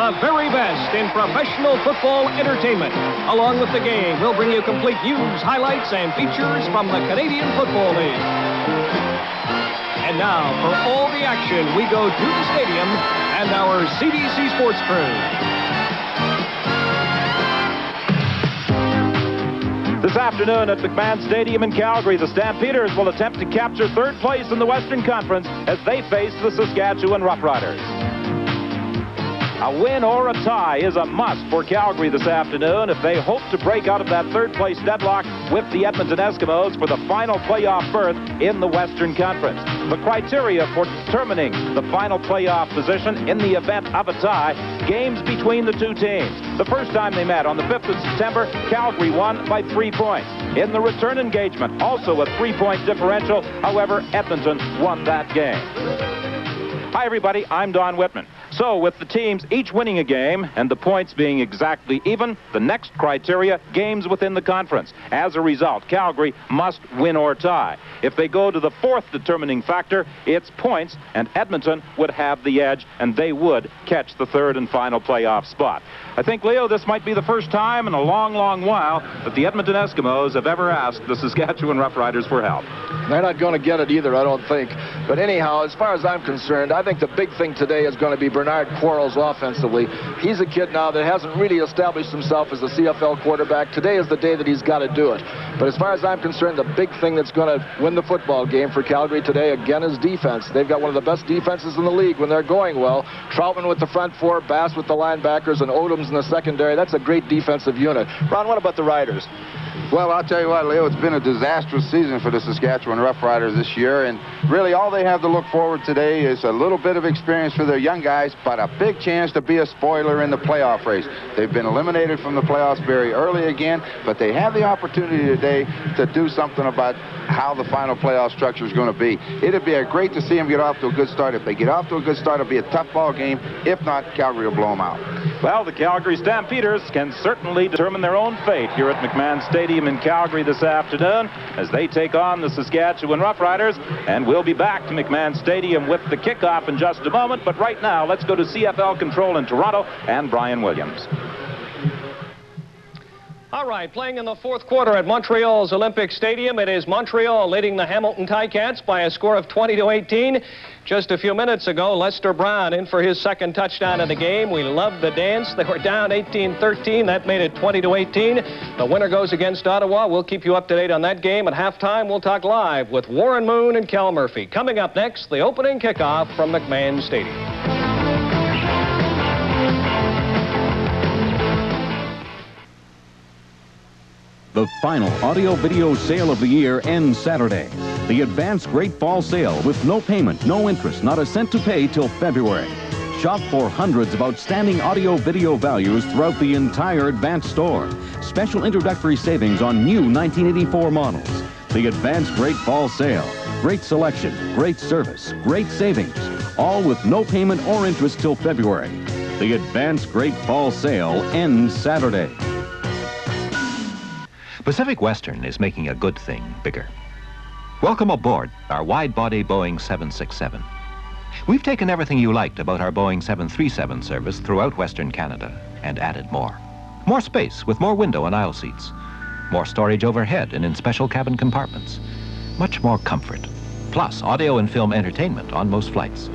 The very best in professional football entertainment. Along with the game, we'll bring you complete news, highlights, and features from the Canadian Football League. And now, for all the action, we go to the stadium and our CDC Sports crew. This afternoon at McMahon Stadium in Calgary, the Stampeders will attempt to capture third place in the Western Conference as they face the Saskatchewan Roughriders. A win or a tie is a must for Calgary this afternoon if they hope to break out of that third-place deadlock with the Edmonton Eskimos for the final playoff berth in the Western Conference. The criteria for determining the final playoff position in the event of a tie, games between the two teams. The first time they met on the 5th of September, Calgary won by 3 points. In the return engagement, also a 3-point differential. However, Edmonton won that game. Hi, everybody. I'm Don Whitman. So, with the teams each winning a game and the points being exactly even, the next criteria, games within the conference. As a result, Calgary must win or tie. If they go to the fourth determining factor, it's points, and Edmonton would have the edge, and they would catch the third and final playoff spot. I think, Leo, this might be the first time in a long, long while that the Edmonton Eskimos have ever asked the Saskatchewan Roughriders for help. They're not going to get it either, I don't think. But anyhow, as far as I'm concerned, I think the big thing today is going to be Bernard Quarles offensively. He's a kid now that hasn't really established himself as a CFL quarterback. Today is the day that he's got to do it. But as far as I'm concerned, the big thing that's going to win the football game for Calgary today, again, is defense. They've got one of the best defenses in the league when they're going well. Troutman with the front four, Bass with the linebackers, and Odoms in the secondary. That's a great defensive unit. Ron, what about the Riders? Well, I'll tell you what, Leo, it's been a disastrous season for the Saskatchewan Roughriders this year, and really all they have to look forward today is a little bit of experience for their young guys, but a big chance to be a spoiler in the playoff race. They've been eliminated from the playoffs very early again, but they have the opportunity today to do something about how the final playoff structure is going to be. It'd be great to see them get off to a good start. If they get off to a good start, it'll be a tough ball game. If not, Calgary will blow them out. Well, the Calgary Stampeders can certainly determine their own fate here at McMahon Stadium in Calgary this afternoon as they take on the Saskatchewan Roughriders. And we'll be back to McMahon Stadium with the kickoff in just a moment. But right now, let's go to CFL Control in Toronto and Brian Williams. All right, playing in the fourth quarter at Montreal's Olympic Stadium, it is Montreal leading the Hamilton Ticats by a score of 20-18. Just a few minutes ago, Lester Brown in for his second touchdown of the game. We loved the dance. They were down 18-13. That made it 20-18. The winner goes against Ottawa. We'll keep you up to date on that game. At halftime, we'll talk live with Warren Moon and Cal Murphy. Coming up next, the opening kickoff from McMahon Stadium. The final audio-video sale of the year ends Saturday. The Advanced Great Fall Sale with no payment, no interest, not a cent to pay till February. Shop for hundreds of outstanding audio-video values throughout the entire Advanced store. Special introductory savings on new 1984 models. The Advanced Great Fall Sale. Great selection, great service, great savings. All with no payment or interest till February. The Advanced Great Fall Sale ends Saturday. Pacific Western is making a good thing bigger. Welcome aboard our wide-body Boeing 767. We've taken everything you liked about our Boeing 737 service throughout Western Canada and added more. More space with more window and aisle seats. More storage overhead and in special cabin compartments. Much more comfort. Plus audio and film entertainment on most flights.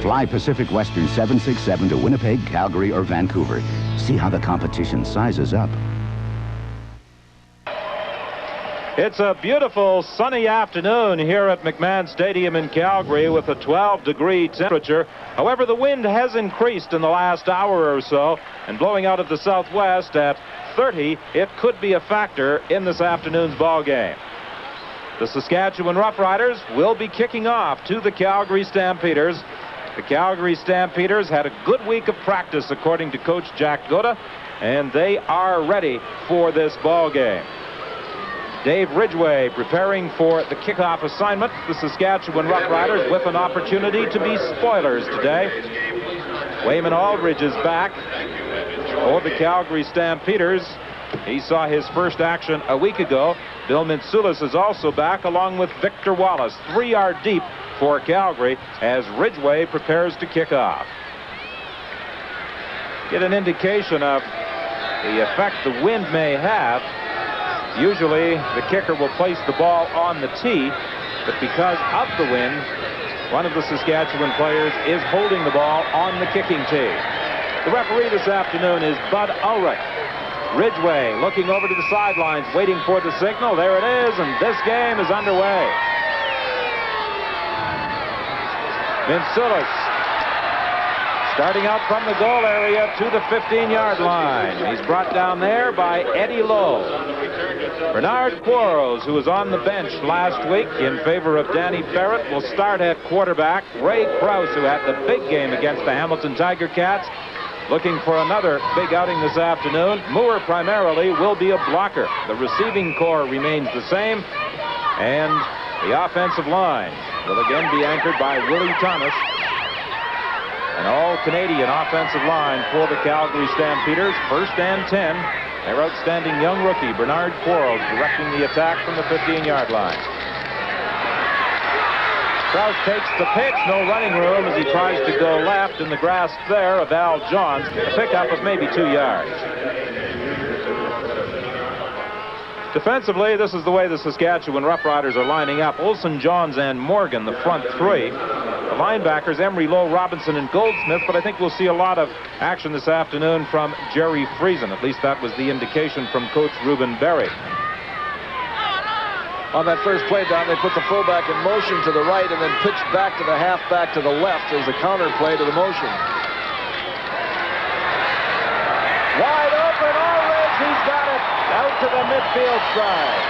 Fly Pacific Western 767 to Winnipeg, Calgary, or Vancouver. See how the competition sizes up. It's a beautiful sunny afternoon here at McMahon Stadium in Calgary with a 12-degree temperature. However, the wind has increased in the last hour or so, and blowing out of the southwest at 30, it could be a factor in this afternoon's ball game. The Saskatchewan Roughriders will be kicking off to the Calgary Stampeders. The Calgary Stampeders had a good week of practice, according to Coach Jack Goda, and they are ready for this ball game. Dave Ridgway preparing for the kickoff assignment. The Saskatchewan Roughriders with an opportunity to be spoilers today. Wayman Aldridge is back for the Calgary Stampeders. He saw his first action a week ago. Bill Mitsoulas is also back along with Victor Wallace. 3 are deep for Calgary as Ridgway prepares to kick off. get an indication of the effect the wind may have. Usually the kicker will place the ball on the tee, but because of the wind, one of the Saskatchewan players is holding the ball on the kicking tee. The referee this afternoon is Bud Ulrich. Ridgway looking over to the sidelines, waiting for the signal. There it is, and this game is underway. Vinsulis starting out from the goal area to the 15-yard line. He's brought down there by Eddie Lowe. Bernard Quarles, who was on the bench last week in favor of Danny Barrett, will start at quarterback. Ray Krause, who had the big game against the Hamilton Tiger Cats, looking for another big outing this afternoon. Moore primarily will be a blocker. The receiving core remains the same, and the offensive line will again be anchored by Willie Thomas. An all-Canadian offensive line for the Calgary Stampeders. 1st and 10. Their outstanding young rookie, Bernard Quarles, directing the attack from the 15-yard line. Krause takes the pitch. No running room as he tries to go left in the grasp there of Al Johns. A pickup of maybe 2 yards. Defensively, this is the way the Saskatchewan Roughriders are lining up. Olsen, Johns, and Morgan, the front three. The linebackers, Emery, Lowe, Robinson, and Goldsmith, but I think we'll see a lot of action this afternoon from Jerry Friesen. At least that was the indication from Coach Ruben Berry. On that first play down, they put the fullback in motion to the right and then pitched back to the halfback to the left as a counter play to the motion. Wide open, Ulrich, he's got it out to the midfield side.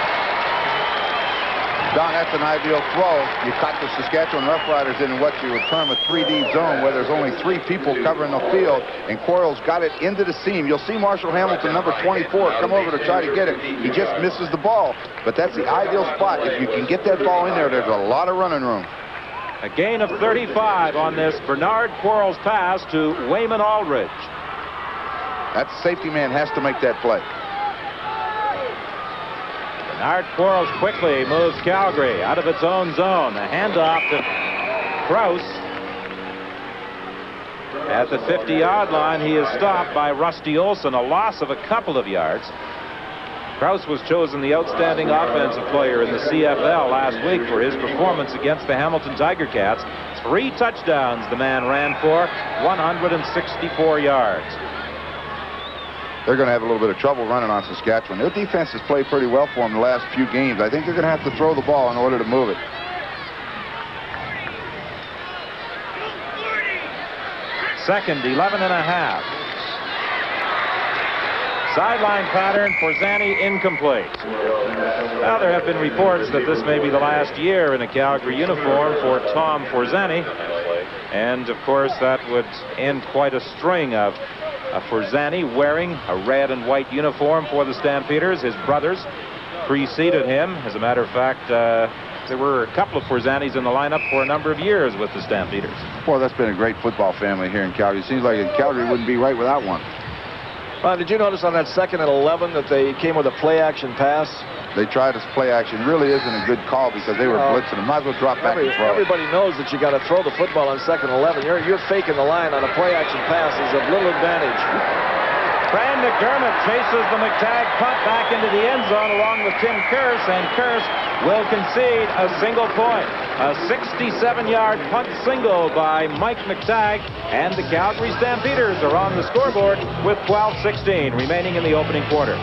Don, that's an ideal throw. You caught the Saskatchewan Roughriders in what you would term a 3D zone, where there's only 3 people covering the field, and Quarles got it into the seam. You'll see Marshall Hamilton, number 24, come over to try to get it. He just misses the ball, but that's the ideal spot. If you can get that ball in there, there's a lot of running room. A gain of 35 on this Bernard Quarles pass to Wayman Aldridge. That safety man has to make that play. Bernard Quarles quickly moves Calgary out of its own zone. The handoff to Krause. At the 50-yard line, he is stopped by Rusty Olson, a loss of a couple of yards. Krause was chosen the outstanding offensive player in the CFL last week for his performance against the Hamilton Tiger Cats. 3 touchdowns the man ran for, 164 yards. They're going to have a little bit of trouble running on Saskatchewan. Their defense has played pretty well for them the last few games. I think they're going to have to throw the ball in order to move it. Second, 11 and a half. Sideline pattern for Zanny, incomplete. Now, there have been reports that this may be the last year in a Calgary uniform for Tom Forzani. And, of course, that would end quite a string of Forzani wearing a red and white uniform for the Stampeders. His brothers preceded him. As a matter of fact, there were a couple of Forzanis in the lineup for a number of years with the Stampeders. Boy, that's been a great football family here in Calgary. It seems like Calgary wouldn't be right without one. Ron, did you notice on that 2nd and 11 that they came with a play-action pass? They tried this play action. Really isn't a good call because they were blitzing. Might as well drop back and throw. Everybody knows that you got to throw the football on 2nd and 11. You're faking the line on a play-action pass is of little advantage. Fran McDermott chases the McTagg punt back into the end zone along with Tim Kearse, and Kearse will concede a single point. A 67-yard punt single by Mike McTagg, and the Calgary Stampeders are on the scoreboard with 12:16 remaining in the opening quarter.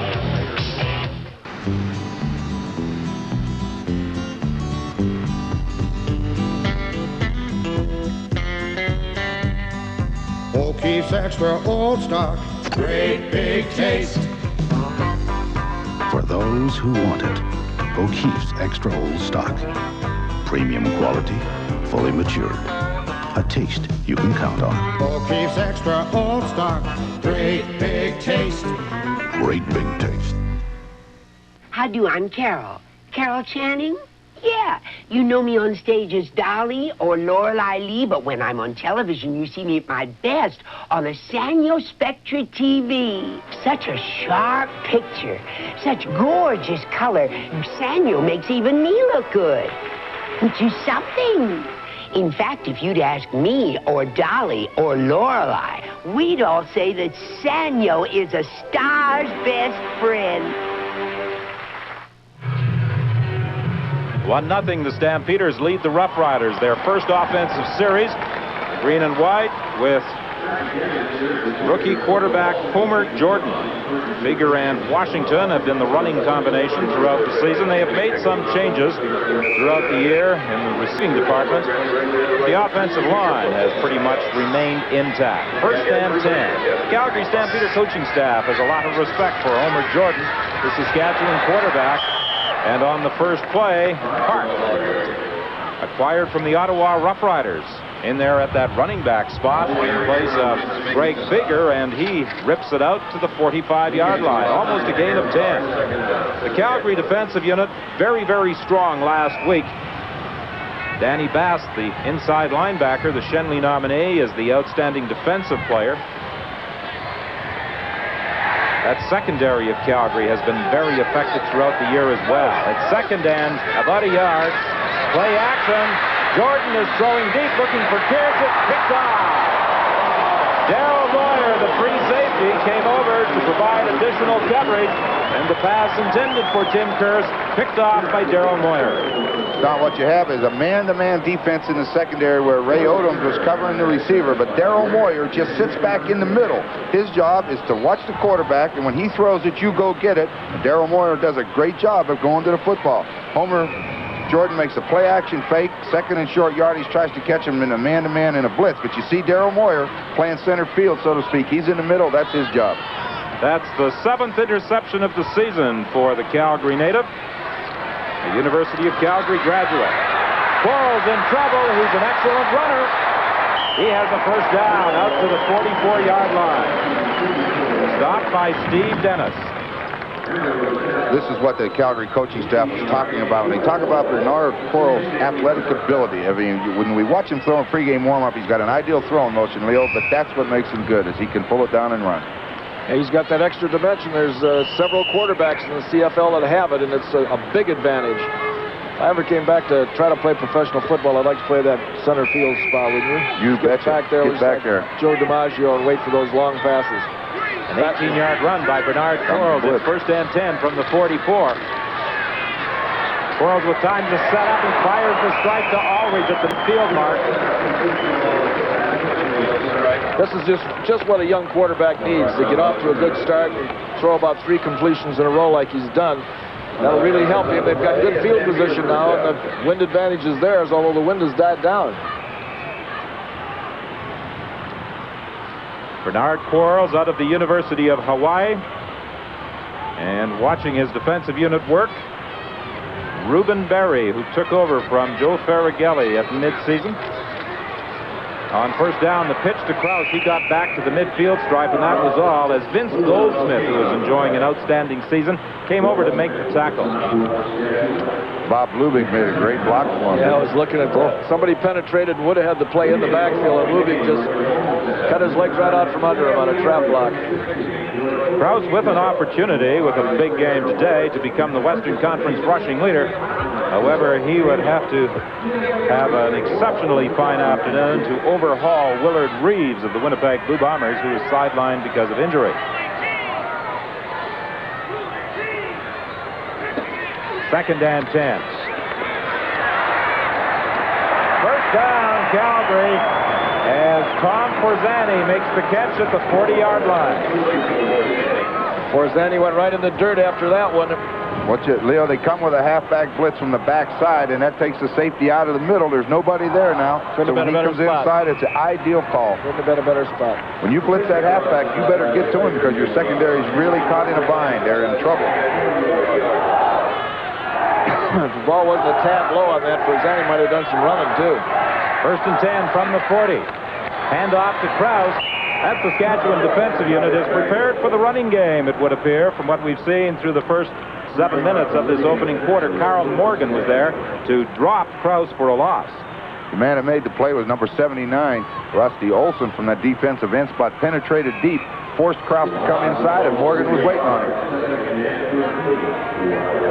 O'Keefe's Extra Old Stock. Great big taste. For those who want it, O'Keefe's Extra Old Stock. Premium quality, fully matured. A taste you can count on. O'Keefe's Extra Old Stock. Great big taste. Great big taste. How do? I'm Carol. Carol Channing? Yeah. You know me on stage as Dolly or Lorelei Lee, but when I'm on television, you see me at my best on a Sanyo Spectra TV. Such a sharp picture. Such gorgeous color. Sanyo makes even me look good. Which is something. In fact, if you'd ask me or Dolly or Lorelei, we'd all say that Sanyo is a star's best friend. 1-0, the Stampeders lead the Roughriders. Their first offensive series, green and white, with rookie quarterback Homer Jordan. Figure and Washington have been the running combination throughout the season. They have made some changes throughout the year in the receiving department. The offensive line has pretty much remained intact. First and 10. Calgary Stampeder coaching staff has a lot of respect for Homer Jordan, the Saskatchewan quarterback. And on the first play, Hart, acquired from the Ottawa Roughriders, in there at that running back spot in place of Greg Figure, and he rips it out to the 45-yard line, almost a gain of 10. The Calgary defensive unit, very, very strong last week. Danny Bass, the inside linebacker, the Shenley nominee, is the outstanding defensive player. That secondary of Calgary has been very effective throughout the year as well. At second and about a yard, play action. Jordan is throwing deep, looking for kids. It's picked off. Darryl Moyer, the free safety, came over to provide additional coverage, and the pass intended for Tim Kearse picked off by Darryl Moyer. Don, what you have is a man-to-man defense in the secondary where Ray Odoms was covering the receiver, but Darryl Moyer just sits back in the middle. His job is to watch the quarterback, and when he throws it, you go get it. Darryl Moyer does a great job of going to the football. Homer Jordan makes a play-action fake, second and short yardage, tries to catch him in a man-to-man in a blitz, but you see Darryl Moyer playing center field, so to speak. He's in the middle. That's his job. That's the 7th interception of the season for the Calgary native. The University of Calgary graduate. Quarles in trouble. He's an excellent runner. He has a first down out to the 44-yard line. Stopped by Steve Dennis. This is what the Calgary coaching staff was talking about. When they talk about Bernard Quarles' athletic ability, I mean, when we watch him throw in pregame warm-up, he's got an ideal throwing motion, Leo, but that's what makes him good, is he can pull it down and run. And he's got that extra dimension. There's several quarterbacks in the CFL that have it, and it's a big advantage. If I ever came back to try to play professional football, I'd like to play that center field spot, wouldn't you? You betcha. Back there, get back there. Joe DiMaggio, and wait for those long passes. An 18-yard run by Bernard Quarles. It's first and 10 from the 44. Quarles with time to set up and fires the strike to Aldridge at the field mark. This is just what a young quarterback needs, to get off to a good start and throw about 3 completions in a row like he's done. That'll really help him. They've got good field position now, and the wind advantage is theirs, although the wind has died down. Bernard Quarles out of the University of Hawaii. And watching his defensive unit work, Reuben Berry, who took over from Joe Farraghelli at midseason. On first down, the pitch to Krause. He got back to the midfield stripe, and that was all, as Vince Goldsmith, who was enjoying an outstanding season, came over to make the tackle. Bob Lubig made a great block for him. Yeah, I was looking at that. Somebody penetrated and would have had the play in the backfield, and Lubig just cut his legs right out from under him on a trap block. Krause with an opportunity with a big game today to become the Western Conference rushing leader. However, he would have to have an exceptionally fine afternoon to overhaul Willard Reeves of the Winnipeg Blue Bombers, who was sidelined because of injury. Second and 10. First down, Calgary, as Tom Forzani makes the catch at the 40-yard line. Forzani went right in the dirt after that one. Watch it, Leo. They come with a halfback blitz from the backside, and that takes the safety out of the middle. There's nobody there now. Couldn't have been a better spot. Inside, it's an ideal call. Couldn't have been a better spot. When you blitz that halfback, you better get to him because your secondary is really caught in a bind. They're in trouble. If the ball wasn't a tad low on that, Forzani might have done some running, too. First and 10 from the 40. Hand off to Krause. That Saskatchewan defensive unit is prepared for the running game, it would appear, from what we've seen through the first 7 minutes of this opening quarter. Carl Morgan was there to drop Krause for a loss. The man that made the play was number 79, Rusty Olson, from that defensive end spot. Penetrated deep, forced Krause to come inside, and Morgan was waiting on him.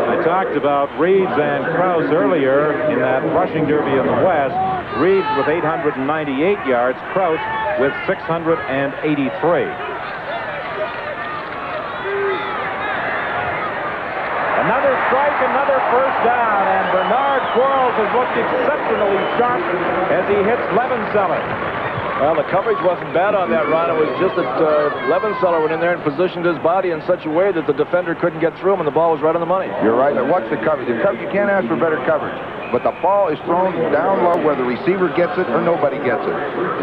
I talked about Reeves and Krause earlier in that rushing derby in the West. Reeves with 898 yards. Kraus with 683. Another strike, another first down, and Bernard Quarles has looked exceptionally sharp as he hits Levenseller. Well, the coverage wasn't bad on that run. It was just that Levenseller went in there and positioned his body in such a way that the defender couldn't get through him, and the ball was right on the money. You're right. Now, what's the coverage? The coverage, you can't ask for better coverage. But the ball is thrown down low where the receiver gets it or nobody gets it.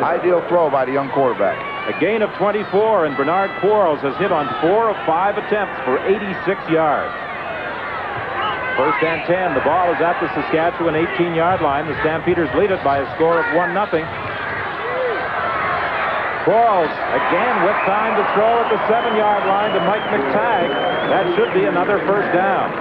Ideal throw by the young quarterback. A gain of 24, and Bernard Quarles has hit on 4 of 5 attempts for 86 yards. First and 10. The ball is at the Saskatchewan 18-yard line. The Stampeders lead it by a score of 1-0. Quarles again with time to throw at the 7-yard line to Mike McTagg. That should be another first down.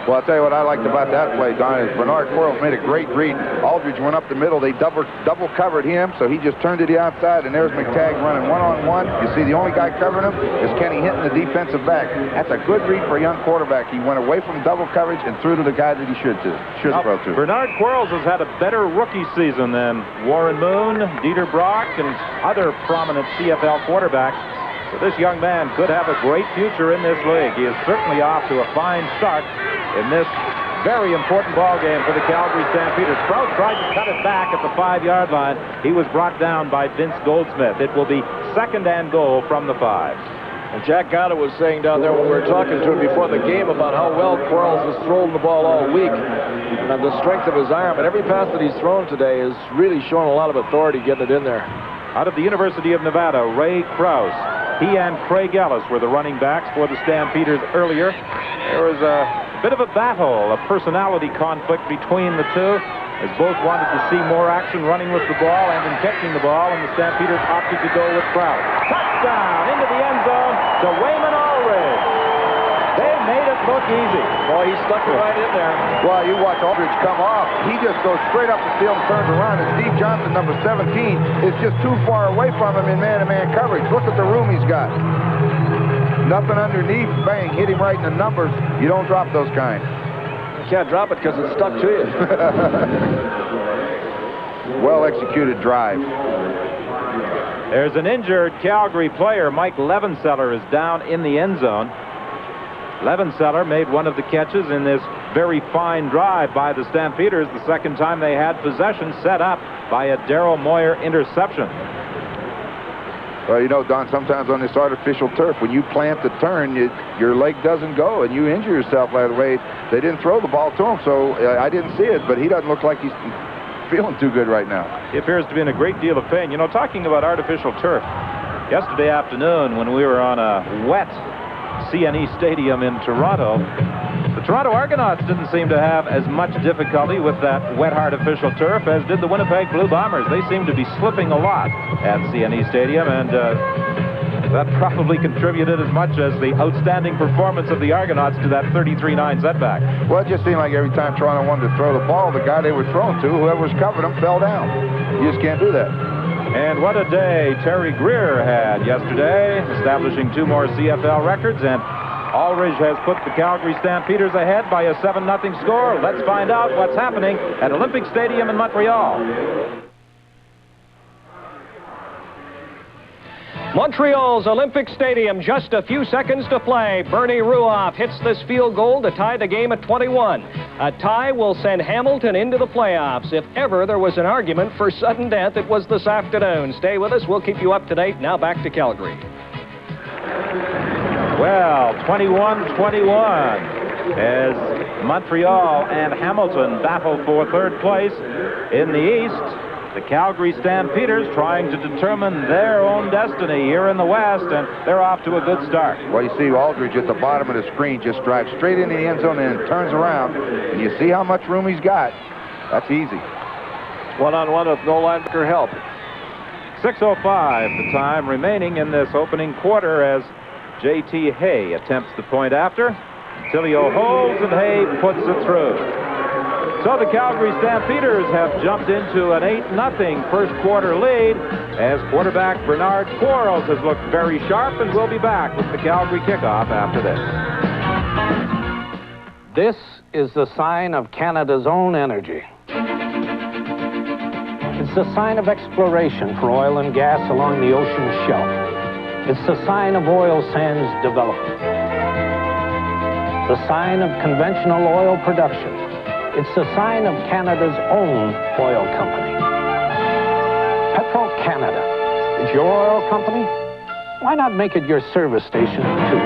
Well, I'll tell you what I liked about that play, Don, is Bernard Quarles made a great read. Aldridge went up the middle. They double covered him, so he just turned to the outside, and there's McTagg running one-on-one. You see the only guy covering him is Kenny Hinton, the defensive back. That's a good read for a young quarterback. He went away from double coverage and threw to the guy that he should throw to. Bernard Quarles has had a better rookie season than Warren Moon, Dieter Brock, and other prominent CFL quarterbacks. So this young man could have a great future in this league. He is certainly off to a fine start in this very important ball game for the Calgary Stampeders. Kraus tried to cut it back at the 5-yard line. He was brought down by Vince Goldsmith. It will be 2nd and goal from the 5. And Jack Gotta was saying down there when we were talking to him before the game about how well Quarles has thrown the ball all week and the strength of his arm. And every pass that he's thrown today has really shown a lot of authority getting it in there. Out of the University of Nevada, Ray Kraus. He and Craig Ellis were the running backs for the Stampeders earlier. There was a bit of a battle, a personality conflict between the two, as both wanted to see more action running with the ball and in catching the ball, and the Stampeders opted to go with Kraus. Touchdown into the end zone to Wayman Aldridge. They made it look easy. Boy, he stuck it right in there. Well, you watch Aldridge come off. He just goes straight up the field and turns around. And Steve Johnson, number 17, is just too far away from him in man-to-man coverage. Look at the room he's got. Nothing underneath. Bang, hit him right in the numbers. You don't drop those kind. You can't drop it because it's stuck to you. Well-executed drive. There's an injured Calgary player. Mike Levenseller is down in the end zone. Levenseller made one of the catches in this very fine drive by the Stampeders, the second time they had possession, set up by a Darryl Moyer interception. Well, you know, Don, sometimes on this artificial turf, when you plant the turn, your leg doesn't go, and you injure yourself that way. They didn't throw the ball to him, so I didn't see it, but he doesn't look like he's feeling too good right now. He appears to be in a great deal of pain. You know, talking about artificial turf, yesterday afternoon when we were on a wet CNE Stadium in Toronto, the Toronto Argonauts didn't seem to have as much difficulty with that wet artificial turf as did the Winnipeg Blue Bombers. They seem to be slipping a lot at CNE Stadium, and that probably contributed as much as the outstanding performance of the Argonauts to that 33-9 setback. Well, it just seemed like every time Toronto wanted to throw the ball, the guy they were throwing to, whoever was covering him, fell down. You just can't do that. And what a day Terry Greer had yesterday, establishing 2 more CFL records, and Aldridge has put the Calgary Stampeders ahead by a 7-0 score. Let's find out what's happening at Olympic Stadium in Montreal. Montreal's Olympic Stadium, just a few seconds to play. Bernie Ruoff hits this field goal to tie the game at 21. A tie will send Hamilton into the playoffs. If ever there was an argument for sudden death, it was this afternoon. Stay with us. We'll keep you up to date. Now back to Calgary. Well, 21-21 as Montreal and Hamilton battle for 3rd place in the East. The Calgary Stampeders trying to determine their own destiny here in the West, and they're off to a good start. Well, you see Aldridge at the bottom of the screen just drives straight into the end zone and then turns around, and you see how much room he's got. That's easy. One-on-one with no linebacker help. 6:05 the time remaining in this opening quarter as J.T. Hay attempts the point after. Tilio holds, and Hay puts it through. So the Calgary Stampeders have jumped into an 8-0 first quarter lead as quarterback Bernard Quarles has looked very sharp, and will be back with the Calgary kickoff after this. This is the sign of Canada's own energy. It's a sign of exploration for oil and gas along the ocean shelf. It's the sign of oil sands development. The sign of conventional oil production. It's the sign of Canada's own oil company. Petro-Canada. It's your oil company? Why not make it your service station, too?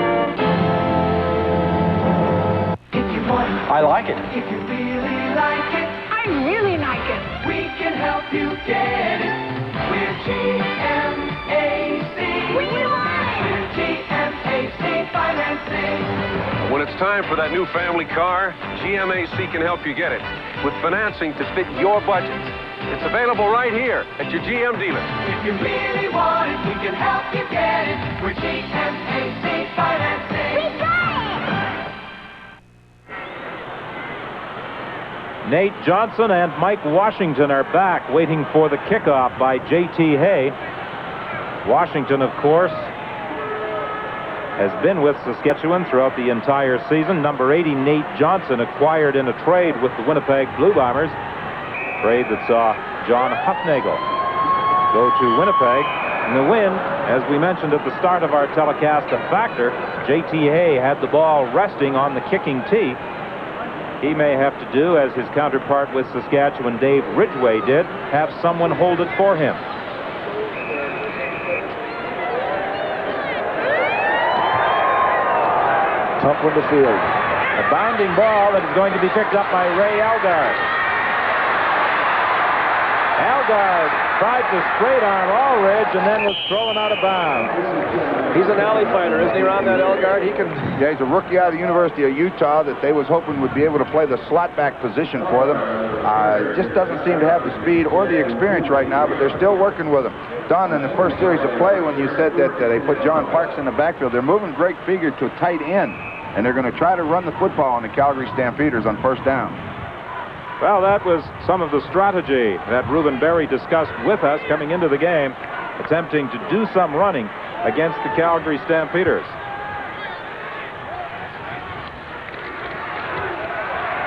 I like it. If you really like it, I really like it. we can help you get it. We're GMAC. We want it. We're GMAC Financing. When it's time for that new family car, GMAC can help you get it with financing to fit your budget. It's available right here at your GM dealer. If you really want it, we can help you get it. We're GMAC Financing. We got it. Nate Johnson and Mike Washington are back, waiting for the kickoff by J.T. Hay. Washington, of course, has been with Saskatchewan throughout the entire season. Number 80, Nate Johnson, acquired in a trade with the Winnipeg Blue Bombers. Trade that saw John Huffnagel go to Winnipeg. And the win, as we mentioned at the start of our telecast, a factor. J.T. Hay had the ball resting on the kicking tee. He may have to do, as his counterpart with Saskatchewan, Dave Ridgway, did, have someone hold it for him. Tough one to field. A bounding ball that is going to be picked up by Ray Algard. Algard tried to straight arm Allridge and then was thrown out of bounds. He's an alley fighter, isn't he, Ron, that Algard? He can... Yeah, he's a rookie out of the University of Utah that they was hoping would be able to play the slot back position for them. Just doesn't seem to have the speed or the experience right now, but they're still working with him. Don, in the first series of play, when you said that they put John Parks in the backfield, they're moving Greg Figure to tight end, and they're going to try to run the football on the Calgary Stampeders on first down. Well, that was some of the strategy that Reuben Berry discussed with us coming into the game, attempting to do some running against the Calgary Stampeders.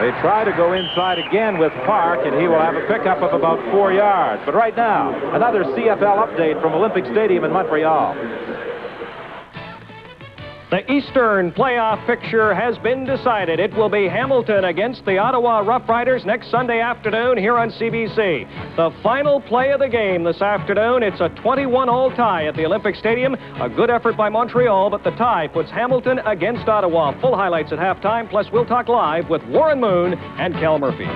They try to go inside again with Park, and he will have a pickup of about 4 yards. But right now, another CFL update from Olympic Stadium in Montreal. The Eastern playoff picture has been decided. It will be Hamilton against the Ottawa Roughriders next Sunday afternoon here on CBC. The final play of the game this afternoon. It's a 21-all tie at the Olympic Stadium. A good effort by Montreal, but the tie puts Hamilton against Ottawa. Full highlights at halftime, plus we'll talk live with Warren Moon and Cal Murphy.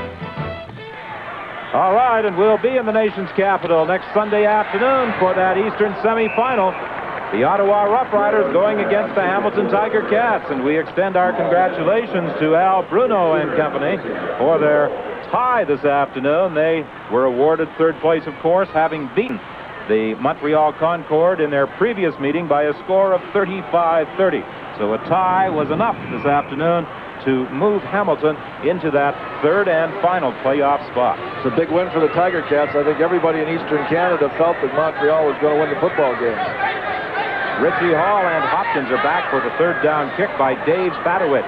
All right, and we'll be in the nation's capital next Sunday afternoon for that Eastern semifinal. The Ottawa Roughriders going against the Hamilton Tiger Cats, and we extend our congratulations to Al Bruno and company for their tie this afternoon. They were awarded third place, of course, having beaten the Montreal Concord in their previous meeting by a score of 35-30. So a tie was enough this afternoon to move Hamilton into that third and final playoff spot. It's a big win for the Tiger Cats. I think everybody in Eastern Canada felt that Montreal was going to win the football game. Richie Hall and Hopkins are back for the third down kick by Dave Badowich.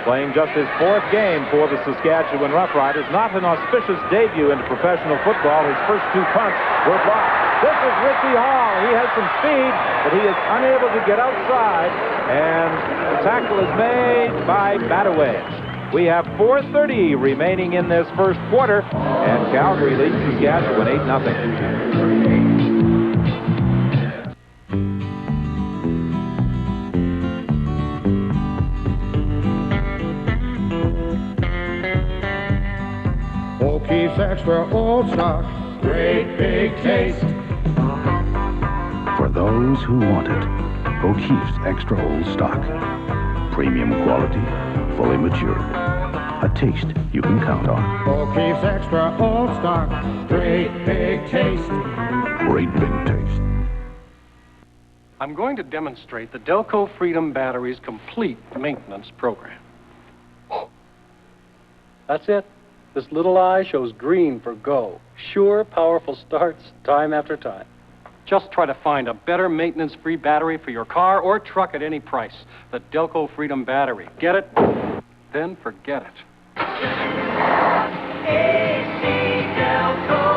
Playing just his fourth game for the Saskatchewan Roughriders. Not an auspicious debut into professional football. His first two punts were blocked. This is Richie Hall. He has some speed, but he is unable to get outside. And the tackle is made by Badowich. We have 4:30 remaining in this first quarter, and Calgary leads Saskatchewan 8-0. O'Keefe's Extra Old Stock. Great big taste. For those who want it, O'Keefe's Extra Old Stock. Premium quality, fully matured. A taste you can count on. O'Keefe's Extra Old Stock. Great big taste. Great big taste. I'm going to demonstrate the Delco Freedom Battery's complete maintenance program. That's it. This little eye shows green for go. Sure, powerful starts time after time. Just try to find a better maintenance-free battery for your car or truck at any price. The Delco Freedom Battery. Get it? Then forget it. AC Delco.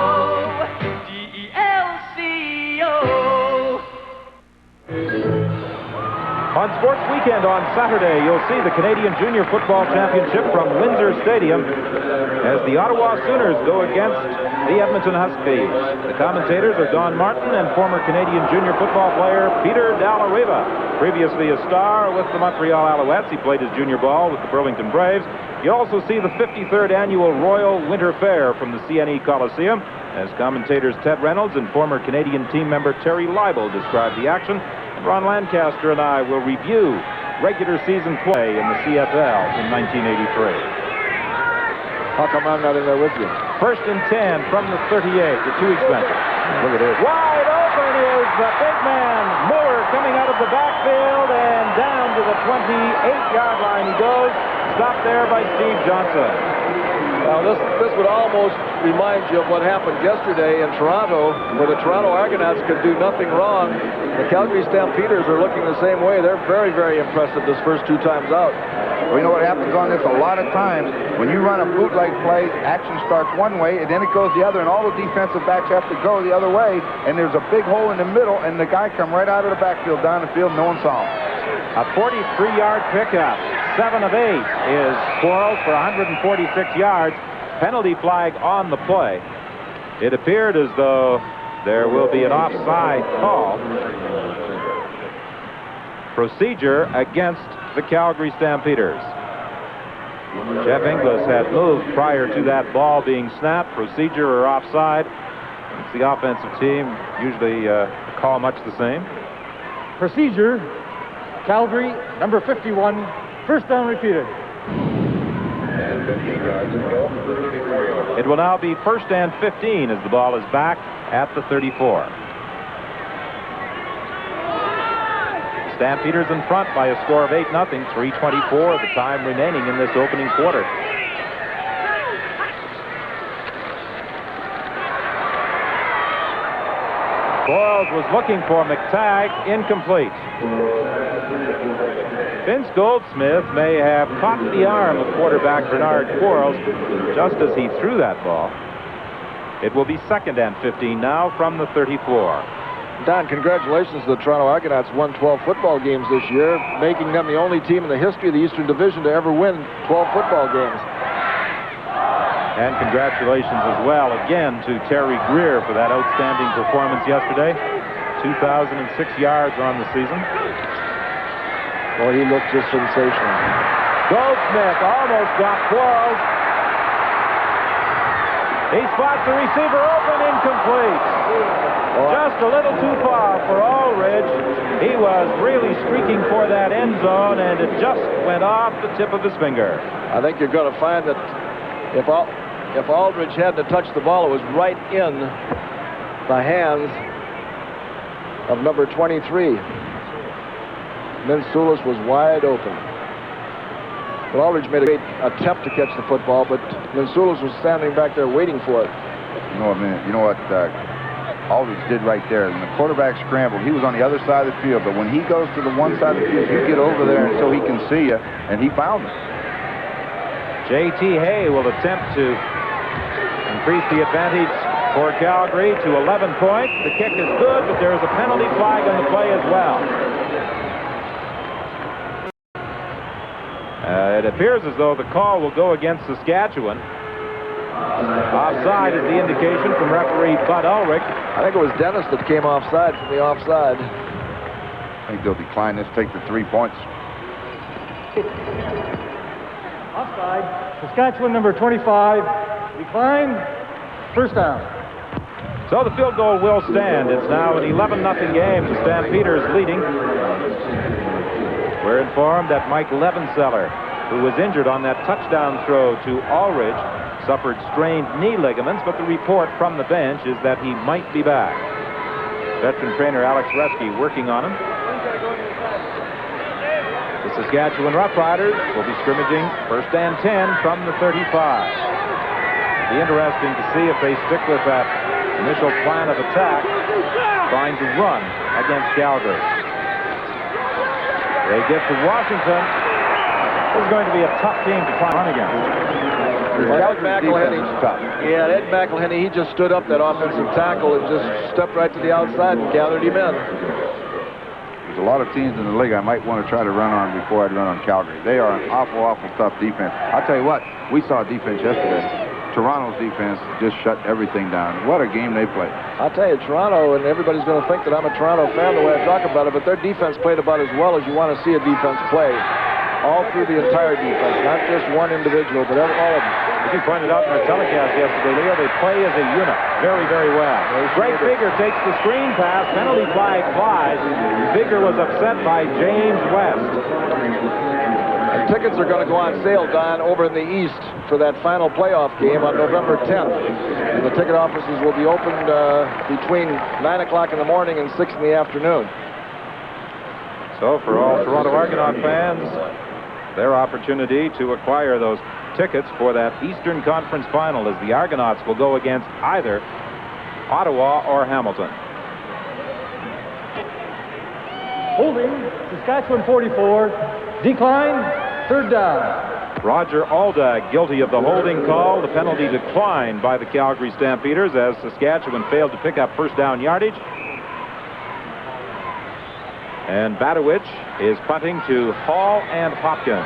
On Sports Weekend on Saturday, you'll see the Canadian Junior Football Championship from Windsor Stadium as the Ottawa Sooners go against the Edmonton Huskies. The commentators are Don Martin and former Canadian Junior football player Peter Dalariva. Previously a star with the Montreal Alouettes, he played his junior ball with the Burlington Braves. You also see the 53rd Annual Royal Winter Fair from the CNE Coliseum as commentators Ted Reynolds and former Canadian team member Terry Leibel describe the action. Ron Lancaster and I will review regular season play in the CFL in 1983. How come I'm not in there with you? 1st and 10 from the 38, the two expensive. Look at this. Wide open is the big man, Moore, coming out of the backfield and down to the 28-yard line he goes. Stopped there by Steve Johnson. Well, this would almost remind you of what happened yesterday in Toronto, where the Toronto Argonauts could do nothing wrong. The Calgary Stampeders are looking the same way. They're very, very impressive this first two times out. Well, you know what happens on this a lot of times? When you run a bootleg play, action starts one way, and then it goes the other, and all the defensive backs have to go the other way, and there's a big hole in the middle, and the guy come right out of the backfield down the field, no one saw him. A 43-yard pickup. 7 of 8 is Quarles for 146 yards. Penalty flag on the play. It appeared as though there will be an offside call. Procedure against the Calgary Stampeders. Jeff Inglis had moved prior to that ball being snapped. Procedure or offside. It's the offensive team. Usually call much the same. Procedure. Calgary, number 51. First down repeated. It will now be 1st and 15 as the ball is back at the 34. Stampeders in front by a score of 8-0, 3:24 the time remaining in this opening quarter. Quarles was looking for McTagg, incomplete. Vince Goldsmith may have caught the arm of quarterback Bernard Quarles just as he threw that ball. It will be 2nd and 15 now from the 34. Don, congratulations to the Toronto Argonauts. Won 12 football games this year, making them the only team in the history of the Eastern Division to ever win 12 football games. And congratulations as well again to Terry Greer for that outstanding performance yesterday. 2,006 yards on the season. Boy, he looked just sensational. Goldsmith almost got Quarles. He spots the receiver open, incomplete. Just a little too far for Aldridge. He was really streaking for that end zone, and it just went off the tip of his finger. I think you're going to find that if Aldridge hadn't touched the ball, it was right in the hands of number 23. Minsoulis was wide open. Well, Aldridge made a great attempt to catch the football, but Minsoulis was standing back there waiting for it. You know what Aldridge did right there? When the quarterback scrambled, he was on the other side of the field, but when he goes to the one side of the field, you get over there so he can see you, and he found it. J.T. Hay will attempt to increase the advantage for Calgary to 11 points. The kick is good, but there is a penalty flag on the play as well. It appears as though the call will go against Saskatchewan. Offside is the indication from referee Bud Ulrich. I think it was Dennis that came offside from the offside. I think they'll decline this, take the 3 points. Offside. Saskatchewan, number 25. Declined. First down. So the field goal will stand. It's now an 11-0 game. The Stampeders leading. We're informed that Mike Levenseller, who was injured on that touchdown throw to Aldridge, suffered strained knee ligaments, but the report from the bench is that he might be back. Veteran trainer Alex Reski working on him. The Saskatchewan Roughriders will be scrimmaging 1st and 10 from the 35. It'll be interesting to see if they stick with that initial plan of attack, trying to run against Calgary. They get to Washington. This is going to be a tough team to try and run against. Ed McElhenney, Ed McElhenney, he just stood up that offensive tackle and just stepped right to the outside and gathered him in. There's a lot of teams in the league I might want to try to run on before I'd run on Calgary. They are an awful, awful tough defense. I'll tell you what, we saw defense yesterday. Toronto's defense just shut everything down. What a game they played. I'll tell you, Toronto, and everybody's going to think that I'm a Toronto fan the way I talk about it, but their defense played about as well as you want to see a defense play. All through the entire defense, not just one individual, but all of them. As you pointed out in our telecast yesterday, Leo, they play as a unit very, very well. Greg Bigger takes the screen pass. Penalty flag flies. Bigger was upset by James West. And tickets are going to go on sale, Don, over in the East for that final playoff game on November 10th. And the ticket offices will be opened between 9 o'clock in the morning and 6 in the afternoon. So for all Toronto Argonaut fans, their opportunity to acquire those tickets for that Eastern Conference final as the Argonauts will go against either Ottawa or Hamilton. Holding, Saskatchewan 44, decline, third down. Roger Aldag guilty of the holding call. The penalty declined by the Calgary Stampeders as Saskatchewan failed to pick up first down yardage. And Badowich is punting to Hall and Hopkins.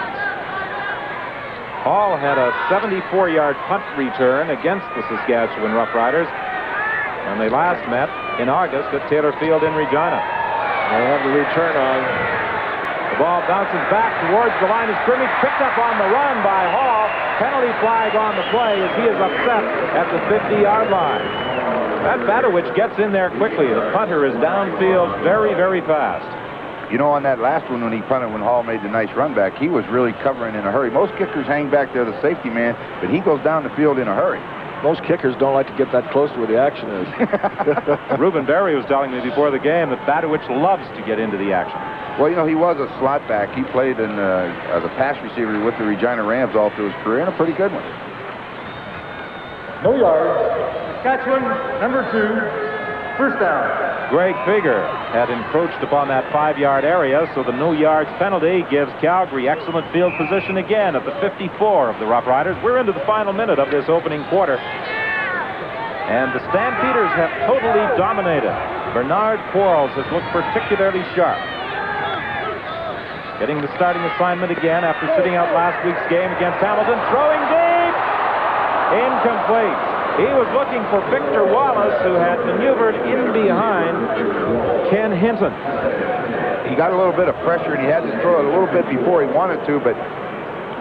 Hall had a 74-yard punt return against the Saskatchewan Roughriders when they last met in August at Taylor Field in Regina. They have the return on. The ball bounces back towards the line of scrimmage, picked up on the run by Hall. Penalty flag on the play as he is upset at the 50-yard line. That Badowich gets in there quickly. The punter is downfield very, very fast. You know, on that last one when he punted, when Hall made the nice run back, he was really covering in a hurry. Most kickers hang back there, the safety man, but he goes down the field in a hurry. Most kickers don't like to get that close to where the action is. Ruben Berry was telling me before the game that Badowich loves to get into the action. Well, you know, he was a slot back. He played in, as a pass receiver with the Regina Rams all through his career, and a pretty good one. No yards. Saskatchewan, number 2, first down. Greg Bigger had encroached upon that 5-yard area, so the no yards penalty gives Calgary excellent field position again at the 54 of the Roughriders. We're into the final minute of this opening quarter, and the Stampeders have totally dominated. Bernard Quarles has looked particularly sharp. Getting the starting assignment again after sitting out last week's game against Hamilton. Throwing deep! Incomplete. He was looking for Victor Wallace, who had maneuvered in behind Ken Hinton. He got a little bit of pressure, and he had to throw it a little bit before he wanted to, but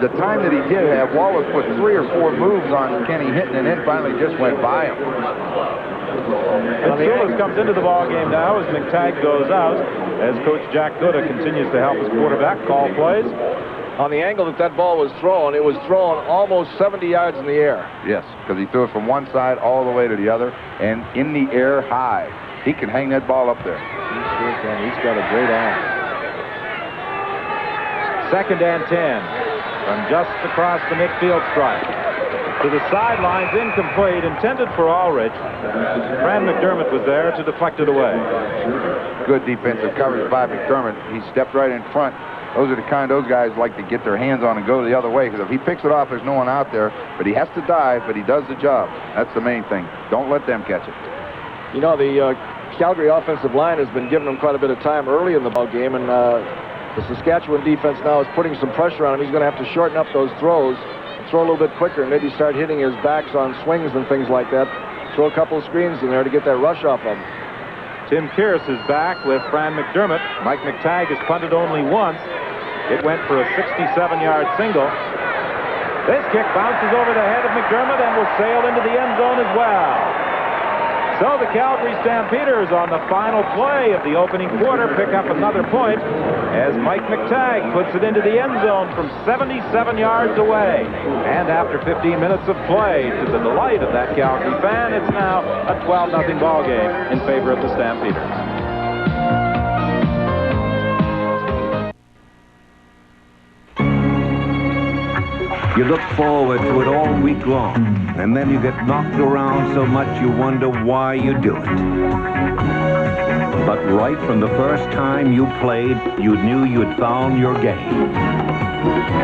the time that he did have, Wallace put 3 or 4 moves on Kenny Hinton, and then finally just went by him. And Sulis comes into the ball game now as McTagg goes out, as Coach Jack Gooda continues to help his quarterback call plays. On the angle that that ball was thrown, it was thrown almost 70 yards in the air. Yes, because he threw it from one side all the way to the other, and in the air high. He can hang that ball up there. He sure can. He's got a great arm. 2nd and 10 from just across the midfield stripe. To the sidelines, incomplete, intended for Ulrich. Fran McDermott was there to deflect it away. Good defensive coverage by McDermott. He stepped right in front. Those are the kind those guys like to get their hands on and go the other way, because if he picks it off, there's no one out there. But he has to dive, but he does the job. That's the main thing. Don't let them catch it. You know, the Calgary offensive line has been giving him quite a bit of time early in the ball game, and the Saskatchewan defense now is putting some pressure on him. He's going to have to shorten up those throws, throw a little bit quicker, and maybe start hitting his backs on swings and things like that. Throw a couple of screens in there to get that rush off of him. Tim Pierce is back with Fran McDermott. Mike McTagg has punted only once. It went for a 67-yard single. This kick bounces over the head of McDermott and will sail into the end zone as well. So the Calgary Stampeders on the final play of the opening quarter pick up another point as Mike McTagg puts it into the end zone from 77 yards away. And after 15 minutes of play, to the delight of that Calgary fan, it's now a 12-0 ball game in favor of the Stampeders. You look forward to it all week long, and then you get knocked around so much you wonder why you do it. But right from the first time you played, you knew you'd found your game.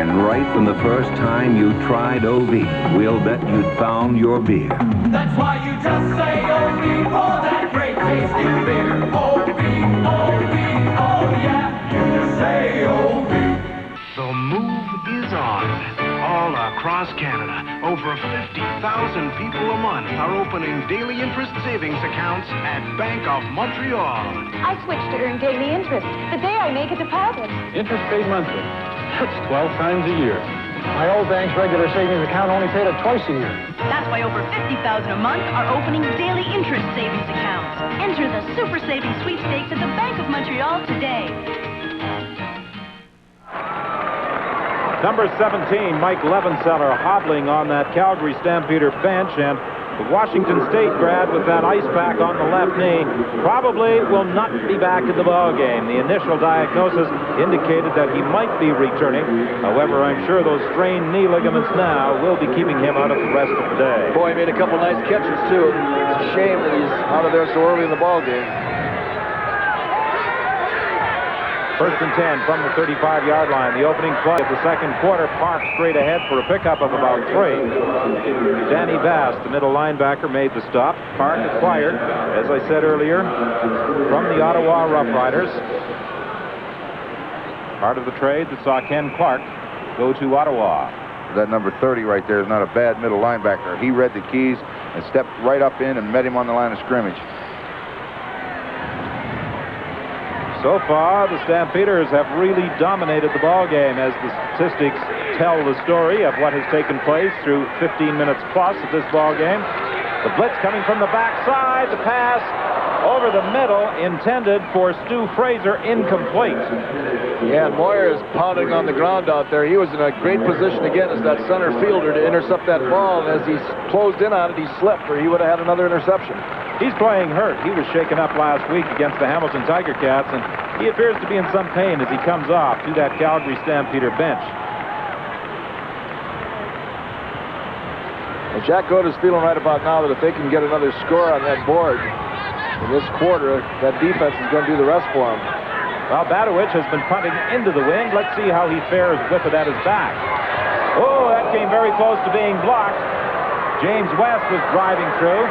And right from the first time you tried OV, we'll bet you'd found your beer. That's why you just say OV for that great tasting beer. OV, OV, oh yeah. Across Canada, over 50,000 people a month are opening daily interest savings accounts at Bank of Montreal. I switched to earn daily interest the day I make a deposit. Interest paid monthly. That's 12 times a year. My old bank's regular savings account only paid it twice a year. That's why over 50,000 a month are opening daily interest savings accounts. Enter the Super Savings Sweepstakes at the Bank of Montreal today. Number 17, Mike Levenseller, hobbling on that Calgary Stampeder bench, and the Washington State grad with that ice pack on the left knee probably will not be back in the ball game. The initial diagnosis indicated that he might be returning. However, I'm sure those strained knee ligaments now will be keeping him out of the rest of the day. Boy, he made a couple nice catches, too. It's a shame that he's out of there so early in the ball game. First and 10 from the 35-yard line. The opening play of the second quarter. Park straight ahead for a pickup of about 3. Danny Bass, the middle linebacker, made the stop. Park acquired, as I said earlier, from the Ottawa Roughriders. Part of the trade that saw Ken Clark go to Ottawa. That number 30 right there is not a bad middle linebacker. He read the keys and stepped right up in and met him on the line of scrimmage. So far, the Stampeders have really dominated the ball game as the statistics tell the story of what has taken place through 15 minutes plus of this ball game. The blitz coming from the backside, the pass over the middle, intended for Stu Fraser, incomplete. Yeah, and Moyer is pounding on the ground out there. He was in a great position again as that center fielder to intercept that ball, and as he closed in on it, he slipped, or he would have had another interception. He's playing hurt. He was shaken up last week against the Hamilton Tiger Cats, and he appears to be in some pain as he comes off to that Calgary Stampeder bench. Well, Jack Goode is feeling right about now that if they can get another score on that board in this quarter, that defense is going to do the rest for him. Well, Badowich has been punting into the wind. Let's see how he fares with it at his back. Oh, that came very close to being blocked. James West was driving through.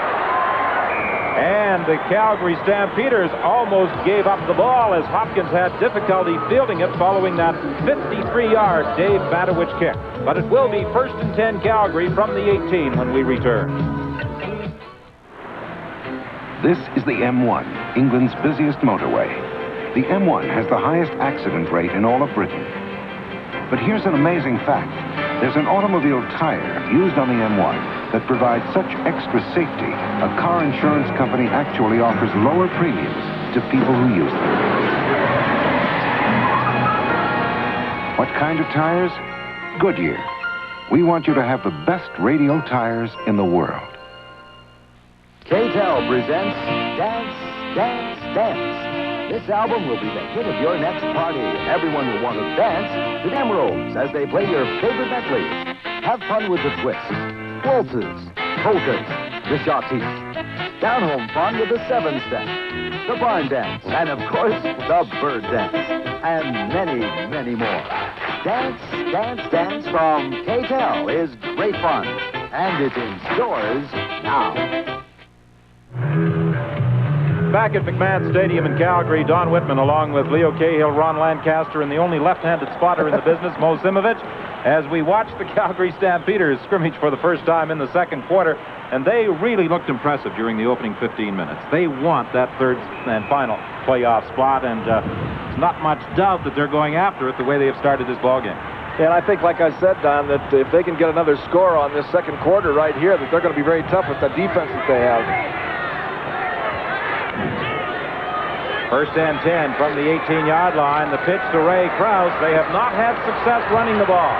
And the Calgary Stampeders almost gave up the ball as Hopkins had difficulty fielding it following that 53-yard Dave Badowich kick. But it will be first and 10 Calgary from the 18 when we return. This is the M1, England's busiest motorway. The M1 has the highest accident rate in all of Britain. But here's an amazing fact. There's an automobile tire used on the M1 that provides such extra safety, a car insurance company actually offers lower premiums to people who use them. What kind of tires? Goodyear. We want you to have the best radial tires in the world. K-Tel presents Dance, Dance, Dance. This album will be the hit of your next party, and everyone will want to dance to them rolls as they play your favorite medleys. Have fun with the twists, waltzes, polkas, the shotties. Down-home fun with the 7-step, the barn dance, and of course, the bird dance. And many, many more. Dance, Dance, Dance from K-Tel is great fun, and it's in stores now. Back at McMahon Stadium in Calgary, Don Whitman, along with Leo Cahill, Ron Lancaster, and the only left-handed spotter in the business, Mo Zimovich, as we watch the Calgary Stampeders scrimmage for the first time in the second quarter, and they really looked impressive during the opening 15 minutes. They want that third and final playoff spot, and there's not much doubt that they're going after it the way they have started this ballgame. And I think, like I said, Don, that if they can get another score on this second quarter right here, that they're going to be very tough with the defense that they have. First and 10 from the 18-yard line. The pitch to Ray Krause. They have not had success running the ball.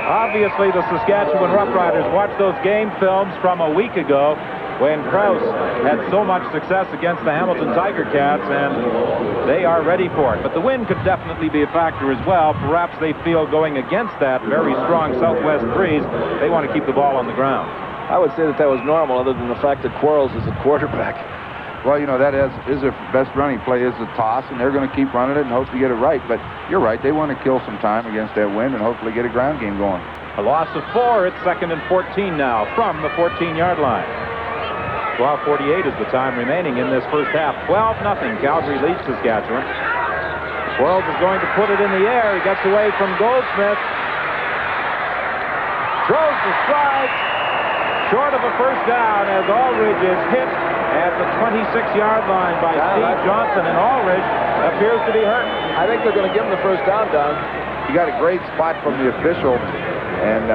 Obviously, the Saskatchewan Roughriders watched those game films from a week ago when Krause had so much success against the Hamilton Tiger Cats, and they are ready for it. But the wind could definitely be a factor as well. Perhaps they feel going against that very strong southwest breeze, they want to keep the ball on the ground. I would say that was normal, other than the fact that Quarles is a quarterback. Well, you know, that is their best running play is the toss, and they're going to keep running it and hopefully get it right. But you're right, they want to kill some time against that wind and hopefully get a ground game going. A loss of 4. It's second and 14 now from the 14-yard line. 12:48 is the time remaining in this first half. 12-0. Calgary leads Saskatchewan. Quarles is going to put it in the air. He gets away from Goldsmith. Throws the strike. Short of a first down as Aldridge is hit at the 26-yard line by Steve Johnson, and Aldridge appears to be hurt. I think they're going to give him the first down, Don. He got a great spot from the official, and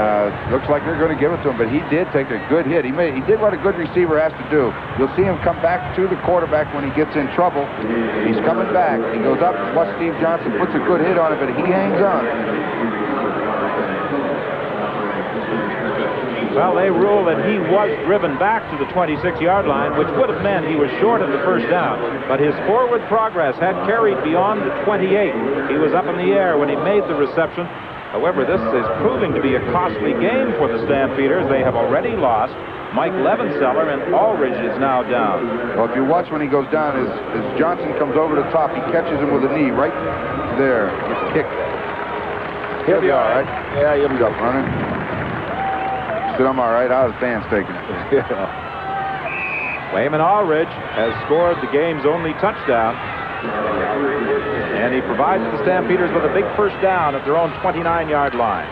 looks like they're going to give it to him, but he did take a good hit. He did what a good receiver has to do. You'll see him come back to the quarterback when he gets in trouble. He's coming back. He goes up, watch Steve Johnson, puts a good hit on it, but he hangs on. Well, they ruled that he was driven back to the 26-yard line, which would have meant he was short of the first down. But his forward progress had carried beyond the 28. He was up in the air when he made the reception. However, this is proving to be a costly game for the Stampeders. They have already lost Mike Levenseller, and Aldridge is now down. Well, if you watch when he goes down, as Johnson comes over the top, he catches him with a knee right there. He's kicked. He'll be all right. Yeah, he'll be up. Running. Said I'm all right. How the fans taking it? Wayman Aldridge has scored the game's only touchdown, and he provides the Stampeders with a big first down at their own 29-yard line.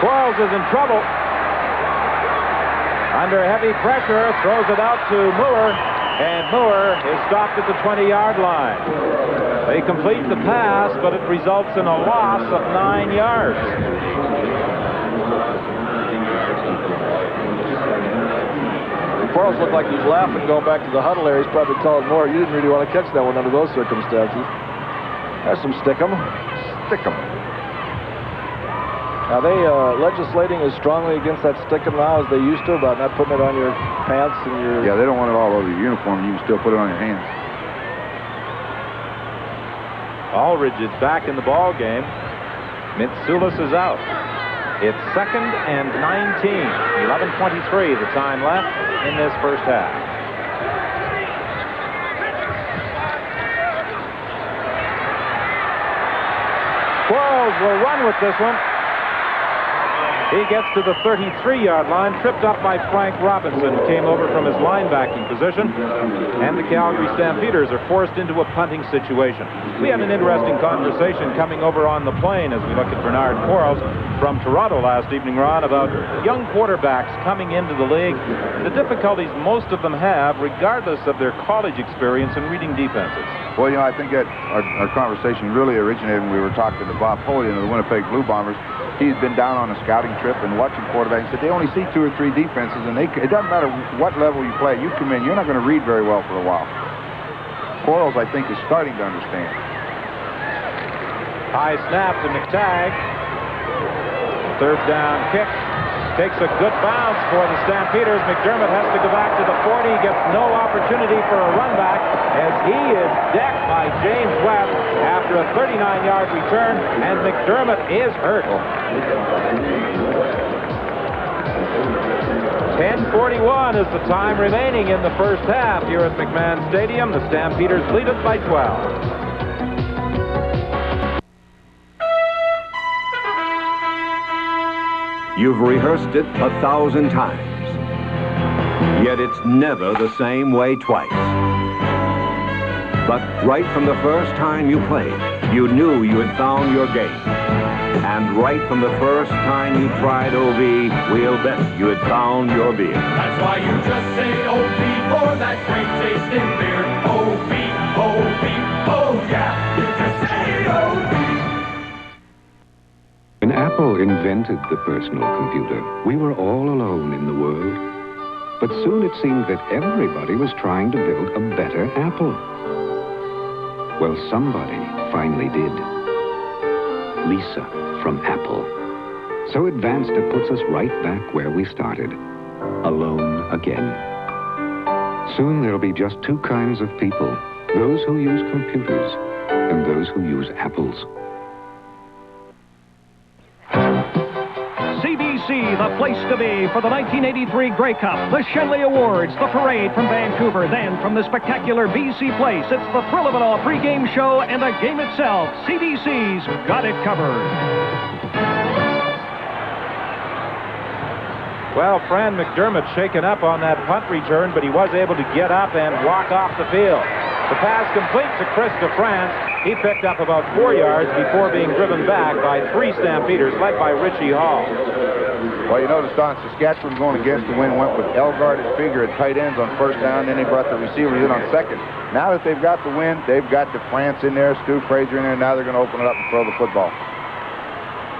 Quarles is in trouble. Under heavy pressure, throws it out to Moore, and Moore is stopped at the 20-yard line. They complete the pass, but it results in a loss of 9 yards. Quarles looked like he's laughing going back to the huddle there. He's probably telling Moore, you didn't really want to catch that one under those circumstances. There's some stick 'em. Stick 'em. Are they legislating as strongly against that stick-em now as they used to about not putting it on your pants and your... Yeah, they don't want it all over your uniform. You can still put it on your hands. Aldridge is back in the ball game. Mitsoulis is out. It's 2nd and 19. 11:23 the time left in this first half. Quarles will run with this one. He gets to the 33-yard line, tripped up by Frank Robinson, who came over from his linebacking position, and the Calgary Stampeders are forced into a punting situation. We had an interesting conversation coming over on the plane as we look at Bernard Quarles from Toronto last evening, Ron, about young quarterbacks coming into the league, and the difficulties most of them have, regardless of their college experience in reading defenses. Well, you know, I think that our conversation really originated when we were talking to Bob Polian of the Winnipeg Blue Bombers. He's been down on a scouting trip and watching quarterbacks. He said they only see 2 or 3 defenses, and it doesn't matter what level you play. You come in, you're not going to read very well for a while. Quarles, I think, is starting to understand. High snap to McTagg. 3rd down kick. Takes a good bounce for the Stampeders. McDermott has to go back to the 40. Gets no opportunity for a run back as he is decked by James Webb after a 39-yard return, and McDermott is hurt. 10:41 is the time remaining in the first half here at McMahon Stadium. The Stampeders lead it by 12. You've rehearsed it 1,000 times, yet it's never the same way twice. But right from the first time you played, you knew you had found your game. And right from the first time you tried OV, we'll bet you had found your beer. That's why you just say OV for that great tasting beer. OV, OV, oh yeah, you just say OV. When Apple invented the personal computer, we were all alone in the world. But soon it seemed that everybody was trying to build a better Apple. Well, somebody finally did. Lisa from Apple. So advanced it puts us right back where we started. Alone again. Soon there'll be just 2 kinds of people. Those who use computers and those who use apples. CBC, the place to be for the 1983 Grey Cup, the Shenley Awards, the parade from Vancouver, then from the spectacular BC Place. It's the thrill of it all, pre-game show and the game itself. CBC's got it covered. Well, Fran McDermott shaken up on that punt return, but he was able to get up and walk off the field. The pass complete to Chris DeFrance. He picked up about 4 yards before being driven back by 3 Stampeders, led by Richie Hall. Well, you noticed Don, Saskatchewan going against the wind went with Elgard and Figure at tight ends on first down, then they brought the receivers in on second. Now that they've got the wind, they've got DeFrance in there, Stu Frazier in there, now they're going to open it up and throw the football.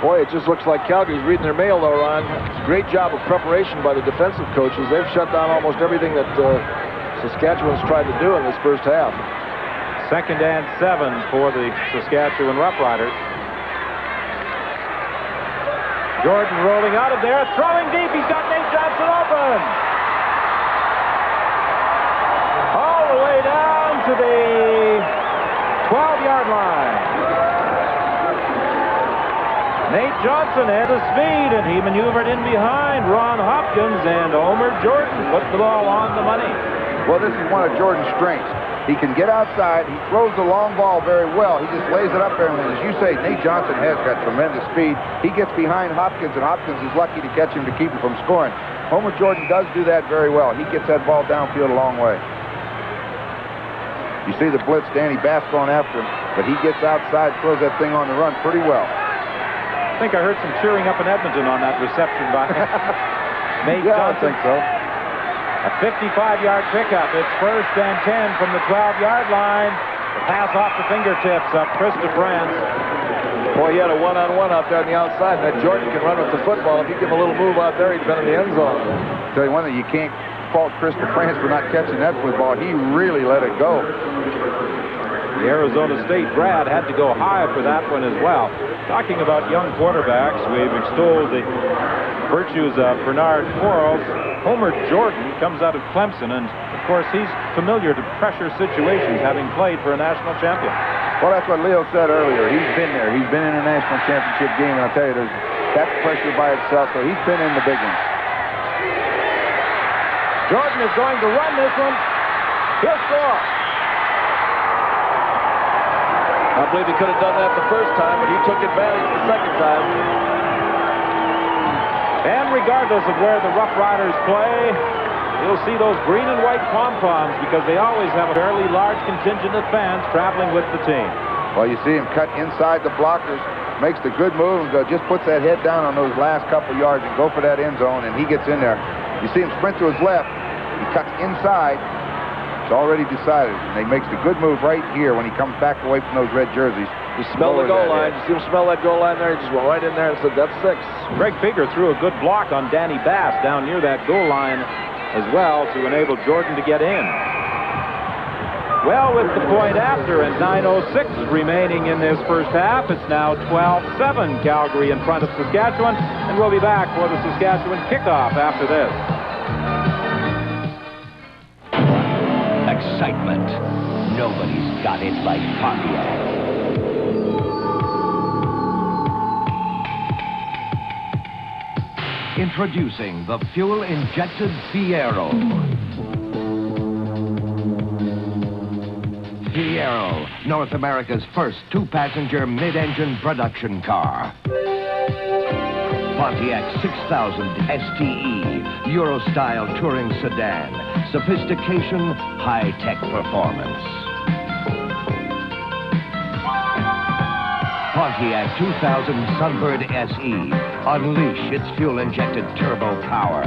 Boy, it just looks like Calgary's reading their mail, though, Ron. Great job of preparation by the defensive coaches. They've shut down almost everything that Saskatchewan's tried to do in this first half. 2nd and 7 for the Saskatchewan Roughriders. Jordan rolling out of there, throwing deep. He's got Nate Johnson open. All the way down to the 12-yard line. Nate Johnson had the speed, and he maneuvered in behind Ron Hopkins, and Homer Jordan put the ball on the money. Well, this is one of Jordan's strengths. He can get outside. He throws the long ball very well. He just lays it up there. And as you say, Nate Johnson has got tremendous speed. He gets behind Hopkins, and Hopkins is lucky to catch him to keep him from scoring. Homer Jordan does do that very well. He gets that ball downfield a long way. You see the blitz, Danny Bass going after him, but he gets outside, throws that thing on the run pretty well. I think I heard some cheering up in Edmonton on that reception by Nate Johnson. I think so. A 55-yard pickup. It's 1st and 10 from the 12-yard line. The pass off the fingertips of Chris DeFrance. Boy, he had a one-on-one out there on the outside. And that Jordan can run with the football. If he give him a little move out there, he'd been in the end zone. I'll tell you one thing, you can't fault Chris DeFrance for not catching that football. He really let it go. The Arizona State grad had to go high for that one as well. Talking about young quarterbacks, we've extolled the virtues of Bernard Quarles. Homer Jordan comes out of Clemson, and of course he's familiar to pressure situations, having played for a national champion. Well, that's what Leo said earlier. He's been there. He's been in a national championship game, and I'll tell you, that's pressure by itself, so he's been in the big ones. Jordan is going to run this one. He'll score. I believe he could have done that the first time, but he took advantage the second time. And regardless of where the Rough Riders play, you'll see those green and white pom-poms because they always have a fairly large contingent of fans traveling with the team. Well, you see him cut inside the blockers, makes the good move, and just puts that head down on those last couple yards and go for that end zone, and he gets in there. You see him sprint to his left. He cuts inside. It's already decided, and he makes the good move right here when he comes back away from those red jerseys. You smell the goal line. You see him smell that goal line there? He just went right in there and said, that's 6. Greg Figure threw a good block on Danny Bass down near that goal line as well to enable Jordan to get in. Well, with the point after and 9:06 remaining in this first half, it's now 12-7 Calgary in front of Saskatchewan, and we'll be back for the Saskatchewan kickoff after this. Excitement. Nobody's got it like Pontiac. Introducing the fuel-injected Fiero. Fiero, North America's first 2-passenger mid-engine production car. Pontiac 6000 STE, Euro-style touring sedan. Sophistication, high-tech performance. Pontiac 2000 Sunbird SE. Unleash its fuel-injected turbo power.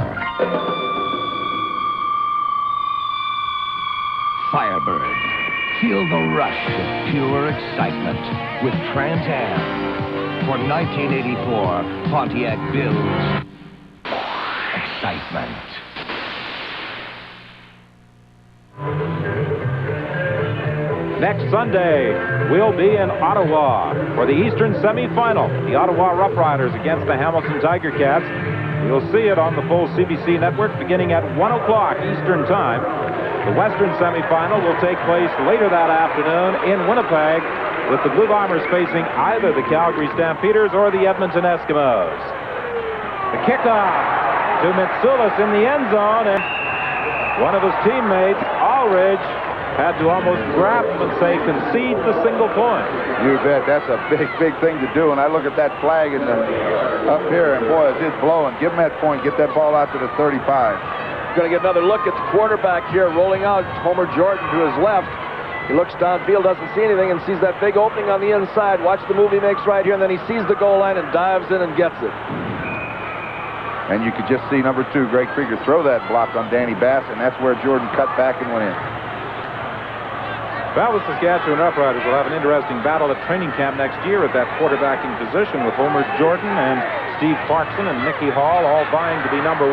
Firebird. Feel the rush of pure excitement with Trans Am. For 1984, Pontiac builds excitement. Next Sunday, we'll be in Ottawa for the Eastern semifinal. The Ottawa Roughriders against the Hamilton Tiger Cats. You'll see it on the full CBC network beginning at 1 o'clock Eastern Time. The Western semifinal will take place later that afternoon in Winnipeg, with the Blue Bombers facing either the Calgary Stampeders or the Edmonton Eskimos. The kickoff to Mitsoulas in the end zone, and one of his teammates, Ulrich, had to almost grab him and say, concede the single point. You bet. That's a big, big thing to do. And I look at that flag up here, and boy, it's just blowing. Give him that point. Get that ball out to the 35. Going to get another look at the quarterback here, rolling out Homer Jordan to his left. He looks downfield, doesn't see anything, and sees that big opening on the inside. Watch the move he makes right here, and then he sees the goal line and dives in and gets it. And you could just see number 2, Greg Krieger, throw that block on Danny Bass, and that's where Jordan cut back and went in. Well, the Saskatchewan Roughriders will have an interesting battle at training camp next year at that quarterbacking position with Homer Jordan and Steve Clarkson and Nicky Hall all vying to be number 1.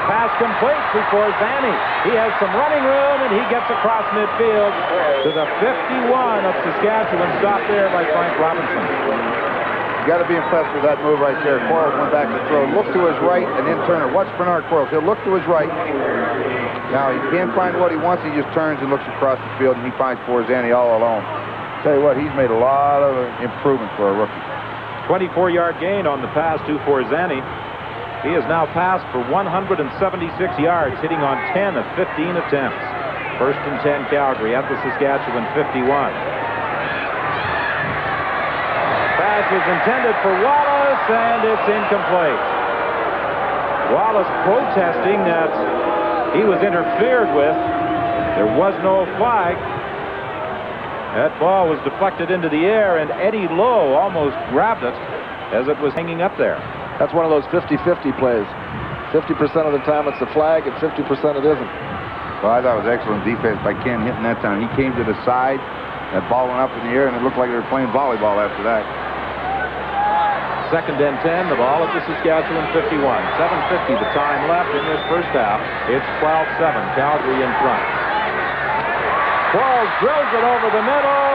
Pass complete before Zanny. He has some running room, and he gets across midfield to the 51 of Saskatchewan. Stopped there by Frank Robinson. You got to be impressed with that move right there. Quarles went back to throw. Look to his right and then turn it. Watch Bernard Quarles. He'll look to his right. Now, he can't find what he wants. He just turns and looks across the field, and he finds Forzani all alone. Tell you what, he's made a lot of improvement for a rookie. 24-yard gain on the pass to Forzani. He has now passed for 176 yards, hitting on 10 of 15 attempts. First and 10 Calgary at the Saskatchewan 51. Pass was intended for Wallace, and it's incomplete. Wallace protesting that he was interfered with. There was no flag. That ball was deflected into the air, and Eddie Lowe almost grabbed it as it was hanging up there. That's one of those 50-50 plays. 50% of the time it's a flag, and 50% it isn't. Well, I thought it was excellent defense by Ken Hinton that time. He came to the side, that ball went up in the air, and it looked like they were playing volleyball after that. Second and 10, the ball at the Saskatchewan 51. 7:50 the time left in this first half. It's 12-7, Calgary in front. Quarles drills it over the middle.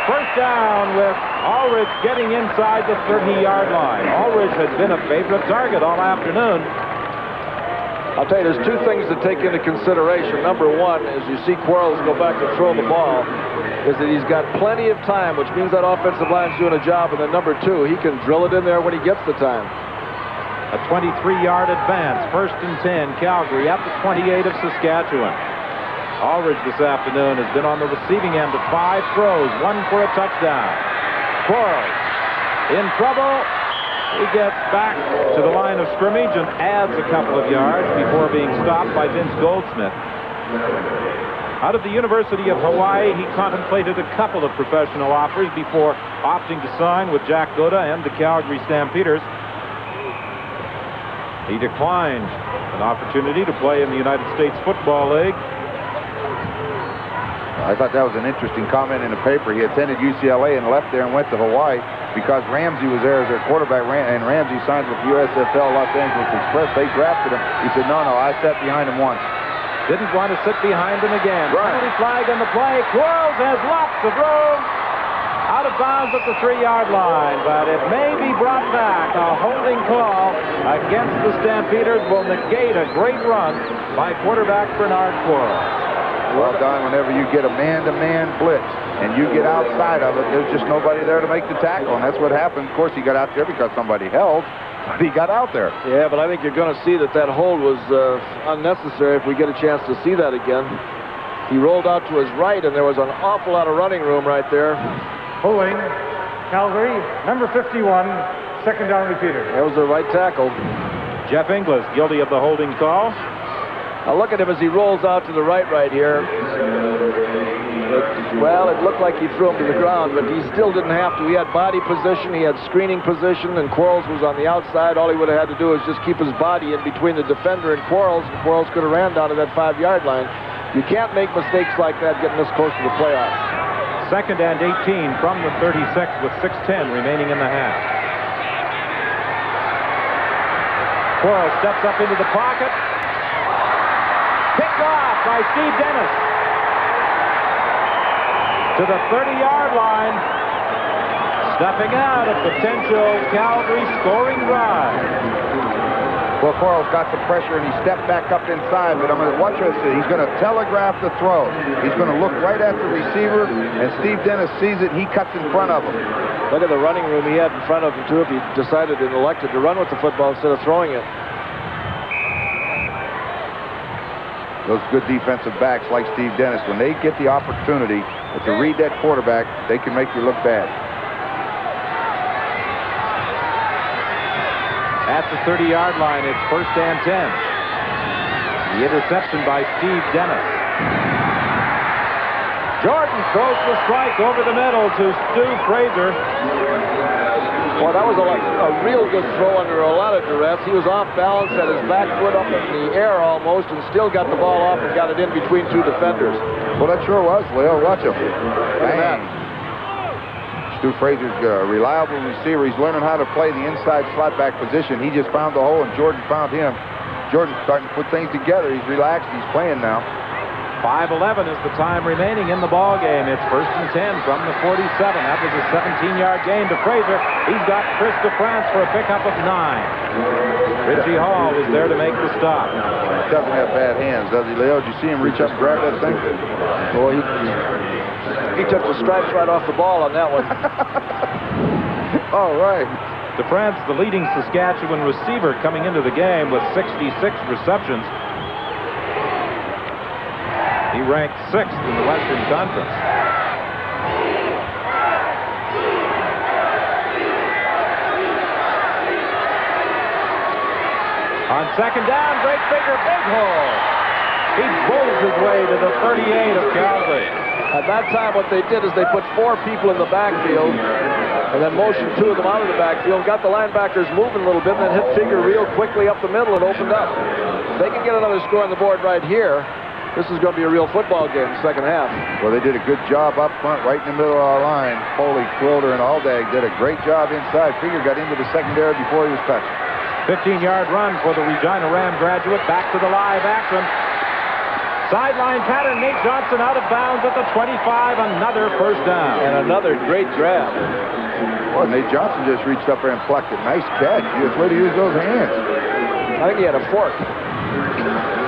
First down with Ulrich getting inside the 30-yard line. Ulrich has been a favorite target all afternoon. I'll tell you, there's 2 things to take into consideration. Number 1, as you see Quarles go back to throw the ball, is that he's got plenty of time, which means that offensive line's doing a job. And then number 2, he can drill it in there when he gets the time. A 23-yard advance. First and 10, Calgary at the 28 of Saskatchewan. Ulrich this afternoon has been on the receiving end of 5 throws, 1 for a touchdown. Quarles in trouble. He gets back to the line of scrimmage and adds a couple of yards before being stopped by Vince Goldsmith. Out of the University of Hawaii, he contemplated a couple of professional offers before opting to sign with Jack Goda and the Calgary Stampeders. He declined an opportunity to play in the United States Football League. I thought that was an interesting comment in the paper. He attended UCLA and left there and went to Hawaii because Ramsey was there as their quarterback, and Ramsey signed with the USFL Los Angeles Express. They drafted him. He said, no, I sat behind him once. Didn't want to sit behind him again. Right. Penalty flag on the play. Quarles has lots of room. Out of bounds at the 3-yard line, but it may be brought back. A holding call against the Stampeders will negate a great run by quarterback Bernard Quarles. Well done. Whenever you get a man-to-man blitz and you get outside of it, there's just nobody there to make the tackle, and that's what happened. Of course, he got out there because somebody held, but he got out there. Yeah, but I think you're going to see that hold was unnecessary if we get a chance to see that again. He rolled out to his right, and there was an awful lot of running room right there. Holding, Calgary, number 51, second down repeater. That was the right tackle. Jeff Inglis guilty of the holding call. Now look at him as he rolls out to the right here. Well, it looked like he threw him to the ground, but he still didn't have to. He had body position, he had screening position, and Quarles was on the outside. All he would have had to do is just keep his body in between the defender and Quarles could have ran down to that 5-yard line. You can't make mistakes like that getting this close to the playoffs. Second and 18 from the 36 with 6:10 remaining in the half. Quarles steps up into the pocket. Picked off by Steve Dennis. To the 30-yard line. Snuffing out a potential Calgary scoring drive. Well, Quarles got some pressure, and he stepped back up inside, but I'm going to watch this. He's going to telegraph the throw. He's going to look right at the receiver, and Steve Dennis sees it, and he cuts in front of him. Look at the running room he had in front of him, too, if he decided and elected to run with the football instead of throwing it. those good defensive backs like Steve Dennis, when they get the opportunity to read that quarterback, they can make you look bad. At the 30-yard line, it's 1st and 10. The interception by Steve Dennis. Jordan throws the strike over the middle to Stu Fraser. Boy, that was a real good throw under a lot of duress. He was off balance, had his back foot up in the air almost, and still got the ball off and got it in between two defenders. Well, that sure was, Leo. Watch him. Look at that. Stu Fraser's a reliable receiver. He's learning how to play the inside slot back position. He just found the hole, and Jordan found him. Jordan's starting to put things together. He's relaxed. He's playing now. 5:11 is the time remaining in the ball game. It's 1st and 10 from the 47. That was a 17-yard gain to Fraser. He's got Chris DeFrance for a pickup of 9. Richie Hall was there to make the stop. He doesn't have bad hands, does he, Leo? Did you see him reach up and grab that thing? Boy, he took the stripes right off the ball on that one. All right. DeFrance, the leading Saskatchewan receiver coming into the game with 66 receptions. He ranked 6th in the Western Conference. On 2nd down, great figure, big hole. He bowls his way to the 38 of Calgary. At that time, what they did is they put 4 people in the backfield and then motioned 2 of them out of the backfield, got the linebackers moving a little bit, and then hit figure real quickly up the middle and opened up. If they can get another score on the board right here, this is going to be a real football game in the second half. Well, they did a good job up front, right in the middle of our line. Foley, Quilter, and Aldag did a great job inside. Figure got into the secondary before he was touched. 15-yard run for the Regina Ram graduate. Back to the live action. Sideline pattern. Nate Johnson out of bounds at the 25. Another 1st down. And another great grab. Well, Nate Johnson just reached up there and plucked it. Nice catch. He was way to use those hands. I think he had a fork.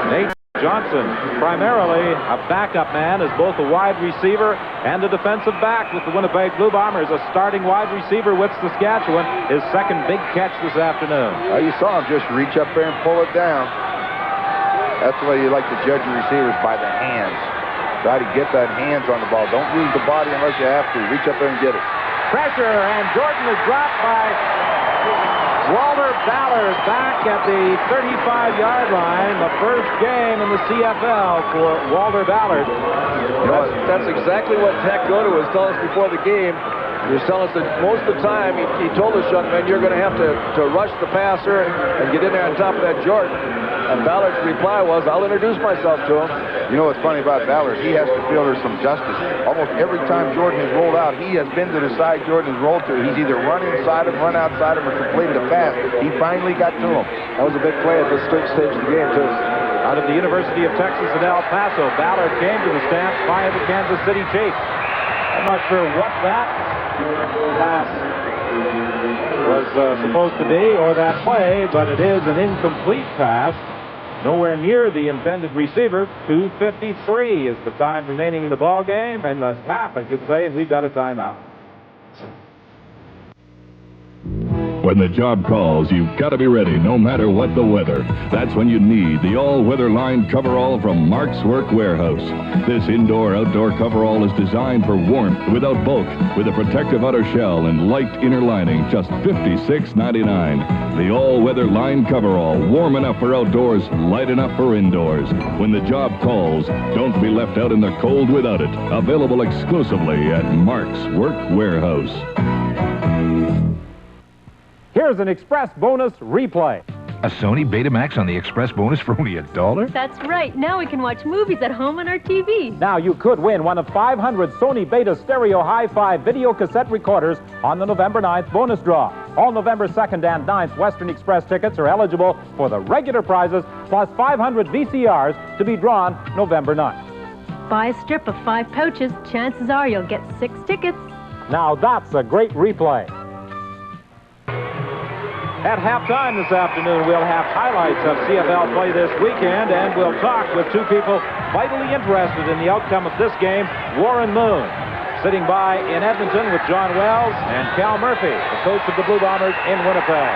Nate Johnson, primarily a backup man, is both a wide receiver and a defensive back with the Winnipeg Blue Bombers. A starting wide receiver with Saskatchewan. His 2nd big catch this afternoon. You saw him just reach up there and pull it down. That's the way you like to judge your receivers, by the hands. Try to get that hands on the ball. Don't use the body unless you have to. Reach up there and get it. Pressure, and Jordan is dropped by Walter Ballard back at the 35-yard line. The first game in the CFL for Walter Ballard. That's exactly what Tech Godo was telling us before the game. He was telling us that most of the time he told us young men, you're going to have to rush the passer and get in there on top of that Jordan. And Ballard's reply was, I'll introduce myself to him. You know what's funny about Ballard? He has to feel there's some justice. Almost every time Jordan has rolled out, he has been to the side Jordan has rolled to. He's either run inside him, run outside him, or completed a pass. He finally got to him. That was a big play at this stage of the game, too. Out of the University of Texas at El Paso, Ballard came to the Stamps via the Kansas City Chiefs. I'm not sure what that pass was supposed to be, or that play, but it is an incomplete pass. Nowhere near the intended receiver. 2:53 is the time remaining in the ball game, and the half, I could say, and we've got a timeout. When the job calls, you've got to be ready, no matter what the weather. That's when you need the all-weather lined coverall from Mark's Work Warehouse. This indoor-outdoor coverall is designed for warmth without bulk, with a protective outer shell and light inner lining, just $56.99. The all-weather lined coverall, warm enough for outdoors, light enough for indoors. When the job calls, don't be left out in the cold without it. Available exclusively at Mark's Work Warehouse. Here's an Express bonus replay. A Sony Betamax on the Express bonus for only $1? That's right. Now we can watch movies at home on our TV. Now you could win one of 500 Sony Beta Stereo Hi-Fi video cassette recorders on the November 9th bonus draw. All November 2nd and 9th Western Express tickets are eligible for the regular prizes, plus 500 VCRs to be drawn November 9th. Buy a strip of 5 pouches. Chances are you'll get 6 tickets. Now that's a great replay. At halftime this afternoon, we'll have highlights of CFL play this weekend, and we'll talk with 2 people vitally interested in the outcome of this game. Warren Moon, sitting by in Edmonton with John Wells, and Cal Murphy, the coach of the Blue Bombers in Winnipeg.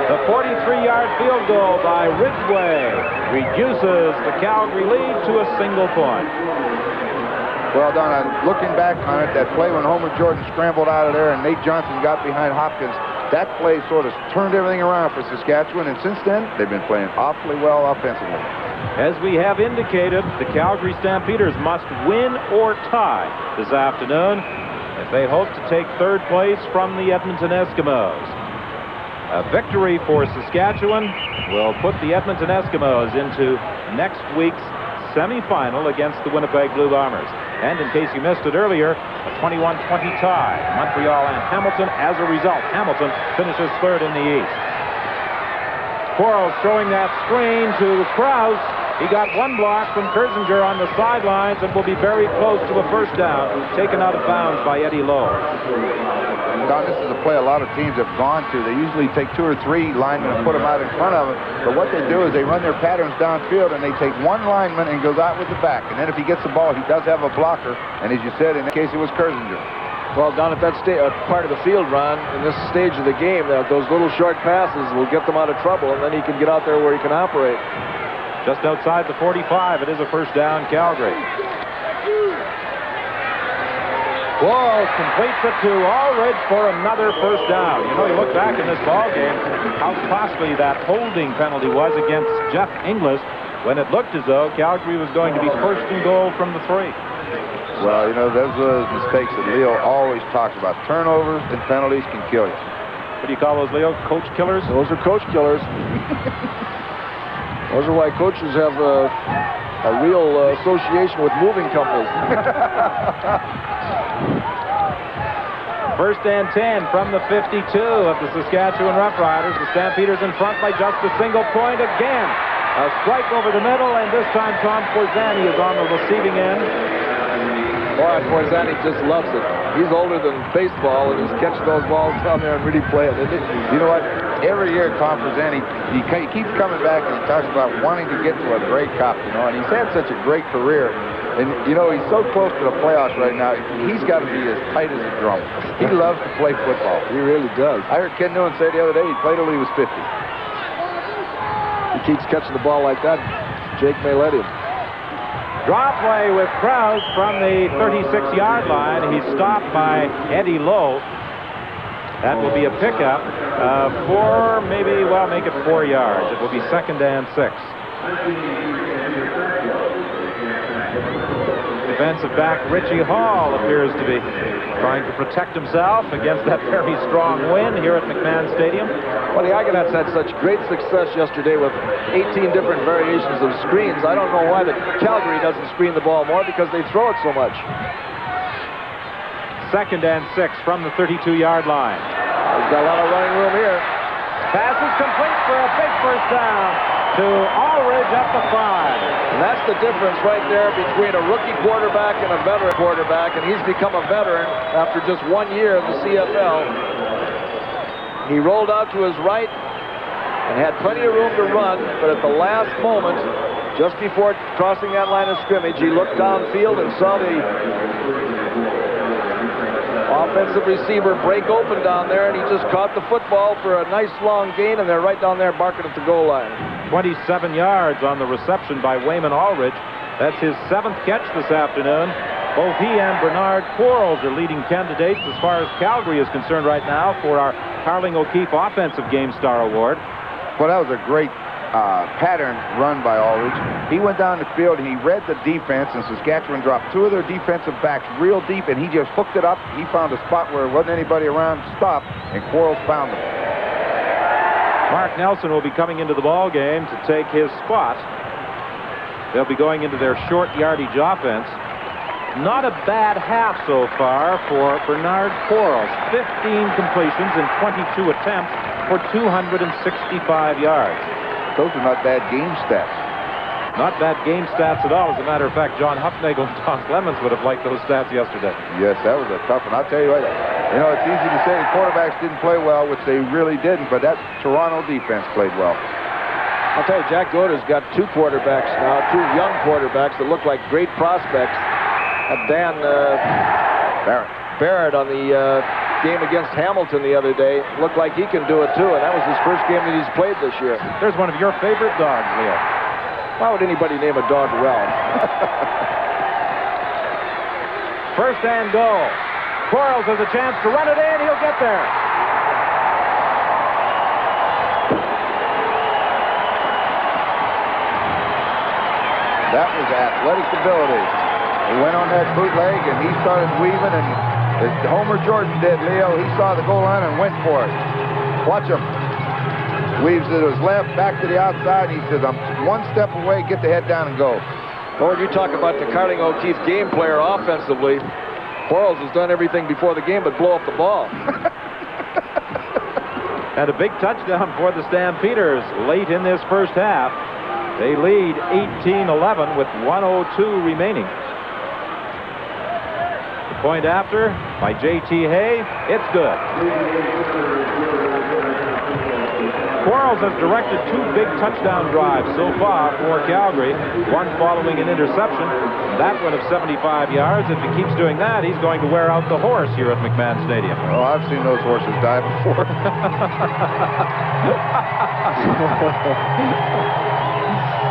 The 43-yard field goal by Ridgway reduces the Calgary lead to a single point. Well done. Looking back on it, that play when Homer Jordan scrambled out of there and Nate Johnson got behind Hopkins, that play sort of turned everything around for Saskatchewan, and since then, they've been playing awfully well offensively. As we have indicated, the Calgary Stampeders must win or tie this afternoon if they hope to take third place from the Edmonton Eskimos. A victory for Saskatchewan will put the Edmonton Eskimos into next week's semifinal against the Winnipeg Blue Bombers. And in case you missed it earlier, a 21-20 tie, Montreal and Hamilton. As a result, Hamilton finishes third in the East. Quarles throwing that screen to Krause. He got one block from Kersinger on the sidelines and will be very close to a first down, taken out of bounds by Eddie Lowe. Don, this is a play a lot of teams have gone to. They usually take 2 or 3 linemen and put them out in front of them. But what they do is they run their patterns downfield, and they take one lineman and goes out with the back. And then if he gets the ball, he does have a blocker. And as you said, in that case, it was Kersinger. Well, down at that part of the field, Ron, in this stage of the game, those little short passes will get them out of trouble, and then he can get out there where he can operate. Just outside the 45, it is a first down, Calgary. Quarles completes it to Allred for another first down. You know, you look back in this ball game, how costly that holding penalty was against Jeff Inglis when it looked as though Calgary was going to be first and goal from the 3. Well, you know, those are the mistakes that Leo always talks about. Turnovers and penalties can kill you. What do you call those, Leo? Coach killers? Those are coach killers. Those are why coaches have a real association with moving companies. First and 10 from the 52 of the Saskatchewan Roughriders. The Stampeders in front by just a single point again. A strike over the middle, and this time Tom Forzani is on the receiving end. Boy, Forzani just loves it. He's older than baseball, and he's catching those balls down there and really playing it. You know what? Every year, Tom Forzani, he keeps coming back, and he talks about wanting to get to a Grey Cup, you know, and he's had such a great career. And, you know, he's so close to the playoffs right now, he's got to be as tight as a drum. He loves to play football. He really does. I heard Ken Newman say the other day he played till he was 50. He keeps catching the ball like that, Jake may let him. Drop play with Krause from the 36-yard line. He's stopped by Eddie Lowe. That will be a pickup for maybe, well, make it 4 yards. It will be 2nd and 6. Defensive back Richie Hall appears to be trying to protect himself against that very strong wind here at McMahon Stadium. Well, the Argonauts had such great success yesterday with 18 different variations of screens. I don't know why the Calgary doesn't screen the ball more, because they throw it so much. 2nd and 6 from the 32-yard line. He's got a lot of running room here. Pass is complete for a big first down to Allred at the 5. And that's the difference right there between a rookie quarterback and a veteran quarterback, and he's become a veteran after just 1 year in the CFL. He rolled out to his right and had plenty of room to run, but at the last moment, just before crossing that line of scrimmage, he looked downfield and saw the offensive receiver break open down there, and he just caught the football for a nice long gain, and they're right down there barking at the goal line. 27 yards on the reception by Wayman Allred. That's his 7th catch this afternoon. Both he and Bernard Quarles are leading candidates as far as Calgary is concerned right now for our Carling O'Keefe Offensive Game Star Award. Well, that was a great pattern run by Aldridge. He went down the field, and he read the defense, and Saskatchewan dropped 2 of their defensive backs real deep, and he just hooked it up. He found a spot where there wasn't anybody around to stop, and Quarles found him. Mark Nelson will be coming into the ball game to take his spot. They'll be going into their short yardage offense. Not a bad half so far for Bernard Quarles. 15 completions in 22 attempts for 265 yards. Those are not bad game stats. Not bad game stats at all. As a matter of fact, John Hufnagel and Tom Clemens would have liked those stats yesterday. Yes, that was a tough one. I'll tell you what, you know, it's easy to say the quarterbacks didn't play well, which they really didn't, but that Toronto defense played well. I'll tell you, Jack Goder's got 2 quarterbacks now, 2 young quarterbacks that look like great prospects. Dan Barrett on the game against Hamilton the other day. Looked like he can do it too, and that was his first game that he's played this year. There's one of your favorite dogs, Leo. Why would anybody name a dog Ralph? First and goal. Quarles has a chance to run it in. He'll get there. That was athletic ability. He went on that bootleg, and he started weaving, and as Homer Jordan did, Leo, he saw the goal line and went for it. Watch him. Weaves it to his left, back to the outside, and he says, I'm one step away, get the head down and go. Lord, you talk about the Carling O'Keefe game player offensively. Quarles has done everything before the game but blow up the ball. And a big touchdown for the Stampeders late in this first half. They lead 18-11 with 1:02 remaining. The point after by J.T. Hay. It's good. Quarles has directed 2 big touchdown drives so far for Calgary, one following an interception, that one of 75 yards. If he keeps doing that, he's going to wear out the horse here at McMahon Stadium. Oh, I've seen those horses die before.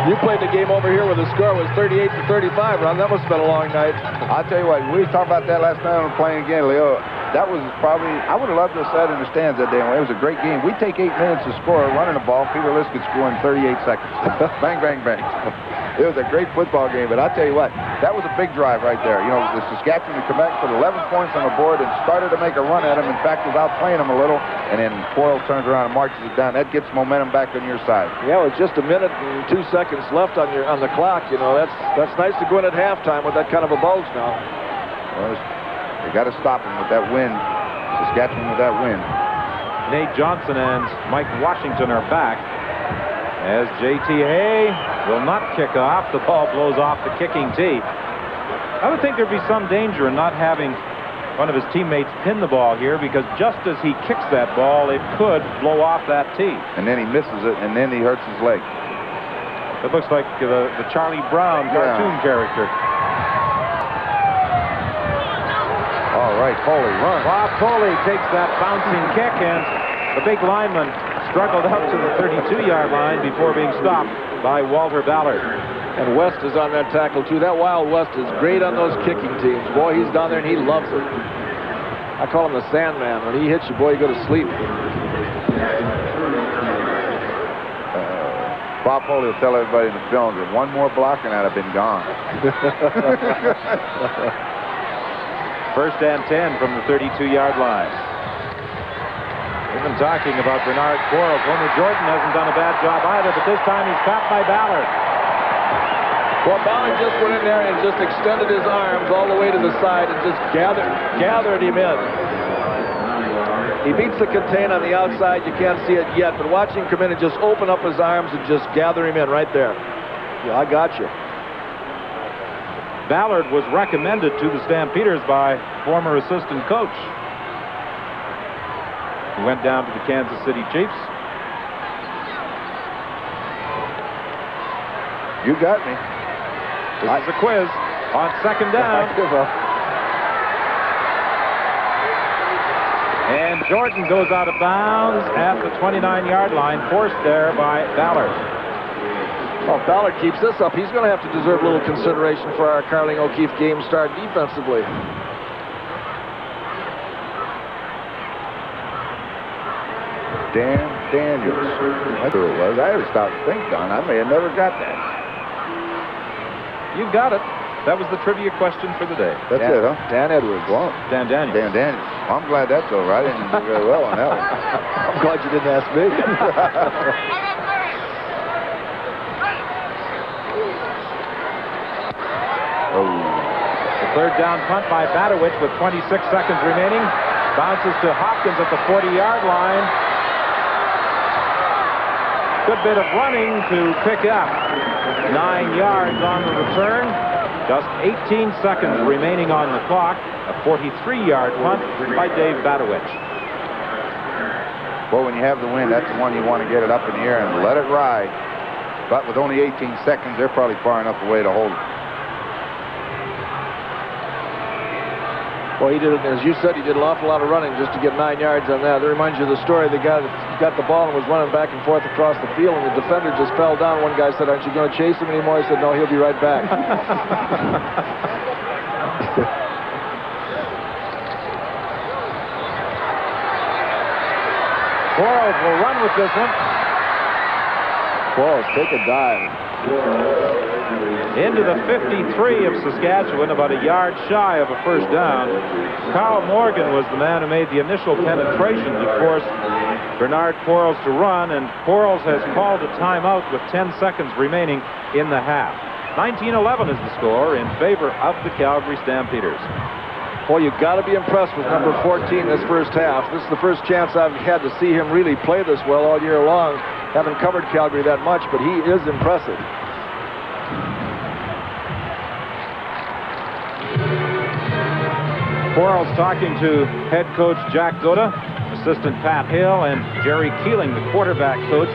You played the game over here where the score was 38-35, Ron. That must have been a long night. I'll tell you what, we talked about that last night on playing again, Leo. That was probably, I would have loved to have sat in the stands that day. It was a great game. We'd take 8 minutes to score running the ball. Peter Liss could score in 38 seconds. Bang, bang, bang. It was a great football game, but I'll tell you what, that was a big drive right there. You know, the Saskatchewan would come back, put 11 points on the board, and started to make a run at him. In fact, was outplaying him a little, and then Quarles turns around and marches it down. That gets momentum back on your side. Yeah, with just a minute and 2 seconds left on the clock. You know, that's nice to go in at halftime with that kind of a bulge now. Well, they got to stop him with that win. Saskatchewan with that win. Nate Johnson and Mike Washington are back as J.T. Hay will not kick off. The ball blows off the kicking tee. I would think there'd be some danger in not having one of his teammates pin the ball here, because just as he kicks that ball, it could blow off that tee. And then he misses it, and then he hurts his leg. It looks like the Charlie Brown cartoon character. All right, Foley, run. Bob Foley takes that bouncing kick, and the big lineman struggled up to the 32-yard line before being stopped by Walter Ballard. And West is on that tackle, too. That Wild West is great on those kicking teams. Boy, he's down there, and he loves it. I call him the Sandman. When he hits you, boy, you go to sleep. Bob Foley will tell everybody in the film that one more block and I'd have been gone. First and 10 from the 32-yard line. We've been talking about Bernard Quarles. Homer Jordan hasn't done a bad job either, but this time he's caught by Ballard. Well, Ballard just went in there and just extended his arms all the way to the side and just gathered him in. He beats the contain on the outside. You can't see it yet, but watch him come in and just open up his arms and just gather him in right there. Yeah, I got you. Ballard was recommended to the Stampeders by former assistant coach. He went down to the Kansas City Chiefs. You got me. This is a quiz on second down. And Jordan goes out of bounds at the 29-yard line, forced there by Ballard. Well, if Ballard keeps this up, he's going to have to deserve a little consideration for our Carling O'Keefe game start defensively. Dan Daniels. That's who it was. I had to stop and think, Don. I may have never got that. You got it. That was the trivia question for the day. That's it, huh? Dan Edwards. Well, Dan Daniels. Dan Daniels. I'm glad that's over. I didn't do very well on that one. I'm glad you didn't ask me. The third down punt by Badowich with 26 seconds remaining. Bounces to Hopkins at the 40-yard line. Good bit of running to pick up. 9 yards on the return. Just 18 seconds remaining on the clock. A 43-yard punt by Dave Badowich. Well, when you have the wind, that's the one you want to get it up in the air and let it ride. But with only 18 seconds, they're probably far enough away to hold it. Well, he did, as you said, he did an awful lot of running just to get 9 yards on that. That reminds you of the story. The guy that got the ball and was running back and forth across the field, and the defender just fell down. One guy said, "Aren't you going to chase him anymore?" He said, "No, he'll be right back." Quarles will run with this one. Quarles, take a dive. Into the 53 of Saskatchewan, about a yard shy of a first down. Carl Morgan was the man who made the initial penetration to force Bernard Quarles to run, and Quarles has called a timeout with 10 seconds remaining in the half. 19-11 is the score in favor of the Calgary Stampeders. Boy, you've got to be impressed with number 14 this first half. This is the first chance I've had to see him really play this well all year long. Haven't covered Calgary that much, but he is impressive. Quarles talking to head coach Jack Goda, assistant Pat Hill, and Jerry Keeling, the quarterback coach,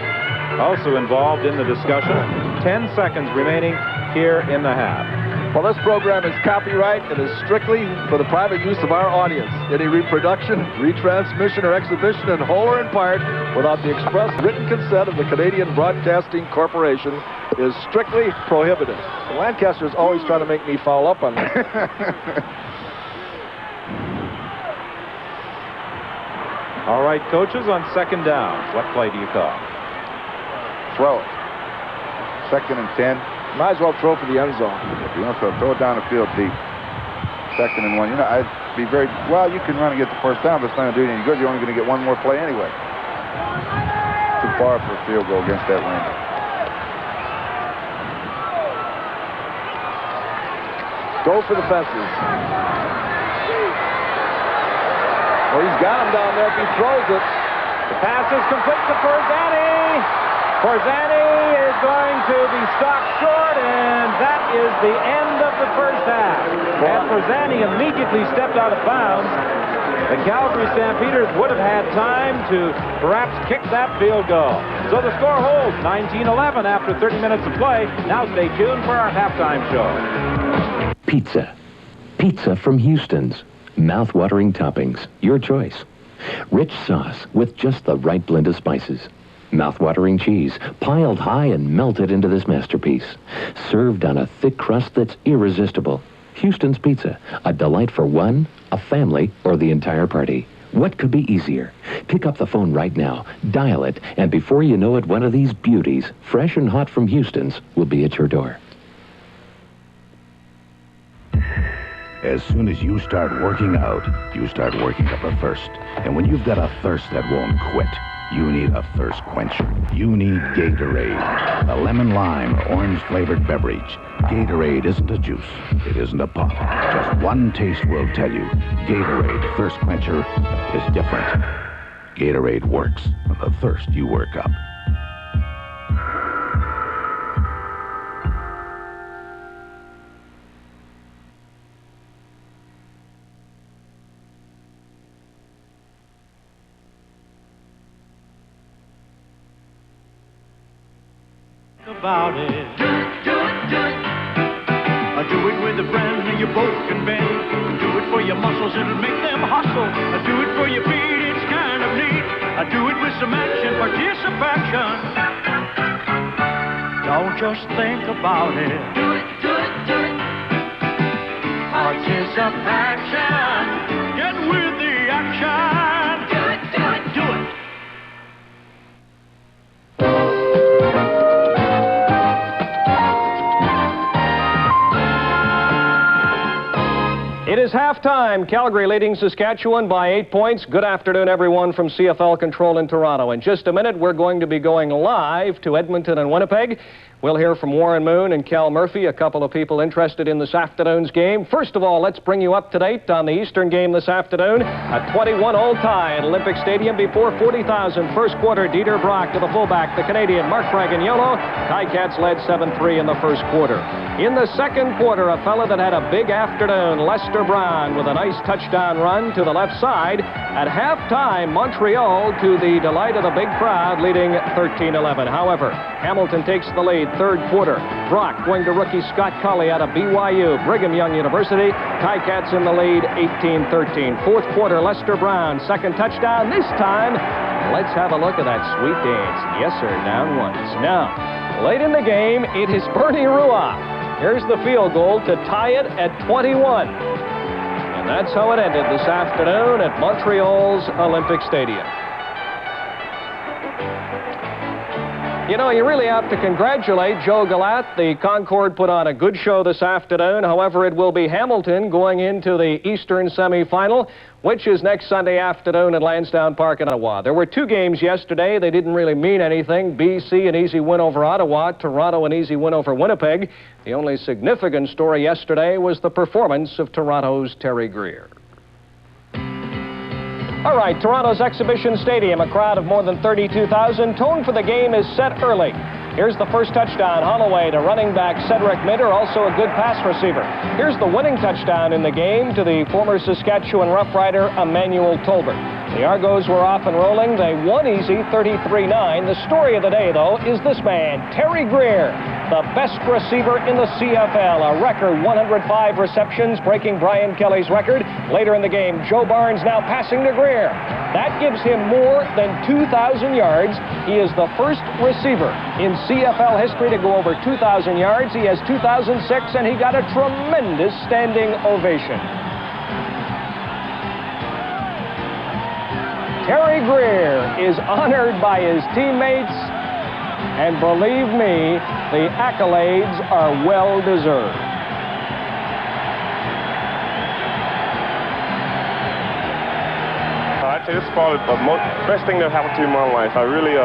also involved in the discussion. 10 seconds remaining here in the half. Well, this program is copyright and is strictly for the private use of our audience. Any reproduction, retransmission, or exhibition in whole or in part without the express written consent of the Canadian Broadcasting Corporation is strictly prohibited. Lancaster's always trying to make me follow up on that. All right, coaches, on second down, what play do you call? Throw it. 2nd and 10. Might as well throw for the end zone. If you want to throw it down the field deep. 2nd and 1. You know, I'd be very, well, you can run and get the first down, but it's not going to do you any good. You're only going to get one more play anyway. Too far for a field goal against that wind. Go for the fences. Well, he's got him down there if he throws it. The pass is complete to Forzani. Forzani is going to be stopped short, and that is the end of the first half. Had Forzani immediately stepped out of bounds, the Calgary Stampeders would have had time to perhaps kick that field goal. So the score holds 19-11 after 30 minutes of play. Now stay tuned for our halftime show. Pizza. Pizza from Houston's. Mouth-watering toppings, your choice. Rich sauce with just the right blend of spices. Mouth-watering cheese, piled high and melted into this masterpiece. Served on a thick crust that's irresistible. Houston's Pizza, a delight for one, a family, or the entire party. What could be easier? Pick up the phone right now, dial it, and before you know it, one of these beauties, fresh and hot from Houston's, will be at your door. As soon as you start working out, you start working up a thirst. And when you've got a thirst that won't quit, you need a thirst quencher. You need Gatorade, a lemon-lime or orange-flavored beverage. Gatorade isn't a juice. It isn't a pop. Just one taste will tell you Gatorade Thirst Quencher is different. Gatorade works on the thirst you work up. About it. Do it. Do it with a friend and you both can bend. Do it for your muscles, it'll make them hustle. Do it for your feet, it's kind of neat. Do it with some action, participation. Don't just think about it. Do it. Participation. Get with the action. Do it. It is halftime. Calgary leading Saskatchewan by 8 points. Good afternoon, everyone, from CFL Control in Toronto. In just a minute, we're going to be going live to Edmonton and Winnipeg. We'll hear from Warren Moon and Cal Murphy, a couple of people interested in this afternoon's game. First of all, let's bring you up to date on the Eastern game this afternoon. A 21-all tie at Olympic Stadium before 40,000. First quarter, Dieter Brock to the fullback, the Canadian Mark Fraganiolo. Ticats led 7-3 in the first quarter. In the second quarter, a fella that had a big afternoon, Lester Brown, with a nice touchdown run to the left side. At halftime, Montreal, to the delight of the big crowd, leading 13-11. However, Hamilton takes the lead, third quarter. Brock going to rookie Scott Colley out of BYU. Brigham Young University. Ticats in the lead, 18-13. Fourth quarter, Lester Brown, second touchdown. This time, let's have a look at that sweet dance. Yes, sir, down once. Now, late in the game, it is Bernie Ruoff. Here's the field goal to tie it at 21. And that's how it ended this afternoon at Montreal's Olympic Stadium. You know, you really have to congratulate Joe Galat. The Concord put on a good show this afternoon. However, it will be Hamilton going into the Eastern semifinal, which is next Sunday afternoon at Lansdowne Park in Ottawa. There were two games yesterday. They didn't really mean anything. BC, an easy win over Ottawa. Toronto, an easy win over Winnipeg. The only significant story yesterday was the performance of Toronto's Terry Greer. All right, Toronto's Exhibition Stadium, a crowd of more than 32,000. Tone for the game is set early. Here's the first touchdown, Holloway to running back Cedric Minter, also a good pass receiver. Here's the winning touchdown in the game to the former Saskatchewan Roughrider, Emmanuel Tolbert. The Argos were off and rolling. They won easy, 33-9. The story of the day, though, is this man, Terry Greer, the best receiver in the CFL. A record 105 receptions, breaking Brian Kelly's record. Later in the game, Joe Barnes now passing to Greer. That gives him more than 2,000 yards. He is the first receiver in CFL history to go over 2,000 yards. He has 2,006, and he got a tremendous standing ovation. Terry Greer is honored by his teammates, and believe me, the accolades are well deserved. I'd say this is probably the best thing that happened to me in my life. I really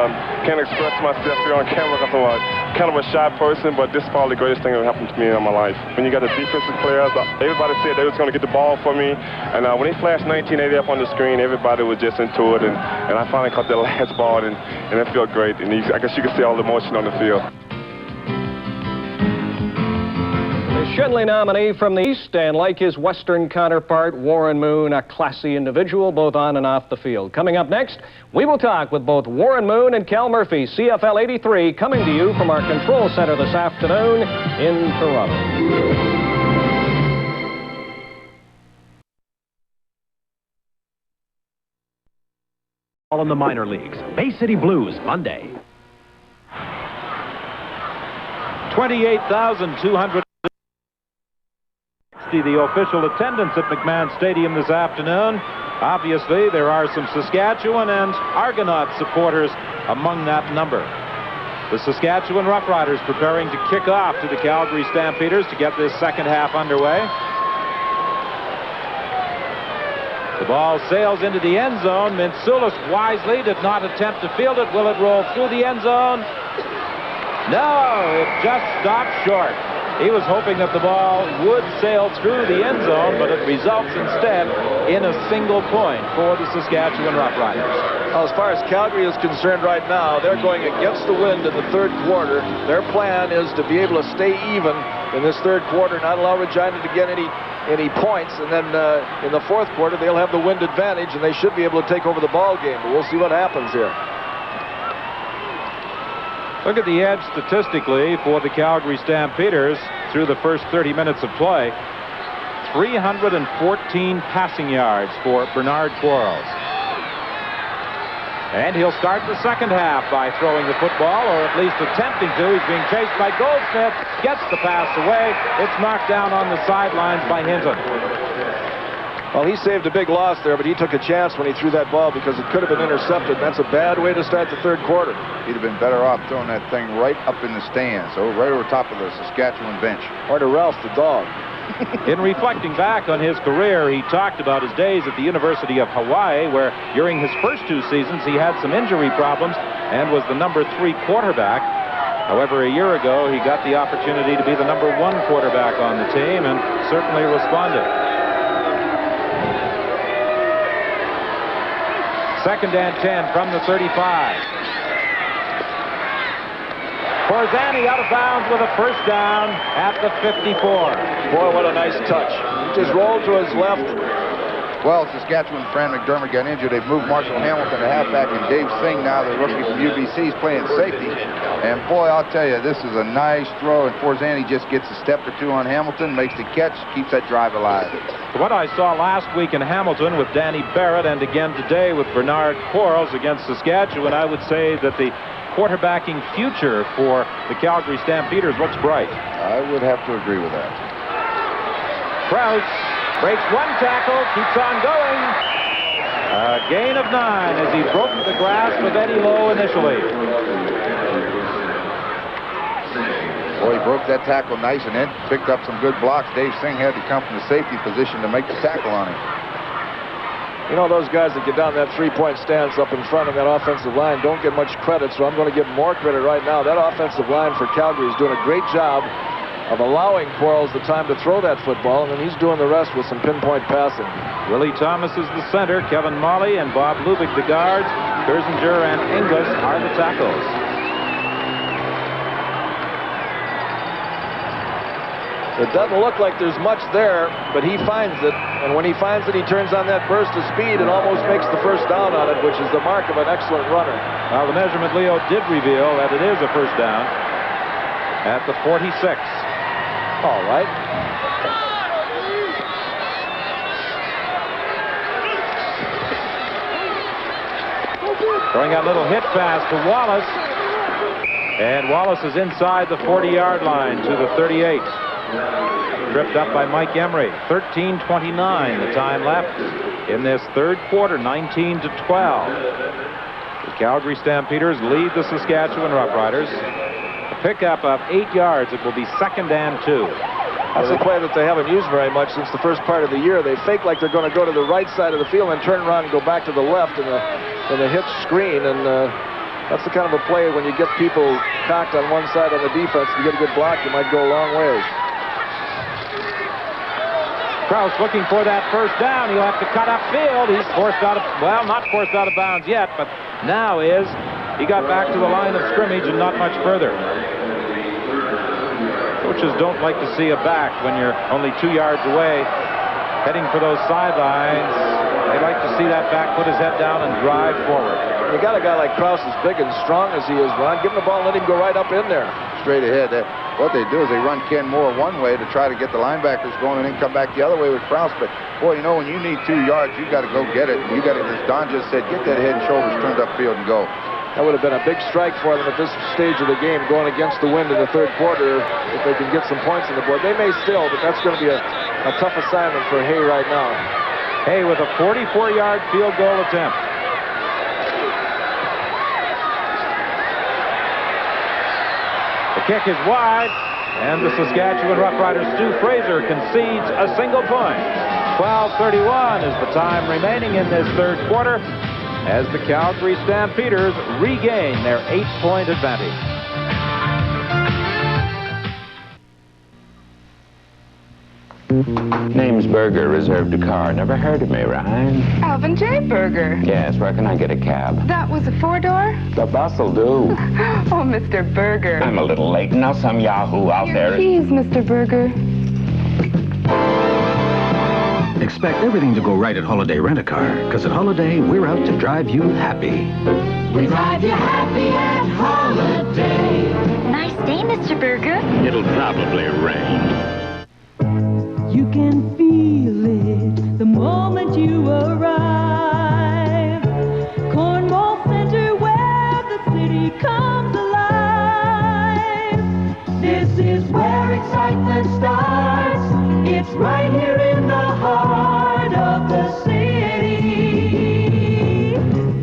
can't express myself here on camera because I'm kind of a shy person, but this is probably the greatest thing that happened to me in my life. When you got the defensive players, everybody said they was going to get the ball for me, and when they flashed 1980 up on the screen, everybody was just into it, and I finally caught that last ball, and it felt great, and I guess you could see all the emotion on the field. Shenley nominee from the East, and like his Western counterpart, Warren Moon, a classy individual both on and off the field. Coming up next, we will talk with both Warren Moon and Cal Murphy, CFL 83, coming to you from our control center this afternoon in Toronto. All in the minor leagues. Bay City Blues, Monday. 28,200. The official attendance at McMahon Stadium this afternoon. Obviously, there are some Saskatchewan and Argonaut supporters among that number. The Saskatchewan Roughriders preparing to kick off to the Calgary Stampeders to get this second half underway. The ball sails into the end zone. Mitsoulis wisely did not attempt to field it. Will it roll through the end zone? No, it just stopped short. He was hoping that the ball would sail through the end zone, but it results instead in a single point for the Saskatchewan Roughriders. Well, as far as Calgary is concerned right now, they're going against the wind in the third quarter. Their plan is to be able to stay even in this third quarter, not allow Regina to get any points, and then in the fourth quarter they'll have the wind advantage, and they should be able to take over the ball game. But we'll see what happens here. Look at the edge statistically for the Calgary Stampeders through the first 30 minutes of play. 314 passing yards for Bernard Quarles. And he'll start the second half by throwing the football, or at least attempting to. He's being chased by Goldsmith, gets the pass away. It's knocked down on the sidelines by Hinton. Well, he saved a big loss there, but he took a chance when he threw that ball because it could have been intercepted. That's a bad way to start the third quarter. He'd have been better off throwing that thing right up in the stands, right over top of the Saskatchewan bench. Or to Ralph the dog. In reflecting back on his career, he talked about his days at the University of Hawaii, where during his first two seasons he had some injury problems and was the number 3 quarterback. However, a year ago he got the opportunity to be the number 1 quarterback on the team and certainly responded. Second and 10 from the 35. Forzani out of bounds with a first down at the 54. Boy, what a nice touch. He just rolled to his left, Well, Saskatchewan, Fran McDermott got injured. They've moved Marshall Hamilton to halfback, and Dave Singh, now the rookie from UBC, is playing safety. And boy, I'll tell you, this is a nice throw, and Forzani just gets a step or two on Hamilton, makes the catch, keeps that drive alive. What I saw last week in Hamilton with Danny Barrett, and again today with Bernard Quarles against Saskatchewan, I would say that the quarterbacking future for the Calgary Stampeders looks bright. I would have to agree with that. Krause breaks one tackle, keeps on going. A gain of 9 as he broke the grasp of Eddie Lowe initially. Boy, he broke that tackle nice and then picked up some good blocks. Dave Singh had to come from the safety position to make the tackle on him. You know, those guys that get down that three-point stance up in front of that offensive line don't get much credit, so I'm going to give more credit right now. That offensive line for Calgary is doing a great job of allowing Quarles the time to throw that football, and then he's doing the rest with some pinpoint passing. Willie Thomas is the center, Kevin Molly and Bob Lubick the guards, Kersinger and Inglis are the tackles. It doesn't look like there's much there, but he finds it, and when he finds it, he turns on that burst of speed and almost makes the first down on it, which is the mark of an excellent runner. Well, the measurement, Leo, did reveal that it is a first down at the 46. All right. Throwing a little hit pass to Wallace. And Wallace is inside the 40-yard line to the 38. Tripped up by Mike Emery. 13:29 the time left in this third quarter, 19-12. The Calgary Stampeders lead the Saskatchewan Roughriders. Pickup of 8 yards. It will be 2nd and 2. That's a play that they haven't used very much since the first part of the year. They fake like they're going to go to the right side of the field and turn around and go back to the left in a hitch screen. And that's the kind of a play when you get people cocked on one side on the defense. If you get a good block, you might go a long ways. Krause looking for that first down. He'll have to cut upfield. He's forced out of, well, not forced out of bounds yet, but now is. He got back to the line of scrimmage and not much further. Coaches don't like to see a back when you're only 2 yards away, heading for those sidelines. They like to see that back put his head down and drive forward. You got a guy like Krause as big and strong as he is, Ron. Give him the ball and let him go right up in there. Straight ahead. What they do is they run Ken Moore one way to try to get the linebackers going and then come back the other way with Krause. But, boy, you know, when you need 2 yards, you got to go get it. You got to, as Don just said, get that head and shoulders turned upfield and go. That would have been a big strike for them at this stage of the game, going against the wind in the third quarter. If they can get some points on the board, they may still, but that's going to be a tough assignment for Hay right now. Hay with a 44-yard field goal attempt. The kick is wide, and the Saskatchewan Roughriders' Stu Fraser concedes a single point. 12:31 is the time remaining in this third quarter, as the Calgary Stampeders regain their 8-point advantage. Name's Berger, reserved a car. Never heard of me, Ryan. Alvin J. Berger. Yes, where can I get a cab? That was a 4-door? The bus'll do. Oh, Mr. Berger. I'm a little late. Now some yahoo out there. Please, Mr. Berger. Expect everything to go right at Holiday Rent-A-Car, because at Holiday, we're out to drive you happy. We drive you happy at Holiday. Nice day, Mr. Berger. It'll probably rain. You can feel it the moment you arrive. Cornwall Center, where the city comes alive. This is where excitement starts. It's right here in the heart of the city.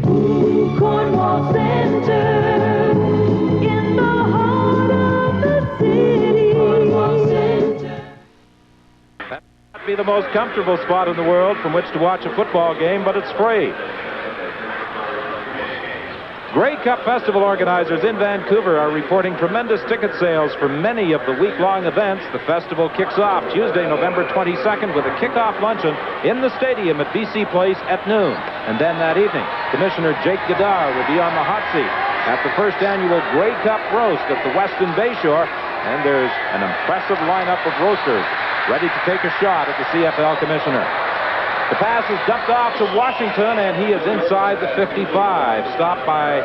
Ooh, Cornwall Center, in the heart of the city. Cornwall Center. That might be the most comfortable spot in the world from which to watch a football game, but it's free. Grey Cup Festival organizers in Vancouver are reporting tremendous ticket sales for many of the week-long events. The festival kicks off Tuesday, November 22nd with a kickoff luncheon in the stadium at BC Place at noon. And then that evening, Commissioner Jake Godard will be on the hot seat at the first annual Grey Cup Roast at the Westin Bayshore. And there's an impressive lineup of roasters ready to take a shot at the CFL Commissioner. The pass is dumped off to Washington, and he is inside the 55. Stopped by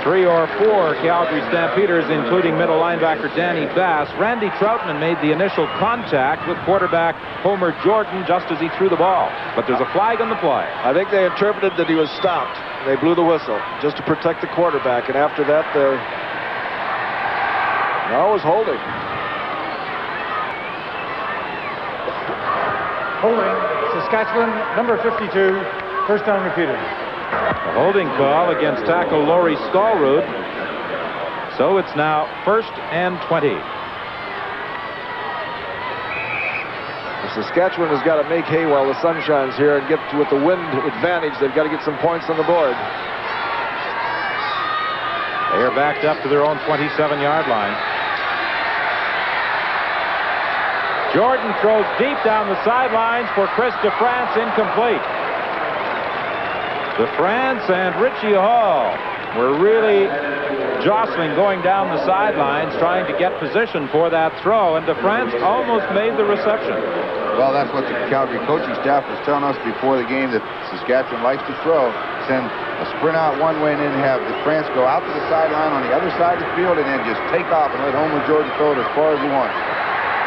3 or 4 Calgary Stampeders, including middle linebacker Danny Bass. Randy Troutman made the initial contact with quarterback Homer Jordan just as he threw the ball. But there's a flag on the play. I think they interpreted that he was stopped. They blew the whistle just to protect the quarterback, and after that, now it was holding. Holding, Saskatchewan, number 52, first down repeated. A holding call against tackle Laurie Stallrud. So it's now 1st and 20. Saskatchewan has got to make hay while the sun shines here and get with the wind advantage. They've got to get some points on the board. They are backed up to their own 27-yard line. Jordan throws deep down the sidelines for Chris DeFrance, incomplete. DeFrance and Richie Hall were really jostling going down the sidelines, trying to get position for that throw, and DeFrance almost made the reception. Well, that's what the Calgary coaching staff was telling us before the game, that Saskatchewan likes to throw. Send a sprint out one way and then have DeFrance go out to the sideline on the other side of the field and then just take off and let Homer Jordan throw it as far as he wants.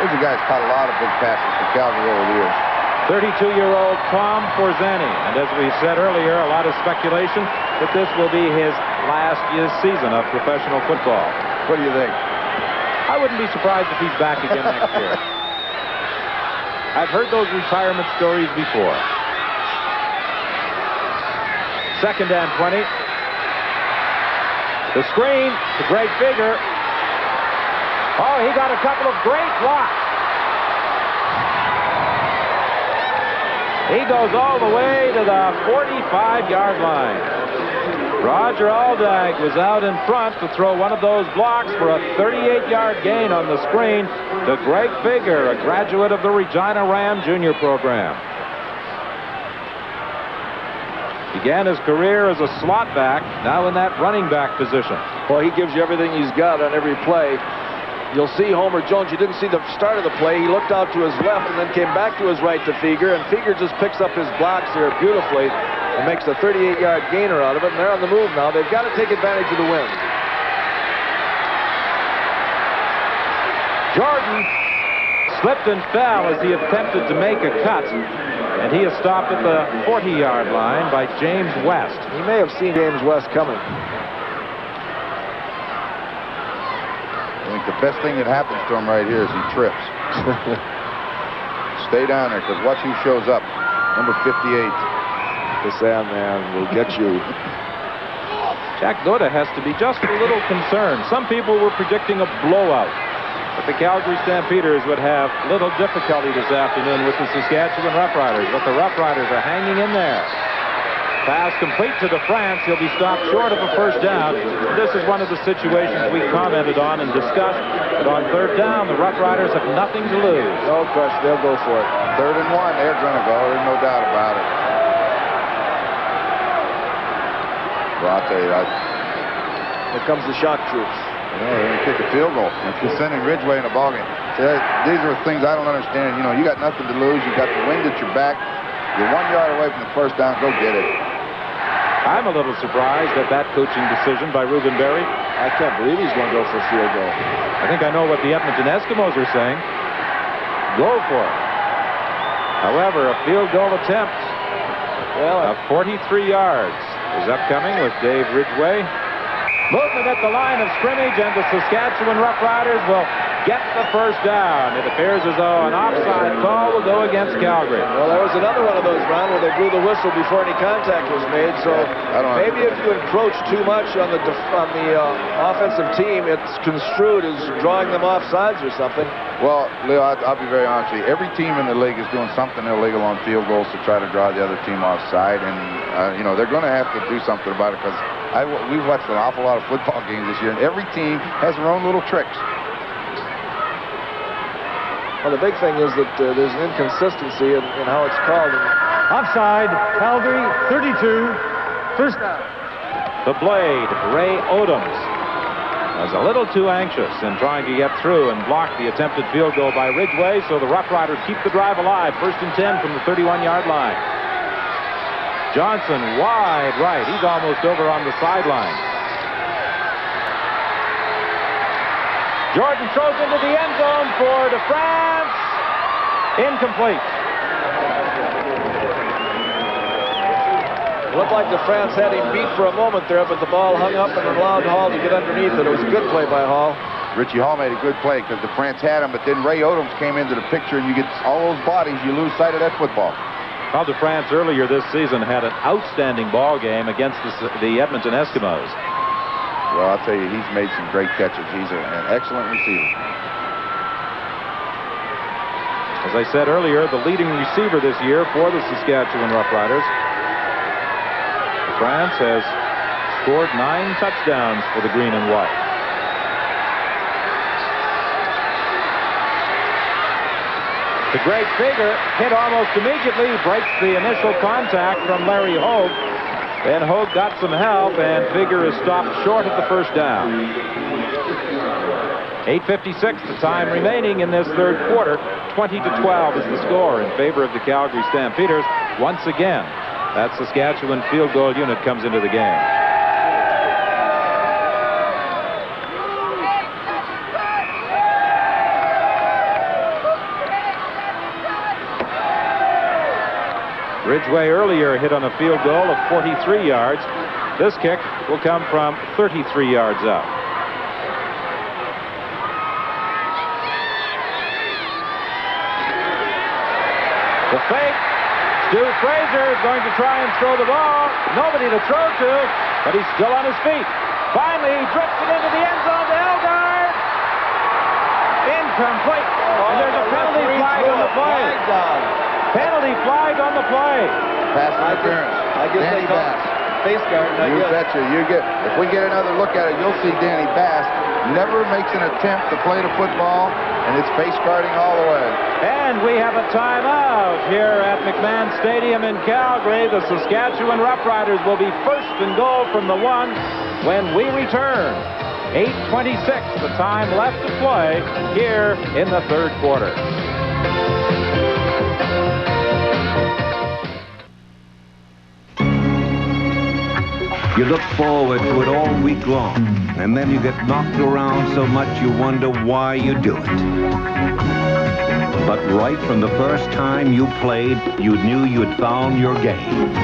Those guys caught a lot of big passes for Calgary over the years. 32-year-old Tom Forzani, and as we said earlier, a lot of speculation that this will be his last season of professional football. What do you think? I wouldn't be surprised if he's back again next year. I've heard those retirement stories before. 2nd and 20. The screen to Greg Figger. Oh, he got a couple of great blocks. He goes all the way to the 45-yard line. Roger Aldag was out in front to throw one of those blocks for a 38-yard gain on the screen to Greg Figger, a graduate of the Regina Ram Junior program. Began his career as a slot back, now in that running back position. Well, he gives you everything he's got on every play. You'll see Homer Jones. You didn't see the start of the play. He looked out to his left and then came back to his right to Figger, and Figger just picks up his blocks here beautifully and makes a 38-yard gainer out of it, and they're on the move now. They've got to take advantage of the wind. Jordan slipped and fell as he attempted to make a cut, and he is stopped at the 40-yard line by James West. He may have seen James West coming. I think the best thing that happens to him right here is he trips. Stay down there, because watch who shows up. Number 58. The Sandman will get you. Jack Doda has to be just a little concerned. Some people were predicting a blowout, but the Calgary Stampeders would have little difficulty this afternoon with the Saskatchewan Roughriders, but the Roughriders are hanging in there. Pass complete to DeFrance. He'll be stopped short of a first down. This is one of the situations we commented on and discussed. But on 3rd down, the Roughriders have nothing to lose. No question, they'll go for it. 3rd and 1, they're going to go. There's no doubt about it. Well, I'll tell you that. Here comes the shock troops. Yeah, they're going to kick a field goal. It's sending Ridgway in a ballgame. These are things I don't understand. You know, you got nothing to lose. You got the wind at your back. You're 1 yard away from the first down. Go get it. I'm a little surprised at that coaching decision by Ruben Berry. I can't believe he's going to go for a field goal. I think I know what the Edmonton Eskimos are saying. Go for it. However, a field goal attempt of 43 yards is upcoming with Dave Ridgway. Movement at the line of scrimmage, and the Saskatchewan Roughriders will get the first down. It appears as though an offside call will go against Calgary. Well, there was another one of those, Ron, where they blew the whistle before any contact was made. So maybe if you encroach too much on the offensive team, it's construed as drawing them off sides or something. Well, Leo, I'll be very honest with you. Every team in the league is doing something illegal on field goals to try to draw the other team offside, and you know, they're going to have to do something about it, because we've watched an awful lot of football games this year, and every team has their own little tricks. Well, the big thing is that there's an inconsistency in how it's called. Offside, Calgary, 32, first down. The blade, Ray Odoms. was a little too anxious in trying to get through and block the attempted field goal by Ridgway, so the Roughriders keep the drive alive. 1st and 10 from the 31-yard line. Johnson wide right. He's almost over on the sideline. Jordan throws into the end zone for DeFrance. Incomplete. Looked like DeFrance had him beat for a moment there, but the ball hung up and allowed Hall to get underneath it. It was a good play by Hall. Richie Hall made a good play because DeFrance had him, but then Ray Odoms came into the picture, and you get all those bodies, you lose sight of that football. Well, DeFrance earlier this season had an outstanding ball game against the Edmonton Eskimos. Well, I'll tell you, he's made some great catches. He's an excellent receiver. As I said earlier, the leading receiver this year for the Saskatchewan Roughriders. France has scored 9 touchdowns for the green and white. The great Figure hit almost immediately, breaks the initial contact from Larry Hogue. Then Hogue got some help, and Figure is stopped short of the first down. 8:56 the time remaining in this third quarter. 20-12 is the score in favor of the Calgary Stampeders. Once again, that Saskatchewan field goal unit comes into the game. Ridgway earlier hit on a field goal of 43 yards. This kick will come from 33 yards out. The fake. Stu Fraser is going to try and throw the ball. Nobody to throw to, but he's still on his feet. Finally, he drifts it into the end zone to Elgard. Incomplete. And there's a penalty flag on the play. Penalty flag on the play. Pass interference. I guess Danny they call Bass. face guard. You betcha. If we get another look at it, you'll see Danny Bass never makes an attempt to play the football, and it's face guarding all the way. And we have a timeout here at McMahon Stadium in Calgary. The Saskatchewan Roughriders will be first and goal from the 1 when we return. 8:26 the time left to play here in the third quarter. You look forward to it all week long, and then you get knocked around so much you wonder why you do it. But right from the first time you played, you knew you'd found your game.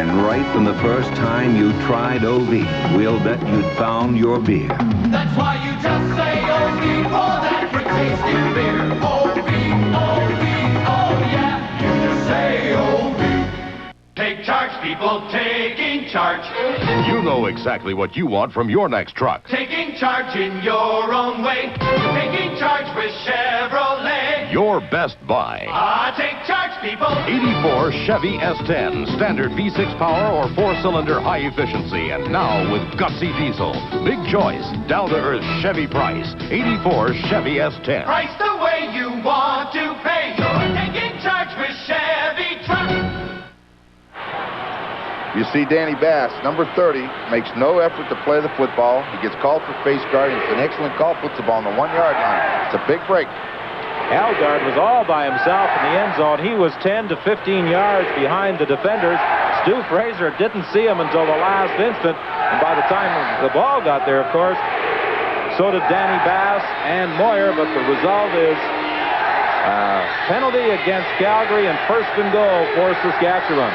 And right from the first time you tried OV, we'll bet you'd found your beer. That's why you just say OV for that great tasting beer. OV, OV, oh yeah, you just say OV. Take charge, people, taking charge. You know exactly what you want from your next truck. Taking charge in your own way. Taking charge with Chevrolet. Your best buy. Take charge, people. 84 Chevy S10, standard V6 power or 4-cylinder high efficiency. And now with gutsy diesel. Big choice, down-to-earth Chevy price. 84 Chevy S10. Price the way you want to pay. You're taking charge with Chevy truck. You see Danny Bass, number 30, makes no effort to play the football. He gets called for face guarding. It's an excellent call, puts the ball on the 1-yard line. It's a big break. Elgard was all by himself in the end zone. He was 10 to 15 yards behind the defenders. Stu Fraser didn't see him until the last instant. And by the time the ball got there, of course, so did Danny Bass and Moyer. But the result is penalty against Calgary and first and goal for Saskatchewan.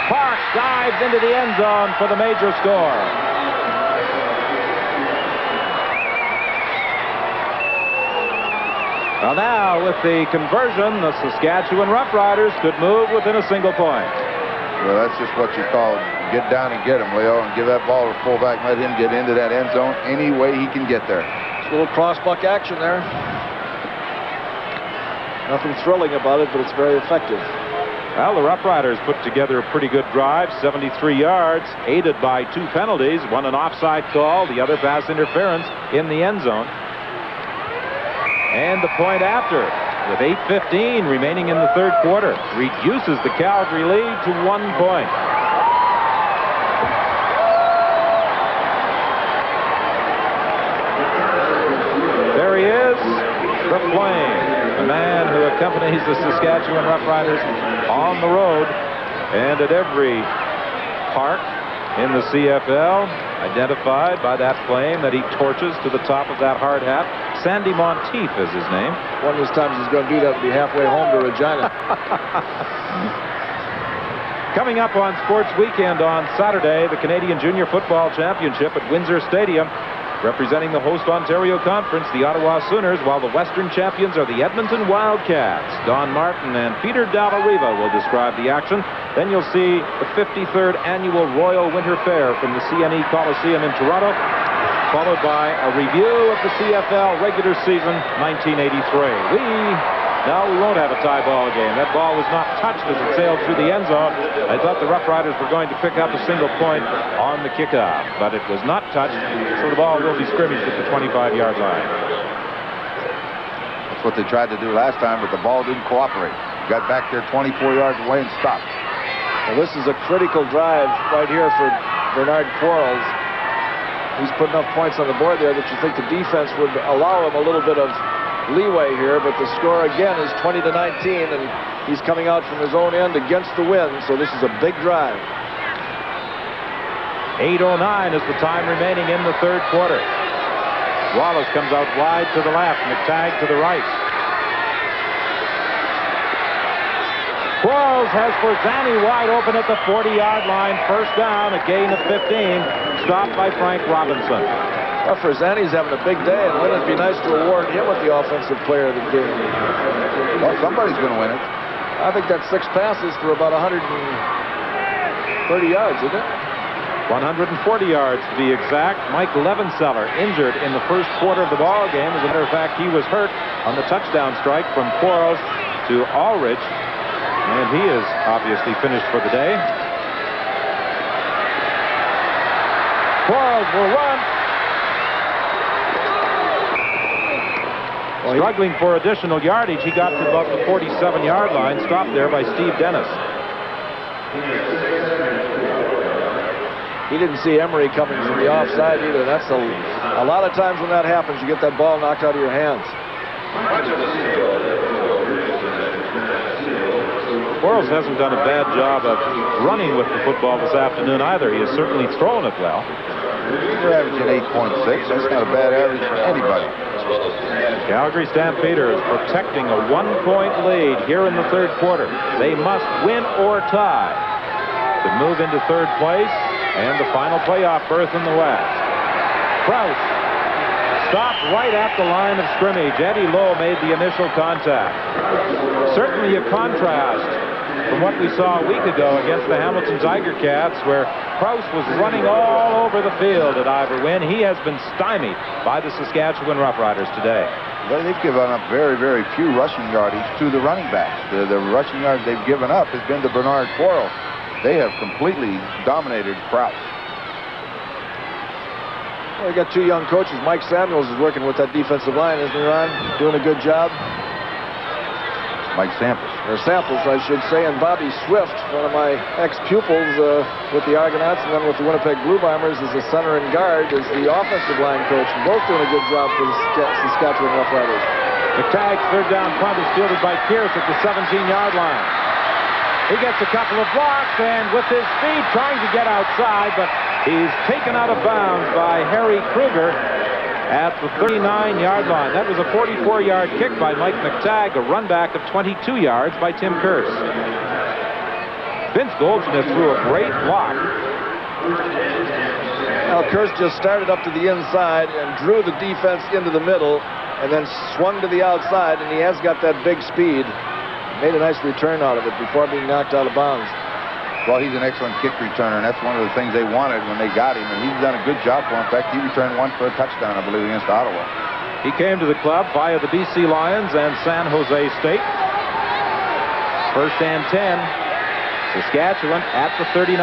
Park dives into the end zone for the major score. Well, now, with the conversion, the Saskatchewan Roughriders could move within a single point. Well, that's just what you call get down and get him, Leo, and give that ball to fullback. Let him get into that end zone any way he can get there. It's a little cross-buck action there. Nothing thrilling about it, but it's very effective. Well, the Roughriders put together a pretty good drive, 73 yards, aided by 2 penalties, one an offside call, the other pass interference in the end zone. And the point after, with 8:15 remaining in the third quarter, reduces the Calgary lead to 1 point. the Flame, the man who accompanies the Saskatchewan Roughriders on the road and at every park in the CFL, identified by that flame that he torches to the top of that hard hat. Sandy Monteith is his name. One of these times he's going to do that and be halfway home to Regina. Coming up on Sports Weekend on Saturday, the Canadian Junior Football Championship at Windsor Stadium. Representing the host Ontario Conference, the Ottawa Sooners, while the Western champions are the Edmonton Wildcats. Don Martin and Peter Dallariva will describe the action. Then you'll see the 53rd Annual Royal Winter Fair from the CNE Coliseum in Toronto, followed by a review of the CFL regular season 1983. No, we won't have a tie ball game. That ball was not touched as it sailed through the end zone. I thought the Roughriders were going to pick up a single point on the kickoff, but it was not touched, so the ball will be scrimmaged at the 25-yard line. That's what they tried to do last time, but the ball didn't cooperate. Got back there 24 yards away and stopped. Well, this is a critical drive right here for Bernard Quarles. He's put enough points on the board there that you think the defense would allow him a little bit of leeway here, but the score again is 20-19, and he's coming out from his own end against the wind, so this is a big drive. 8:09 is the time remaining in the third quarter. Wallace comes out wide to the left, McTagg to the right. Quarles has Forzani wide open at the 40-yard line. First down, a gain of 15, stopped by Frank Robinson. Well, Forzani's having a big day, and wouldn't it be nice to award him with the offensive player of the game? Well, somebody's going to win it. I think that's 6 passes for about 130 yards, isn't it? 140 yards to be exact. Mike Levenseller injured in the first quarter of the ball game. As a matter of fact, he was hurt on the touchdown strike from Quarles to Ulrich, and he is obviously finished for the day. Quarles will run. Struggling for additional yardage, he got to about the 47-yard line, stopped there by Steve Dennis. He didn't see Emery coming from the offside either. That's a lot of times when that happens, you get that ball knocked out of your hands. Quarles hasn't done a bad job of running with the football this afternoon either. He has certainly thrown it well. You're averaging 8.6. That's not a bad average for anybody. Calgary Stampeders protecting a 1-point lead here in the third quarter. They must win or tie to move into third place and the final playoff berth in the West. Krause stopped right at the line of scrimmage. Eddie Lowe made the initial contact. Certainly a contrast from what we saw a week ago against the Hamilton Tiger Cats, where Krause was running all over the field at Ivor Wynne. He has been stymied by the Saskatchewan Roughriders today. Well, they've given up very, very few rushing yardage to the running backs. The rushing yards they've given up has been to Bernard Quarles. They have completely dominated Krause. Well, we got 2 young coaches. Mike Samuels is working with that defensive line, isn't he, Ron? Doing a good job. Mike Samples. Or Samples, I should say, and Bobby Swift, one of my ex-pupils with the Argonauts and then with the Winnipeg Blue Bombers as a center and guard, is the offensive line coach. And both doing a good job for the Saskatchewan Roughriders. McTagg's third down punt is fielded by Pierce at the 17-yard line. He gets a couple of blocks, and with his speed trying to get outside, but he's taken out of bounds by Harry Kruger at the 39-yard line. That was a 44-yard kick by Mike McTagg, a run back of 22 yards by Tim Kearse. Vince Goldsmith threw a great block. Now, Kearse just started up to the inside and drew the defense into the middle and then swung to the outside, and he has got that big speed. Made a nice return out of it before being knocked out of bounds. Well, he's an excellent kick returner, and that's one of the things they wanted when they got him, and he's done a good job for him. In fact, he returned one for a touchdown, I believe, against Ottawa. He came to the club via the BC Lions and San Jose State. First and 10. Saskatchewan at the 39.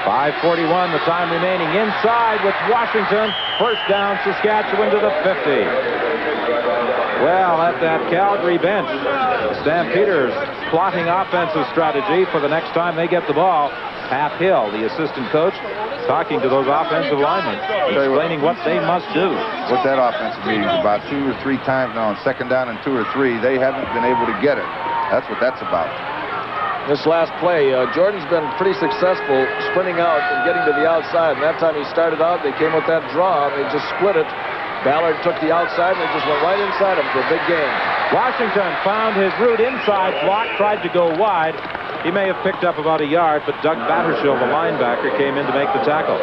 5:41, the time remaining inside with Washington. First down, Saskatchewan to the 50. Well, at that Calgary bench, the Stampeders plotting offensive strategy for the next time they get the ball. Pat Hill, the assistant coach, talking to those offensive linemen, explaining what they must do. What that offensive meeting is about 2 or 3 times now on 2nd down and 2 or 3, they haven't been able to get it. That's what that's about. This last play, Jordan's been pretty successful sprinting out and getting to the outside. And that time he started out, they came with that draw, and they just split it. Ballard took the outside, and they just went right inside him for a big gain. Washington found his route inside. Block tried to go wide. He may have picked up about a yard, but Doug Battershill, the linebacker, came in to make the tackle.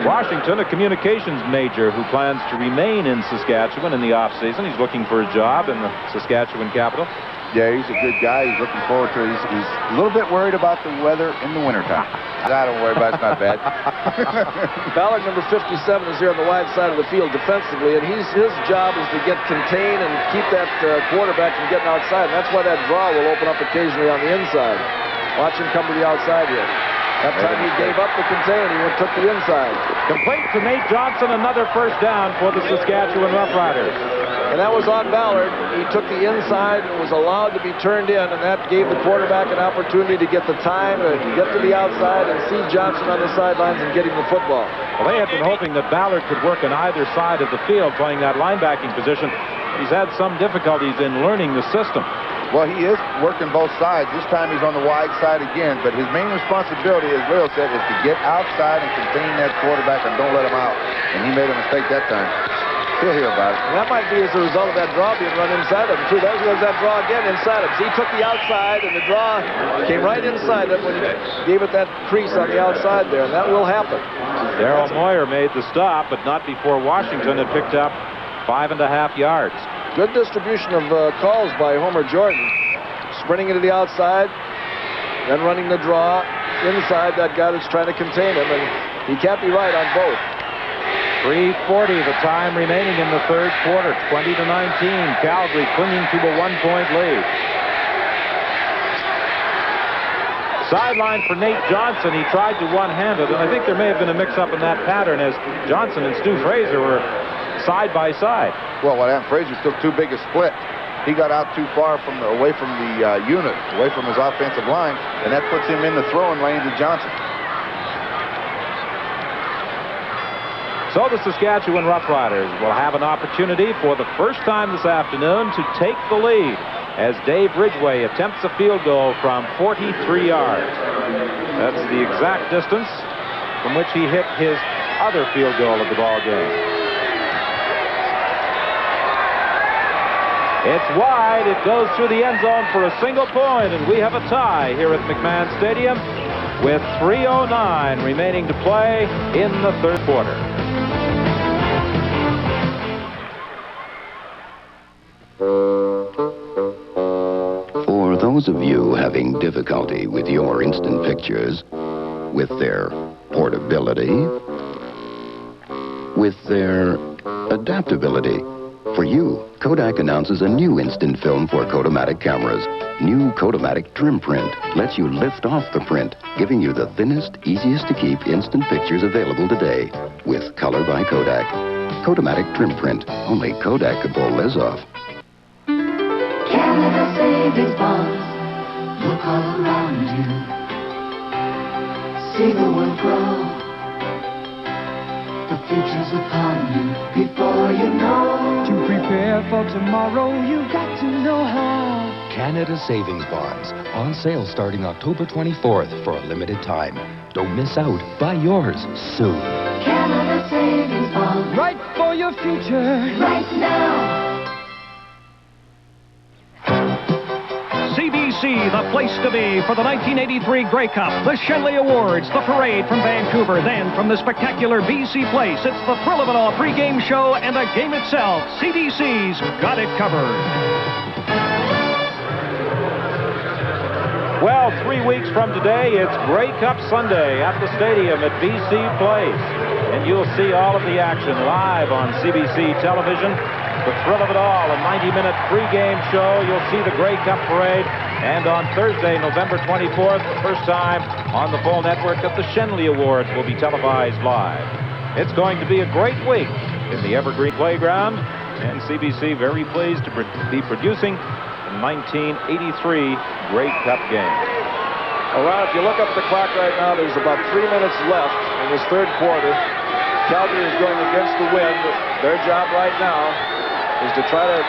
Washington, a communications major who plans to remain in Saskatchewan in the offseason. He's looking for a job in the Saskatchewan capital. Yeah, he's a good guy. He's looking forward to it. He's a little bit worried about the weather in the wintertime. I don't worry about it. It's not bad. Ballard, number 57, is here on the wide side of the field defensively, and his job is to get contained and keep that quarterback from getting outside. And that's why that draw will open up occasionally on the inside. Watch him come to the outside here. That time he gave up the contain, he took the inside. Complete to Nate Johnson, another first down for the Saskatchewan Roughriders. And that was on Ballard. He took the inside and was allowed to be turned in, and that gave the quarterback an opportunity to get the time to get to the outside and see Johnson on the sidelines and getting the football. Well, they had been hoping that Ballard could work on either side of the field playing that linebacking position. He's had some difficulties in learning the system. Well, he is working both sides. This time he's on the wide side again, but his main responsibility, as Leo said, is to get outside and contain that quarterback and don't let him out. And he made a mistake that time. He'll hear about it. And that might be as a result of that draw being run inside of him, too. There was that draw again inside of him. So he took the outside, and the draw came right inside him when he gave it that crease on the outside there, and that will happen. Darrell Moyer made the stop, but not before Washington had picked up 5.5 yards. Good distribution of calls by Homer Jordan. Sprinting into the outside, then running the draw inside that guy that's trying to contain him, and he can't be right on both. 3:40 the time remaining in the third quarter. 20-19. Calgary clinging to a 1-point lead. Sideline for Nate Johnson. He tried to one-hand it, and I think there may have been a mix-up in that pattern as Johnson and Stu Fraser were side by side. Well, what happened? Fraser took too big a split. He got out too far away from the unit, away from his offensive line, and that puts him in the throwing lane to Johnson. So the Saskatchewan Roughriders will have an opportunity for the first time this afternoon to take the lead as Dave Ridgway attempts a field goal from 43 yards. That's the exact distance from which he hit his other field goal of the ball game. It's wide. It goes through the end zone for a single point, and we have a tie here at McMahon Stadium with 3:09 remaining to play in the third quarter. For those of you having difficulty with your instant pictures, with their portability, with their adaptability, for you, Kodak announces a new instant film for Kodomatic cameras. New Kodomatic Trim Print lets you lift off the print, giving you the thinnest, easiest to keep instant pictures available today with Color by Kodak. Kodomatic Trim Print. Only Kodak could pull this off. Canada Savings Bonds. Look all around you. See the world grow. The future's upon you before you know. To prepare for tomorrow, you've got to know how. Canada Savings Bonds. On sale starting October 24th for a limited time. Don't miss out. Buy yours soon. Canada Savings Bonds. Right for your future. Right now. CBC, the place to be for the 1983 Grey Cup, the Shenley Awards, the parade from Vancouver, then from the spectacular BC Place. It's the thrill of it all, pre-game show and the game itself. CBC's got it covered. Well, 3 weeks from today, it's Grey Cup Sunday at the stadium at BC Place. And you'll see all of the action live on CBC television. The thrill of it all, a 90-minute pre-game show. You'll see the Grey Cup parade. And on Thursday, November 24th, the first time on the full network that the Shenley Awards will be televised live. It's going to be a great week in the Evergreen Playground. And CBC very pleased to be producing the 1983 Grey Cup game. Well, Ron, if you look up the clock right now, there's about 3 minutes left in this third quarter. Calgary is going against the wind. Their job right now is to try to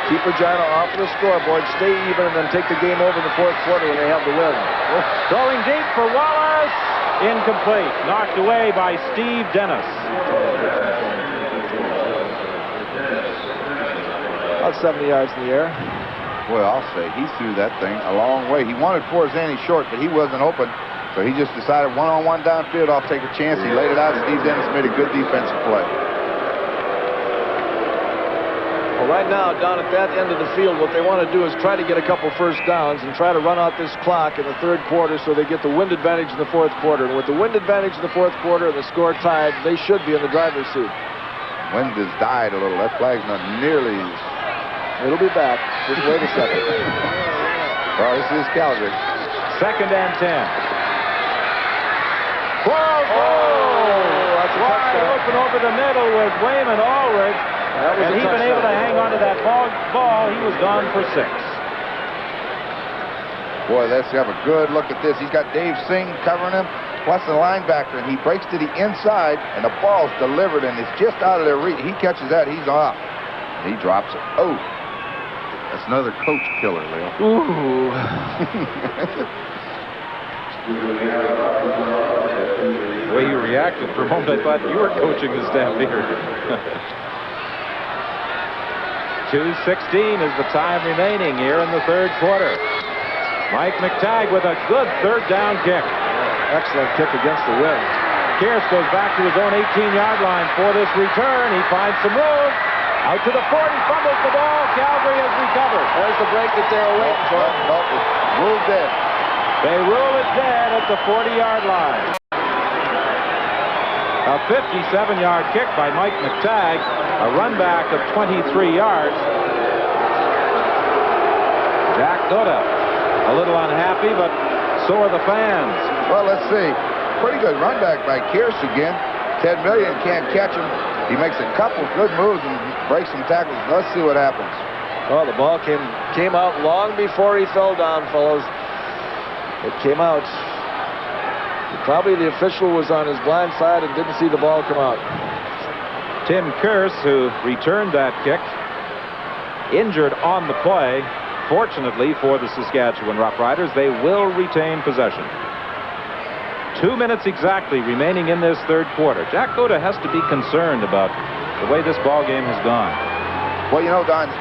keep Regina off of the scoreboard, stay even, and then take the game over in the fourth quarter when they have the wind. Throwing deep for Wallace. Incomplete. Knocked away by Steve Dennis. About 70 yards in the air. Well, I'll say he threw that thing a long way. He wanted Porzani short, but he wasn't open. So he just decided one-on-one downfield, I'll take a chance. He laid it out. Steve Dennis made a good defensive play. Well, right now, down at that end of the field, what they want to do is try to get a couple first downs and try to run out this clock in the third quarter so they get the wind advantage in the fourth quarter. And with the wind advantage in the fourth quarter and the score tied, they should be in the driver's seat. Wind has died a little. That flag's not nearly as... It'll be back. Just wait a second. Well, this is Calgary. 2nd and 10. Quarles! That's wide open over the middle with Wayman Ulrich. And he'd been able to hang on to that ball. He was gone for 6. Boy, let's have a good look at this. He's got Dave Singh covering him, plus the linebacker, and he breaks to the inside, and the ball's delivered, and it's just out of their reach. He catches that, he's off. He drops it. Oh, that's another coach killer, Leo. Ooh. The way you reacted for a moment, I thought you were coaching the Stampeders. 2:16 is the time remaining here in the third quarter. Mike McTagg with a good third down kick. Excellent kick against the wind. Kearse goes back to his own 18-yard line for this return. He finds some room. Out to the 40, fumbles the ball. Calgary has recovered. There's the break that they were waiting for. Ruled dead. They rule it dead at the 40-yard line. A 57-yard kick by Mike McTagg. A run back of 23 yards. Jack Goda a little unhappy, but so are the fans. Well, let's see. Pretty good run back by Kearse again. Ted Million can't catch him. He makes a couple good moves and breaks some tackles. Let's see what happens. Well, the ball came out long before he fell down, fellows. It came out. Probably the official was on his blind side and didn't see the ball come out. Tim Kearse, who returned that kick, injured on the play. Fortunately for the Saskatchewan Roughriders, they will retain possession. 2 minutes exactly remaining in this third quarter. Jack Goda has to be concerned about the way this ball game has gone. Well, you know, Don,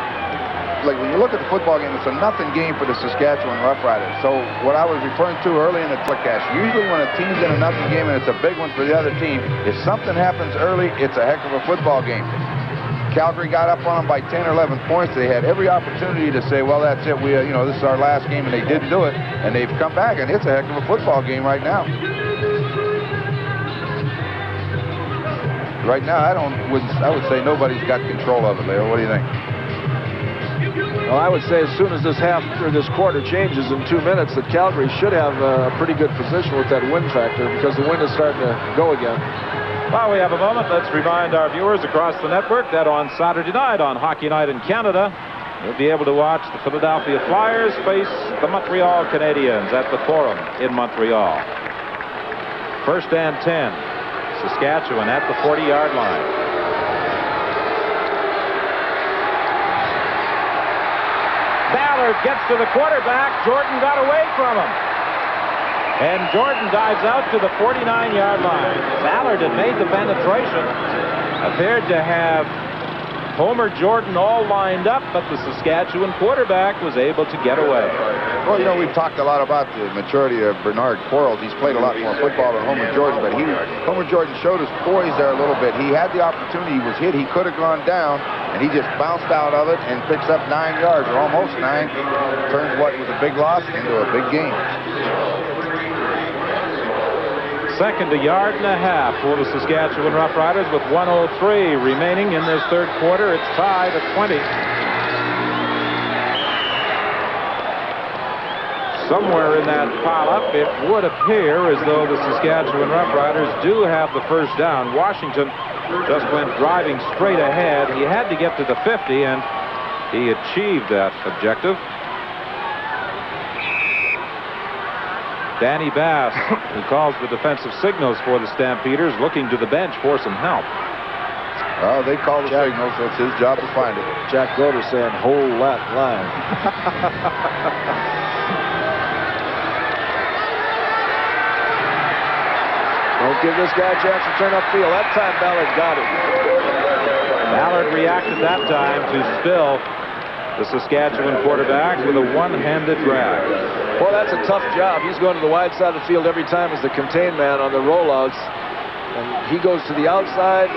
like when you look at the football game, it's a nothing game for the Saskatchewan Roughriders. So what I was referring to early in the telecast, usually when a team's in a nothing game and it's a big one for the other team, if something happens early, it's a heck of a football game. Calgary got up on them by 10 or 11 points. They had every opportunity to say, well, that's it. This is our last game, and they didn't do it. And they've come back, and it's a heck of a football game right now. Right now, I would say nobody's got control of it, Leo. What do you think? Well, I would say as soon as this quarter changes in 2 minutes, that Calgary should have a pretty good position with that wind factor because the wind is starting to go again. While we have a moment, let's remind our viewers across the network that on Saturday night on Hockey Night in Canada, you'll be able to watch the Philadelphia Flyers face the Montreal Canadiens at the Forum in Montreal. 1st and 10. Saskatchewan at the 40-yard line. Ballard gets to the quarterback. Jordan got away from him. And Jordan dives out to the 49-yard line. Ballard had made the penetration. Appeared to have Homer Jordan all lined up, but the Saskatchewan quarterback was able to get away. Well, you know, we've talked a lot about the maturity of Bernard Quarles. He's played a lot more football than Homer Jordan, but Homer Jordan showed his poise there a little bit. He had the opportunity. He was hit. He could have gone down, and he just bounced out of it and picks up 9 yards, or almost 9. Turns what was a big loss into a big game. Second, a yard and a half for the Saskatchewan Roughriders with 1:03 remaining in this third quarter. It's tied at 20. Somewhere in that pile-up, it would appear as though the Saskatchewan Roughriders do have the first down. Washington just went driving straight ahead. He had to get to the 50, and he achieved that objective. Danny Bass, who calls the defensive signals for the Stampeders, looking to the bench for some help. Well, they call the signals, so it's his job to find it. Jack Goder saying, hold that line. Don't give this guy a chance to turn upfield. That time Ballard got it. Ballard reacted that time to spill the Saskatchewan quarterback with a one-handed grab. Well, that's a tough job. He's going to the wide side of the field every time as the contained man on the rollouts. And he goes to the outside,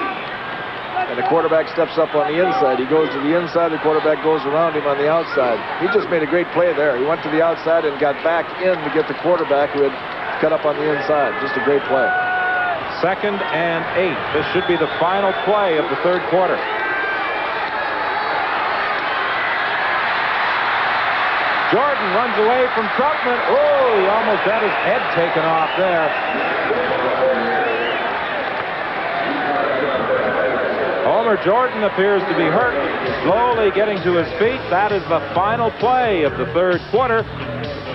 and the quarterback steps up on the inside. He goes to the inside, the quarterback goes around him on the outside. He just made a great play there. He went to the outside and got back in to get the quarterback who had cut up on the inside. Just a great play. 2nd and 8. This should be the final play of the third quarter. Jordan runs away from Troutman. Oh, he almost had his head taken off there. Homer Jordan appears to be hurt, slowly getting to his feet. That is the final play of the third quarter.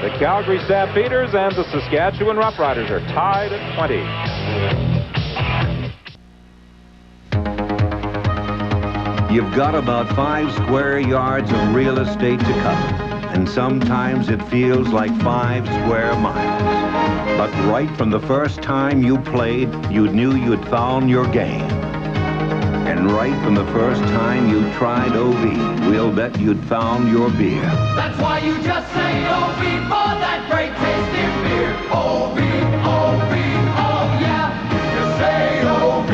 The Calgary Stampeders and the Saskatchewan Roughriders are tied at 20. You've got about 5 square yards of real estate to cover, and sometimes it feels like 5 square miles. But right from the first time you played, you knew you'd found your game. And right from the first time you tried OV, we'll bet you'd found your beer. That's why you just say OV for that great tasting beer. OV, OV, oh yeah, just say OV.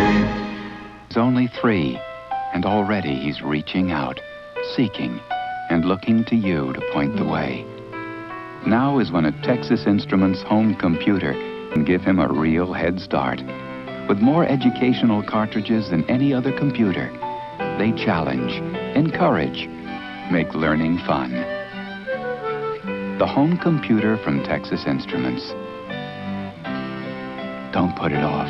It's only 3, and already he's reaching out, seeking, and looking to you to point the way. Now is when a Texas Instruments home computer can give him a real head start. With more educational cartridges than any other computer, they challenge, encourage, make learning fun. The home computer from Texas Instruments. Don't put it off.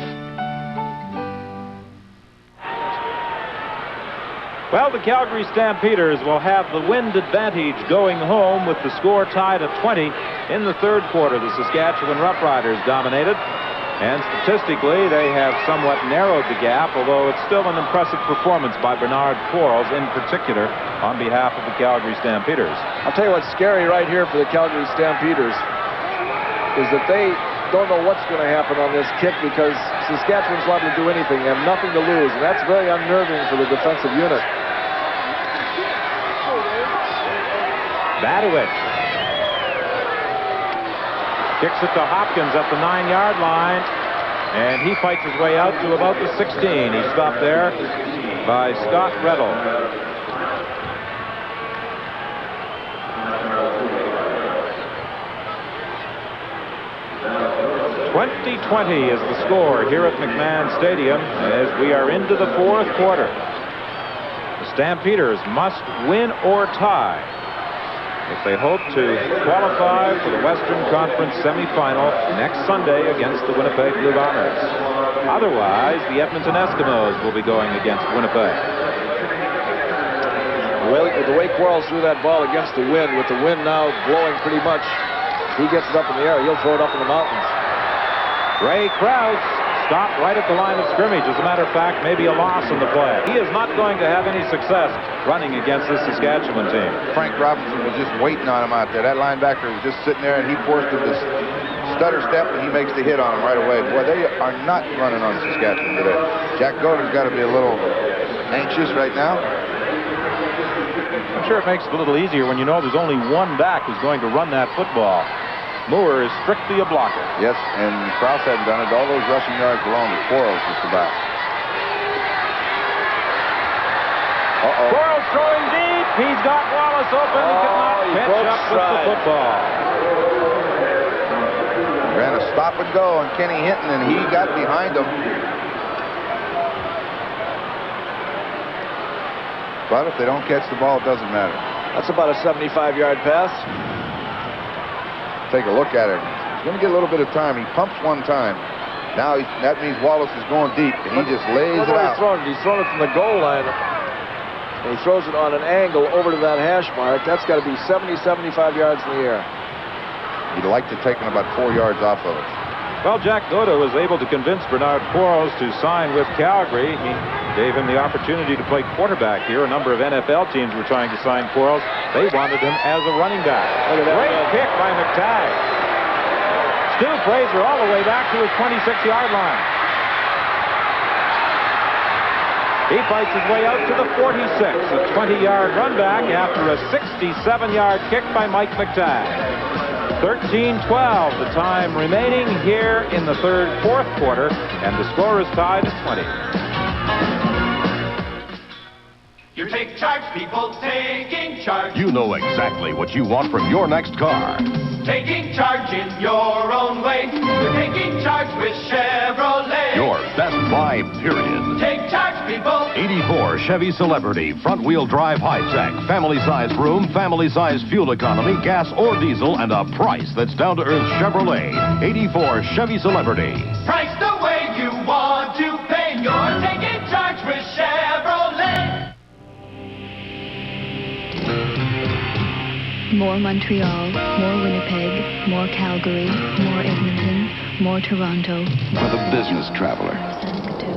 Well, the Calgary Stampeders will have the wind advantage going home with the score tied at 20. In the third quarter, the Saskatchewan Roughriders dominated. And statistically, they have somewhat narrowed the gap, although it's still an impressive performance by Bernard Quarles, in particular, on behalf of the Calgary Stampeders. I'll tell you what's scary right here for the Calgary Stampeders is that they don't know what's going to happen on this kick because Saskatchewan's liable to do anything. They have nothing to lose, and that's very unnerving for the defensive unit. Badowich kicks it to Hopkins at the 9-yard line, and he fights his way out to about the 16. He's stopped there by Scott Reddle. 20-20 is the score here at McMahon Stadium as we are into the fourth quarter. The Stampeders must win or tie if they hope to qualify for the Western Conference semifinal next Sunday against the Winnipeg Blue Bombers. Otherwise, the Edmonton Eskimos will be going against Winnipeg. The way Quarles threw that ball against the wind, with the wind now blowing pretty much, he gets it up in the air, he'll throw it up in the mountains. Ray Krause stopped right at the line of scrimmage. As a matter of fact, maybe a loss in the play. He is not going to have any success running against this Saskatchewan team. Frank Robinson was just waiting on him out there. That linebacker was just sitting there, and he forced him to stutter step, and he makes the hit on him right away. Boy, they are not running on Saskatchewan today. Jack Goder's got to be a little anxious right now. I'm sure it makes it a little easier when you know there's only one back who's going to run that football. Moore is strictly a blocker. Yes, and Krause hadn't done it. All those rushing yards belong to Quarles just about. Quarles throwing deep. He's got Wallace open. He could not catch up with the football. Ran a stop and go on Kenny Hinton, and he got behind him. But if they don't catch the ball, it doesn't matter. That's about a 75-yard pass. Take a look at it. He's going to get a little bit of time. He pumps one time. Now that means Wallace is going deep, and he just lays it out. He's thrown it from the goal line. And he throws it on an angle over to that hash mark. That's got to be 70, 75 yards in the air. You'd like to take him about 4 yards off of it. Well, Jack Noda was able to convince Bernard Quarles to sign with Calgary. He gave him the opportunity to play quarterback here. A number of NFL teams were trying to sign Quarles. They wanted him as a running back. Look at that. Great kick by McTagg. Stu Fraser all the way back to his 26-yard line. He fights his way out to the 46, a 20-yard run back after a 67-yard kick by Mike McTagg. 13-12, the time remaining here in the fourth quarter, and the score is tied at 20. You take charge, people, taking charge. You know exactly what you want from your next car. Taking charge in your own way. You're taking charge with Chevrolet. Your best buy, period. Take charge, people. 84 Chevy Celebrity, front-wheel drive high-tech, family-size room, family-size fuel economy, gas or diesel, and a price that's down-to-earth Chevrolet. 84 Chevy Celebrity. Price the way you want to pay. You're taking charge with Chevrolet. More Montreal, more Winnipeg, more Calgary, more Edmonton, more Toronto. For the business traveler,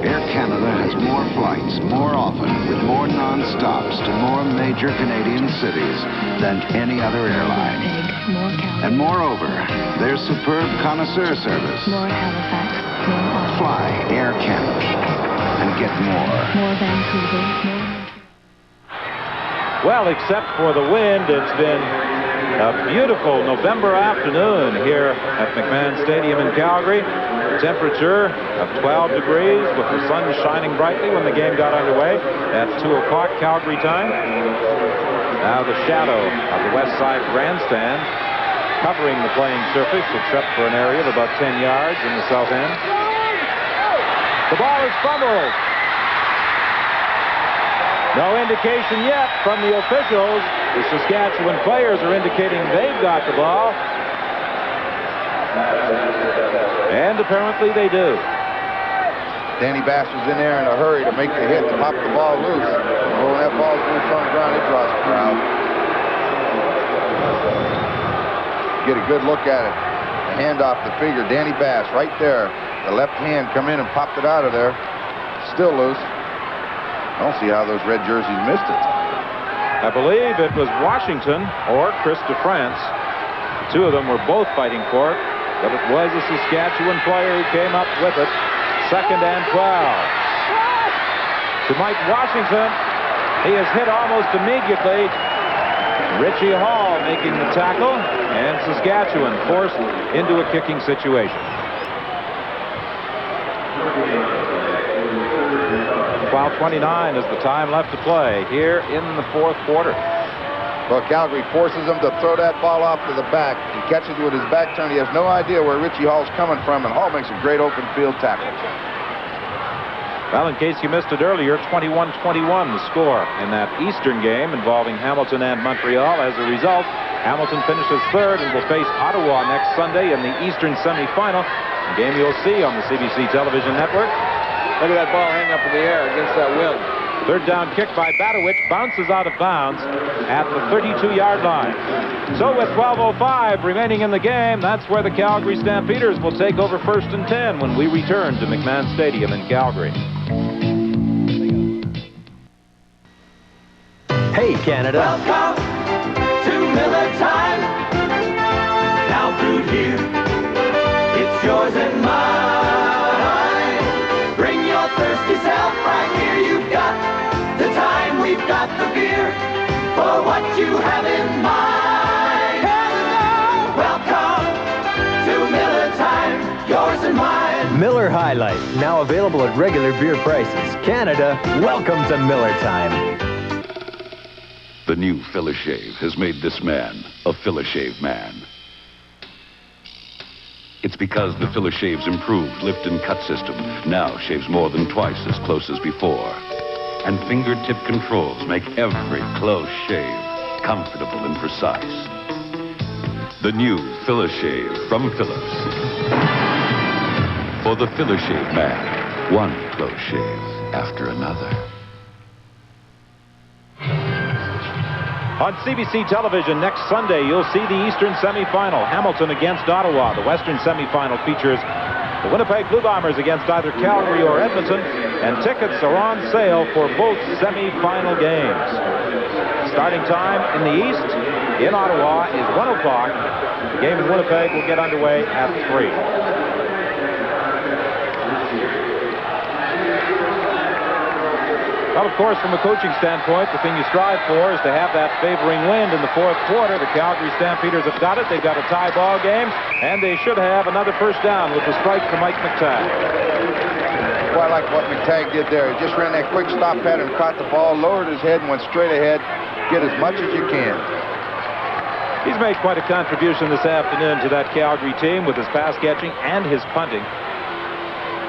Air Canada has more flights, more often, with more non-stops to more major Canadian cities than any other airline. More Calgary. And moreover, their superb connoisseur service. More Halifax, more Ottawa. Fly Air Canada and get more. More Vancouver, more... Well, except for the wind, it's been a beautiful November afternoon here at McMahon Stadium in Calgary. A temperature of 12 degrees with the sun shining brightly when the game got underway at 2 o'clock Calgary time. Now the shadow of the west side grandstand covering the playing surface except for an area of about 10 yards in the south end. The ball is fumbled. No indication yet from the officials. The Saskatchewan players are indicating they've got the ball. And apparently they do. Danny Bass was in there in a hurry to make the hit to pop the ball loose. When that ball's loose on the ground, it draws the crowd. Get a good look at it. Hand off the figure. Danny Bass right there. The left hand come in and popped it out of there. Still loose. I don't see how those red jerseys missed it. I believe it was Washington or Chris DeFrance. The two of them were both fighting for it, but it was a Saskatchewan player who came up with it. 2nd and 12. To Mike Washington. He is hit almost immediately. Richie Hall making the tackle, and Saskatchewan forced into a kicking situation. 12:29 is the time left to play here in the fourth quarter. Well, Calgary forces him to throw that ball off to the back. He catches it with his back turned. He has no idea where Richie Hall's coming from, and Hall makes a great open field tackle. Well, in case you missed it earlier, 21-21 the score in that Eastern game involving Hamilton and Montreal. As a result, Hamilton finishes third and will face Ottawa next Sunday in the Eastern semifinal, a game you'll see on the CBC television network. Look at that ball hang up in the air against that wind. Third down kick by Badowich, bounces out of bounds at the 32-yard line. So with 12:05 remaining in the game, that's where the Calgary Stampeders will take over 1st and 10 when we return to McMahon Stadium in Calgary. Hey, Canada. Welcome to Miller time. Now through here, it's yours and mine. Bring your thirsty self right here. You've got the time, we've got the beer for what you have in mind. Welcome to Miller time, yours and mine. Miller High Life, now available at regular beer prices. Canada, welcome to Miller time. The new Philishave has made this man a Philishave man. It's because the Philishave's improved lift and cut system now shaves more than twice as close as before. And fingertip controls make every close shave comfortable and precise. The new Philishave from Philips. For the Philishave man, one close shave after another. On CBC television next Sunday, you'll see the Eastern semifinal, Hamilton against Ottawa. The Western semifinal features the Winnipeg Blue Bombers against either Calgary or Edmonton, and tickets are on sale for both semifinal games. Starting time in the East, in Ottawa, is 1 o'clock. The game in Winnipeg will get underway at 3. Well, of course, from a coaching standpoint, the thing you strive for is to have that favoring wind in the fourth quarter. The Calgary Stampeders have got it. They've got a tie ball game, and they should have another first down with the strike to Mike McTagg. Well, I like what McTagg did there. He just ran that quick stop pattern, caught the ball, lowered his head, and went straight ahead. Get as much as you can. He's made quite a contribution this afternoon to that Calgary team with his pass catching and his punting.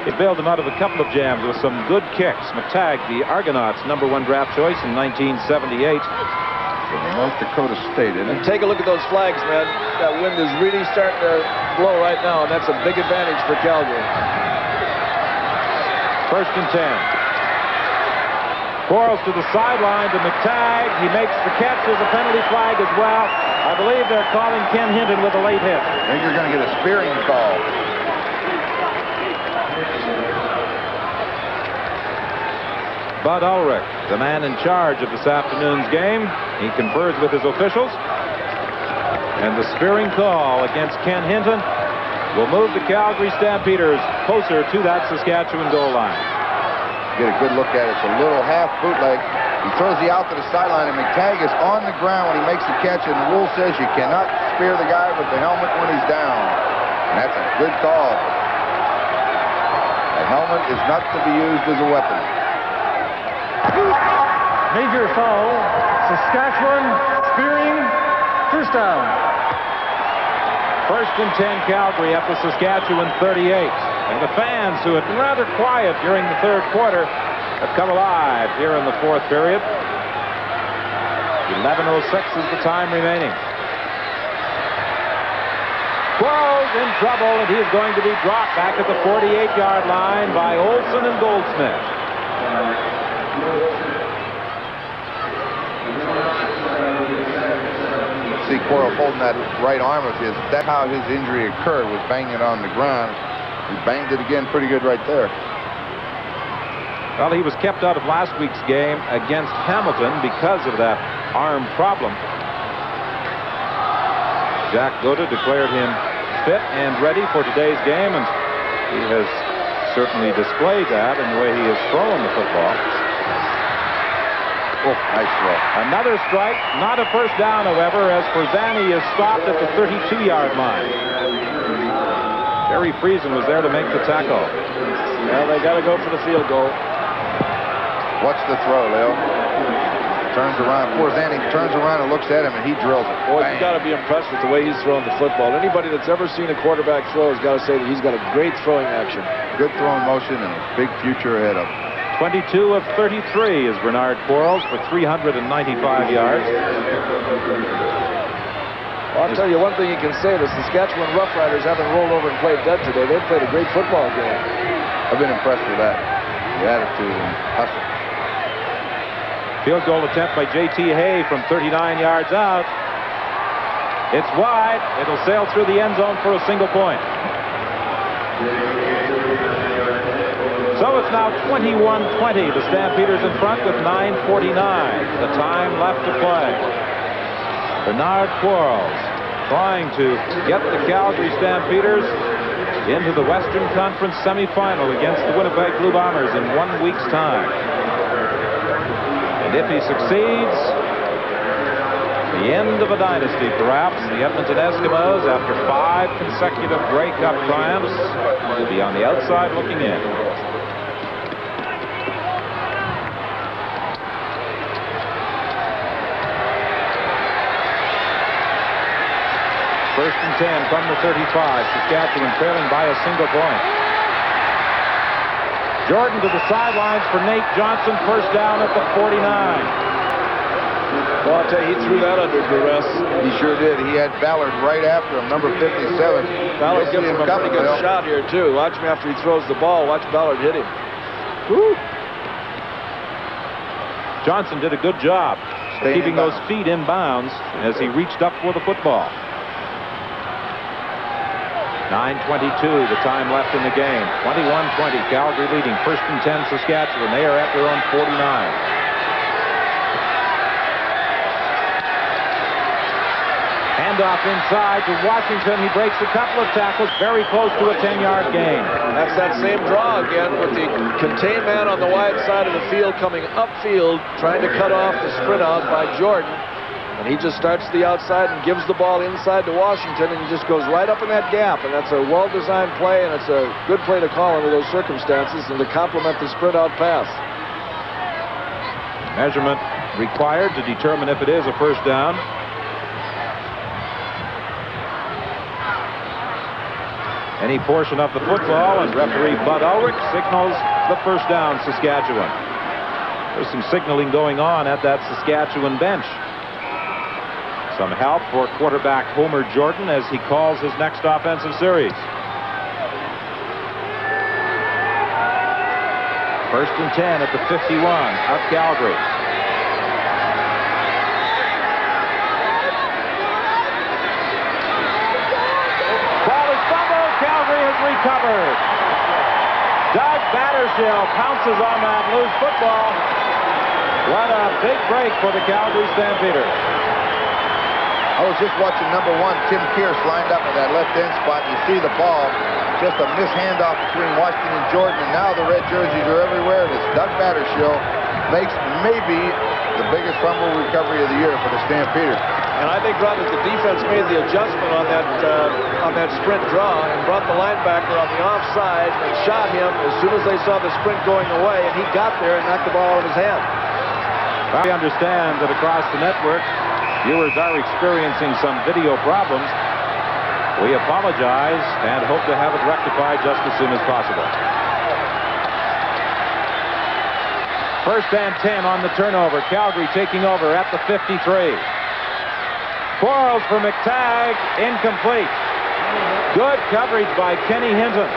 He bailed them out of a couple of jams with some good kicks. McTagg, the Argonauts' #1 draft choice in 1978. From North Dakota State, isn't it? And take a look at those flags, man. That wind is really starting to blow right now, and that's a big advantage for Calgary. 1st and 10. Quarles to the sideline to McTagg. He makes the catch. There's a penalty flag as well. I believe they're calling Ken Hinton with a late hit. I think you're going to get a spearing call. Bud Ulrich, the man in charge of this afternoon's game. He confers with his officials. And the spearing call against Ken Hinton will move the Calgary Stampeders closer to that Saskatchewan goal line. Get a good look at it. It's a little half bootleg. He throws the out to the sideline, and McTagg is on the ground when he makes the catch, and the rule says you cannot spear the guy with the helmet when he's down. And that's a good call. The helmet is not to be used as a weapon. Major foul, Saskatchewan, spearing, first down. 1st and 10 Calgary at the Saskatchewan 38. And the fans, who had been rather quiet during the third quarter, have come alive here in the fourth period. 11:06 is the time remaining. Quarles in trouble, and he is going to be dropped back at the 48-yard line by Olsen and Goldsmith. See Quarles holding that right arm of his. That's how his injury occurred, was banging it on the ground. He banged it again pretty good right there. Well, he was kept out of last week's game against Hamilton because of that arm problem. Jack Goda declared him fit and ready for today's game, and he has certainly displayed that in the way he has thrown the football. Oh, nice throw. Another strike, not a first down, however, as Forzani is stopped at the 32-yard line. Jerry Friesen was there to make the tackle. Well, they got to go for the field goal. Watch the throw, Leo. Turns around. Forzani turns around and looks at him, and he drills it. Boy, you got to be impressed with the way he's throwing the football. Anybody that's ever seen a quarterback throw has got to say that he's got a great throwing action. Good throwing motion and a big future ahead of him. 22 of 33 is Bernard Quarles for 395 yards. Well, I'll tell you one thing you can say. The Saskatchewan Roughriders haven't rolled over and played dead today. They've played a great football game. I've been impressed with that. The attitude and hustle. Field goal attempt by J.T. Hay from 39 yards out. It's wide. It'll sail through the end zone for a single point. So it's now 21-20. The Stampeders in front with 9:49. The time left to play. Bernard Quarles trying to get the Calgary Stampeders into the Western Conference semifinal against the Winnipeg Blue Bombers in 1 week's time. And if he succeeds, the end of a dynasty, perhaps. The Edmonton Eskimos, after 5 consecutive Grey Cup triumphs, will be on the outside looking in. First and 10 from the 35. Saskatchewan trailing by a single point. Jordan to the sidelines for Nate Johnson. First down at the 49. Well, I'll tell you, he threw that under duress. He sure did. He had Ballard right after him, number 57. Ballard gives him a pretty good shot here, too. Watch him after he throws the ball. Watch Ballard hit him. Woo. Johnson did a good job keeping those feet in bounds as he reached up for the football. 9:22, the time left in the game. 21-20, Calgary leading. 1st and 10, Saskatchewan. They are at their own 49. Handoff inside to Washington. He breaks a couple of tackles, very close to a 10-yard gain. That's that same draw again with the contained man on the wide side of the field coming upfield, trying to cut off the sprint out by Jordan. And he just starts to the outside and gives the ball inside to Washington, and he just goes right up in that gap. And that's a well-designed play, and it's a good play to call under those circumstances and to complement the sprint out pass. Measurement required to determine if it is a first down. Any portion of the football, and referee Bud Ulrich signals the first down, Saskatchewan. There's some signaling going on at that Saskatchewan bench. Some help for quarterback Homer Jordan as he calls his next offensive series. 1st and 10 at the 51 of Calgary. Ball is fumbled. Calgary has recovered. Doug Battershill pounces on that loose football. What a big break for the Calgary Stampeders. I was just watching number 1, Tim Pierce, lined up at that left end spot. You see the ball, just a handoff between Washington and Jordan, and now the red jerseys are everywhere. And it's Doug Battershill makes maybe the biggest fumble recovery of the year for the Stampeders. And I think, Rob, that the defense made the adjustment on that sprint draw and brought the linebacker on the offside and shot him as soon as they saw the sprint going away, and he got there and knocked the ball out of his hand. I understand that across the network, viewers are experiencing some video problems. We apologize and hope to have it rectified just as soon as possible. 1st and 10 on the turnover. Calgary taking over at the 53. Quarles for McTagg, incomplete. Good coverage by Kenny Hinton.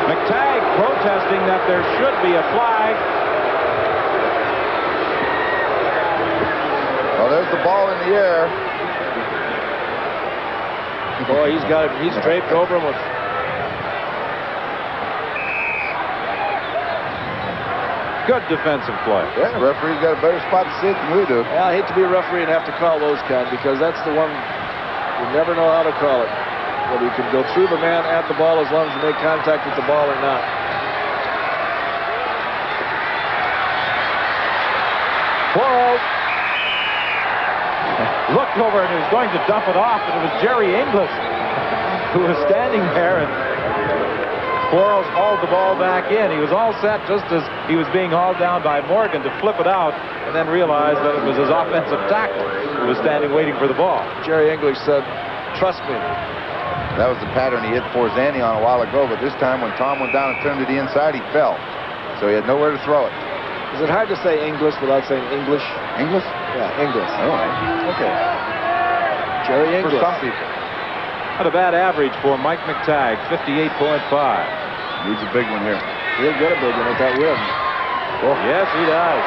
McTagg protesting that there should be a flag. Well, there's the ball in the air. Boy, he's got it. He's draped over him with. Good defensive play. Yeah, the referee's got a better spot to see it than we do. Yeah, I hate to be a referee and have to call those kind, because that's the one you never know how to call it. Whether you can go through the man at the ball as long as you make contact with the ball or not. Quarles looked over and he was going to dump it off, and it was Jerry Inglis who was standing there, and Quarles hauled the ball back in. He was all set just as he was being hauled down by Morgan to flip it out, and then realized that it was his offensive tackle who was standing waiting for the ball. Jerry English said, "Trust me." That was the pattern he hit Forzani on a while ago, but this time when Tom went down and turned to the inside, he fell. So he had nowhere to throw it. Is it hard to say English without saying English? English? Yeah, English. I don't know. Okay. Jerry English. For some people. Not a bad average for Mike McTagg, 58.5. Needs a big one here. He'll get a big one with that win. Oh. Yes, he does.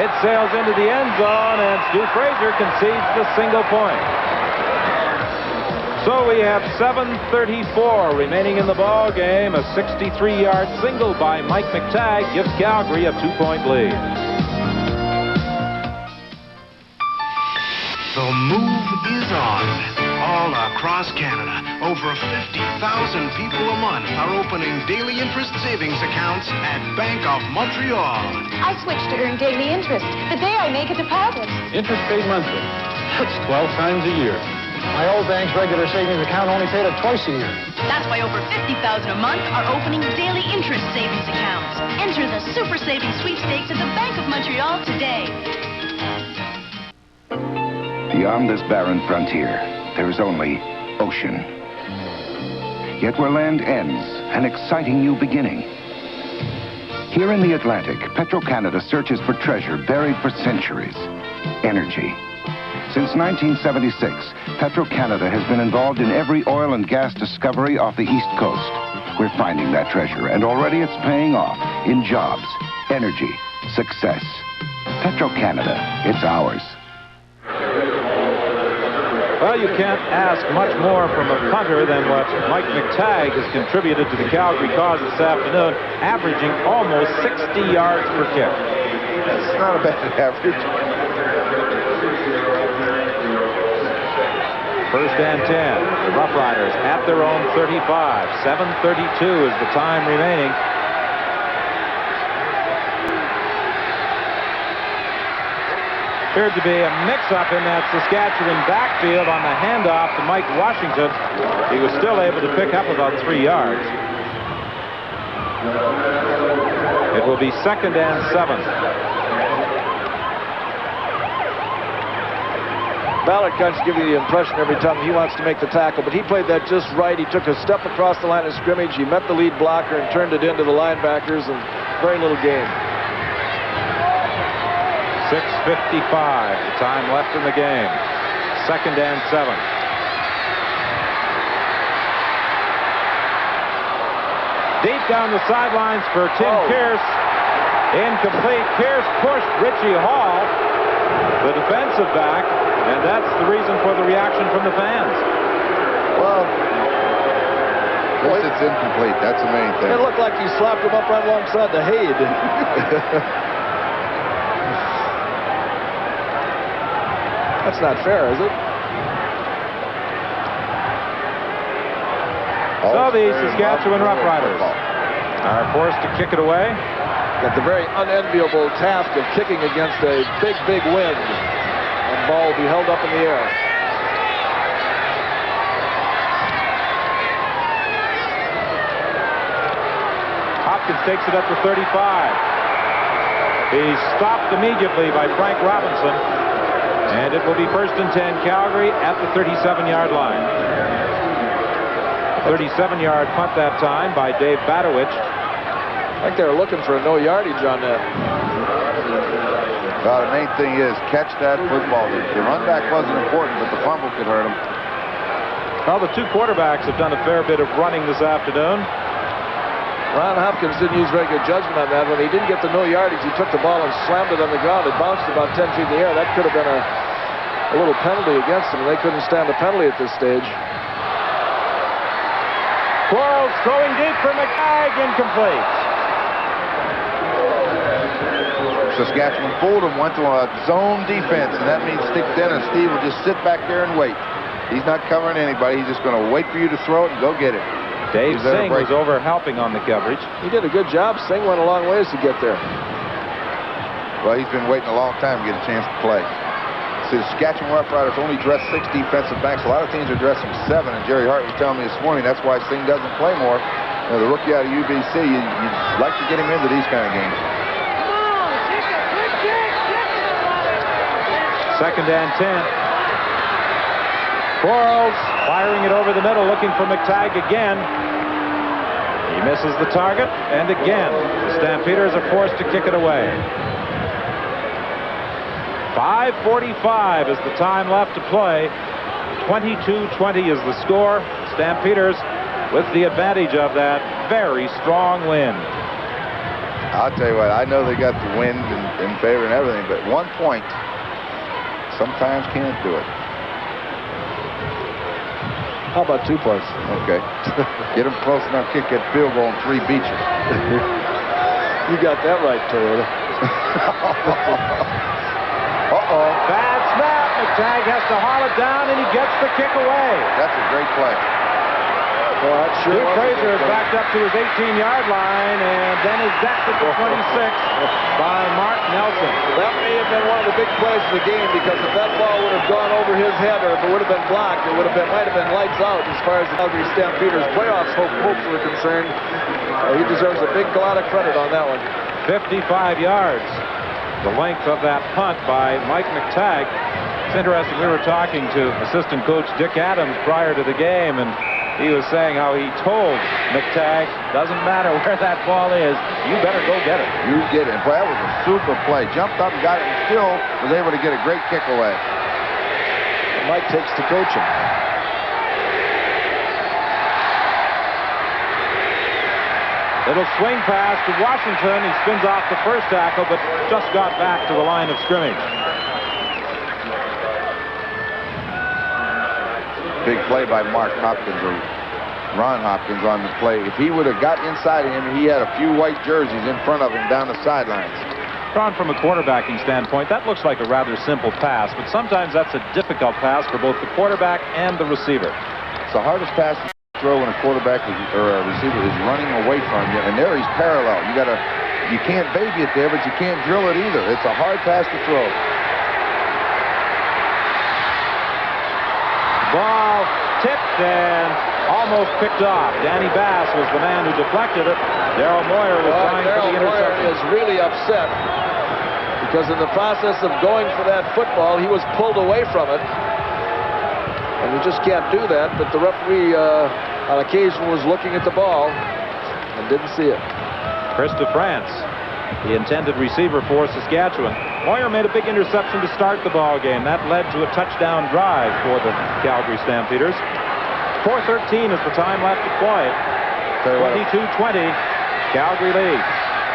It sails into the end zone, and Stu Fraser concedes the single point. So we have 7:34 remaining in the ball game. A 63-yard single by Mike McTagg gives Calgary a 2-point lead. The move is on. All across Canada, over 50,000 people a month are opening daily interest savings accounts at Bank of Montreal. I switched to earn daily interest the day I make a deposit. Interest paid monthly. That's 12 times a year. My old bank's regular savings account only paid it twice a year. That's why over 50,000 a month are opening daily interest savings accounts. Enter the Super Savings Sweepstakes at the Bank of Montreal today. Beyond this barren frontier, there is only ocean. Yet where land ends, an exciting new beginning. Here in the Atlantic, Petro-Canada searches for treasure buried for centuries: energy. Since 1976, Petro-Canada has been involved in every oil and gas discovery off the East Coast. We're finding that treasure, and already it's paying off in jobs, energy, success. Petro-Canada, it's ours. Well, you can't ask much more from a punter than what Mike McTagg has contributed to the Calgary cause this afternoon, averaging almost 60 yards per kick. That's not a bad average. First and 10. The Roughriders at their own 35. 7:32 is the time remaining. Appeared to be a mix-up in that Saskatchewan backfield on the handoff to Mike Washington. He was still able to pick up about 3 yards. It will be 2nd and 7. Ballard kind of gives you the impression every time he wants to make the tackle, but he played that just right. He took a step across the line of scrimmage. He met the lead blocker and turned it into the linebackers, and very little gain. 6:55, the time left in the game. 2nd and 7. Deep down the sidelines for Tim Pierce. Incomplete. Pierce pushed Richie Hall, the defensive back, and that's the reason for the reaction from the fans. Well, At least it's incomplete. That's the main thing. it looked like he slapped him up right alongside the Hayde. That's not fair, is it? So the Saskatchewan Roughriders are forced to kick it away. Got the very unenviable task of kicking against a big, big wind. And the ball will be held up in the air. Hopkins takes it up to 35. He's stopped immediately by Frank Robinson. And it will be 1st and 10 Calgary at the 37-yard line. 37-yard punt that time by Dave Badowich. I think they were looking for a no yardage on that. Well, the main thing is catch that football. The run back wasn't important, but the fumble could hurt him. Well, the two quarterbacks have done a fair bit of running this afternoon. Ron Hopkins didn't use very good judgment on that. When he didn't get the no yardage, he took the ball and slammed it on the ground. It bounced about 10 feet in the air. That could have been a little penalty against him, and they couldn't stand a penalty at this stage. Quarles throwing deep for McTagg, incomplete. Saskatchewan fooled him, went to a zone defense, and that means Stick Dennis. Steve will just sit back there and wait. He's not covering anybody. He's just going to wait for you to throw it and go get it. Dave Singh was over helping on the coverage. He did a good job. Singh went a long ways to get there. Well, he's been waiting a long time to get a chance to play. See, the Saskatchewan Roughriders only dress 6 defensive backs. A lot of teams are dressing 7, and Jerry Hart was telling me this morning that's why Singh doesn't play more. You know, the rookie out of UBC, you'd like to get him into these kind of games. 2nd and 10. Quarles firing it over the middle, looking for McTagg again. He misses the target, and again, the Stampeders are forced to kick it away. 5:45 is the time left to play. 22-20 is the score. Stampeders with the advantage of that very strong wind. I'll tell you what, I know they got the wind in favor and everything, but 1 point sometimes can't do it. How about 2 points? Okay. Get them close enough, kick that field goal, and 3 beat you. You got that right, Toyota. Uh-oh. Bad snap. McTagg has to haul it down, and he gets the kick away. That's a great play. Well, that sure Stu Fraser is backed up to his 18-yard line, and then is decked at the 26 by Mark Nelson. That may have been one of the big plays of the game, because if that ball would have gone over his head, or if it would have been blocked, it might have been lights out as far as the Calgary Stampeders playoffs hopes were concerned. He deserves a big lot of credit on that one. 55 yards, the length of that punt by Mike McTagg. It's interesting, we were talking to assistant coach Dick Adams prior to the game, and he was saying how he told McTagg, doesn't matter where that ball is, you better go get it. You get it. Boy, that was a super play. Jumped up and got it, and still was able to get a great kick away. Mike takes to coaching. Little swing pass to Washington. He spins off the first tackle, but just got back to the line of scrimmage. Big play by Mark Hopkins, or Ron Hopkins on the play. If he would have got inside of him, he had a few white jerseys in front of him down the sidelines. Ron, from a quarterbacking standpoint, that looks like a rather simple pass, but sometimes that's a difficult pass for both the quarterback and the receiver. It's the hardest pass to throw when a quarterback or a receiver is running away from you, and there he's parallel. You can't baby it there, but you can't drill it either. It's a hard pass to throw. Ball tipped and almost picked off. Danny Bass was the man who deflected it. Darryl Moyer was trying for the interception. Moyer is really upset because in the process of going for that football, he was pulled away from it. And you just can't do that, but the referee on occasion was looking at the ball and didn't see it. Chris DeFrance, the intended receiver for Saskatchewan. Moyer made a big interception to start the ball game. That led to a touchdown drive for the Calgary Stampeders. 4:13 is the time left to play. 22-20, Calgary leads.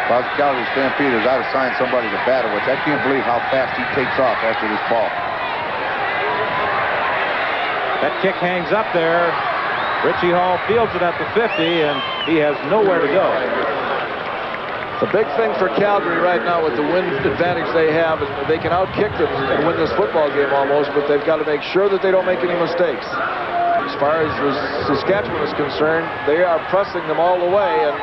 If I was the Calgary Stampeders, I'd assign somebody to battle, which I can't believe how fast he takes off after this ball. That kick hangs up there. Richie Hall fields it at the 50, and he has nowhere to go. The big thing for Calgary right now with the wind advantage they have is they can outkick them and win this football game almost, but they've got to make sure that they don't make any mistakes. As far as Saskatchewan is concerned, they are pressing them all the way, and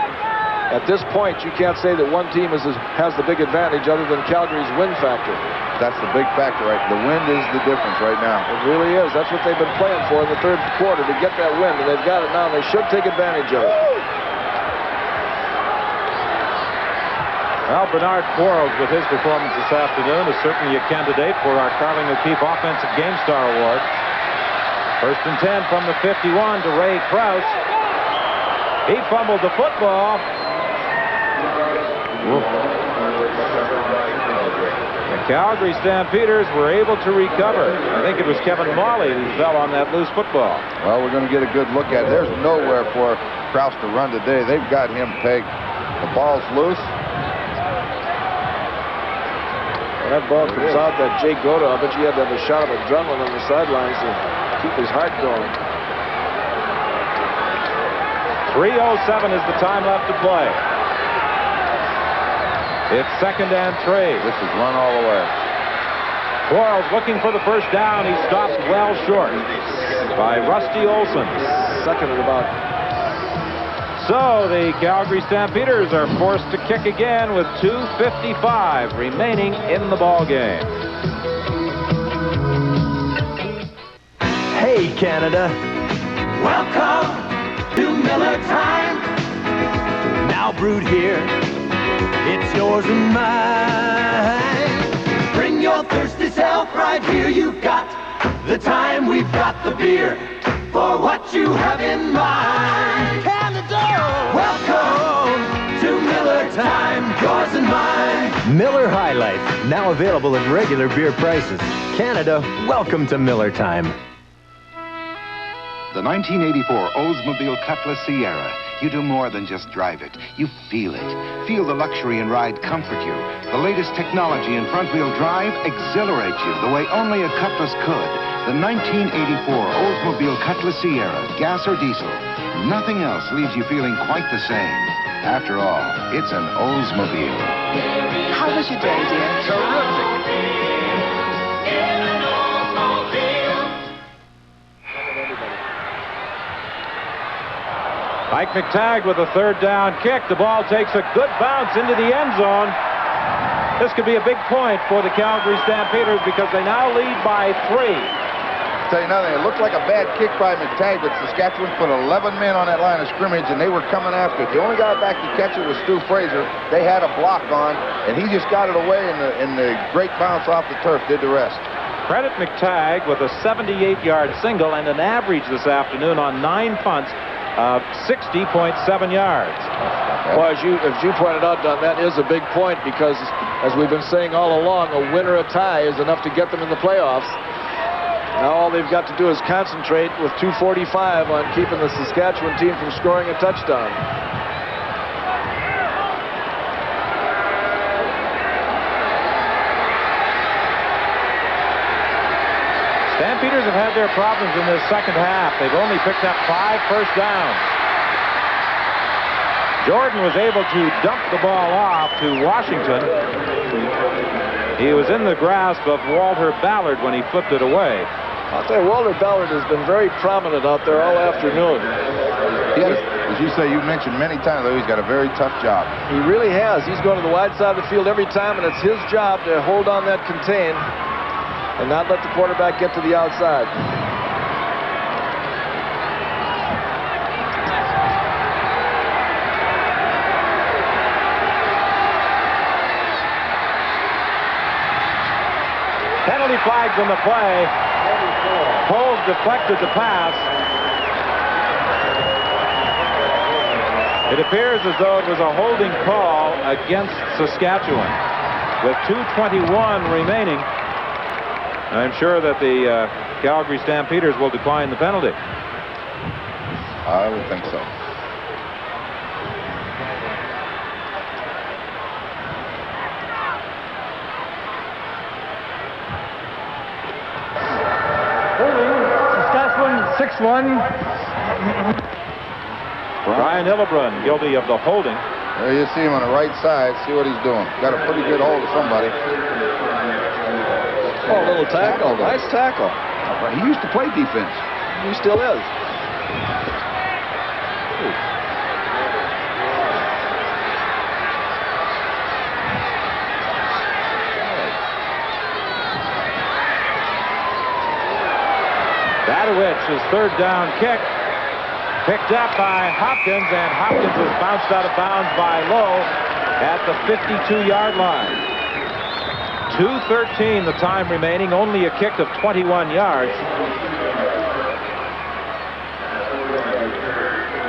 at this point you can't say that one team has the big advantage other than Calgary's wind factor. That's the big factor, right? The wind is the difference right now. It really is. That's what they've been playing for in the third quarter, to get that wind, and they've got it now, and they should take advantage of it. Well, Bernard Quarles, with his performance this afternoon, is certainly a candidate for our Carling O'Keefe Offensive Game Star Award. 1st and 10 from the 51 to Ray Krause. He fumbled the football. The Calgary Stampeders were able to recover. I think it was Kevin Morley who fell on that loose football. Well, we're going to get a good look at it. There's nowhere for Krause to run today. They've got him pegged. The ball's loose. When that ball comes out, that Jake Goda, I bet you had to have a shot of adrenaline on the sidelines to keep his heart going. 3:07 is the time left to play. It's 2nd and 3. This is run all the way. Quarles looking for the first down. He stopped well short by Rusty Olson. Second and about. So the Calgary Stampeders are forced to kick again with 2:55 remaining in the ball game. Hey, Canada. Welcome to Miller time. Now brewed here, it's yours and mine. Bring your thirsty self right here. You've got the time, we've got the beer for what you have in mind. Canada, welcome to Miller time, yours and mine. Miller High Life, now available at regular beer prices. Canada, welcome to Miller time. The 1984 Oldsmobile Cutlass Sierra. You do more than just drive it. You feel it. Feel the luxury and ride comfort you. The latest technology in front-wheel drive exhilarate you the way only a Cutlass could. The 1984 Oldsmobile Cutlass Sierra, gas or diesel. Nothing else leaves you feeling quite the same. After all, it's an Oldsmobile. How was your day, dear? Terrific. Mike McTagg with a 3rd down kick. The ball takes a good bounce into the end zone. This could be a big point for the Calgary Stampeders because they now lead by 3. I'll tell you nothing, it looked like a bad kick by McTagg, but Saskatchewan put 11 men on that line of scrimmage, and they were coming after it. The only guy back to catch it was Stu Fraser. They had a block on, and he just got it away, and the great bounce off the turf did the rest. Credit McTagg with a 78-yard single and an average this afternoon on 9 punts of 60.7 yards. Well, as you pointed out, Don, that is a big point because, as we've been saying all along, a win or a tie is enough to get them in the playoffs. Now all they've got to do is concentrate with 2:45 on keeping the Saskatchewan team from scoring a touchdown. Stampeders have had their problems in this second half. They've only picked up 5 first downs. Jordan was able to dump the ball off to Washington. He was in the grasp of Walter Ballard when he flipped it away. I'll tell you, Walter Ballard has been very prominent out there all afternoon. As you say, you've mentioned many times, though, he's got a very tough job. He really has. He's going to the wide side of the field every time, and it's his job to hold on that contain and not let the quarterback get to the outside. Penalty flags in the play. Poles deflected the pass. It appears as though it was a holding call against Saskatchewan. With 2:21 remaining, I'm sure that the Calgary Stampeders will decline the penalty. I would think so. Saskatchewan 6-1. Brian Hillebrand guilty of the holding. There you see him on the right side. See what he's doing. Got a pretty good hold of somebody. Oh, a little tackle. Nice tackle. He used to play defense. He still is. His third down kick picked up by Hopkins, and Hopkins is bounced out of bounds by Lowe at the 52-yard line. 2:13 the time remaining, only a kick of 21 yards.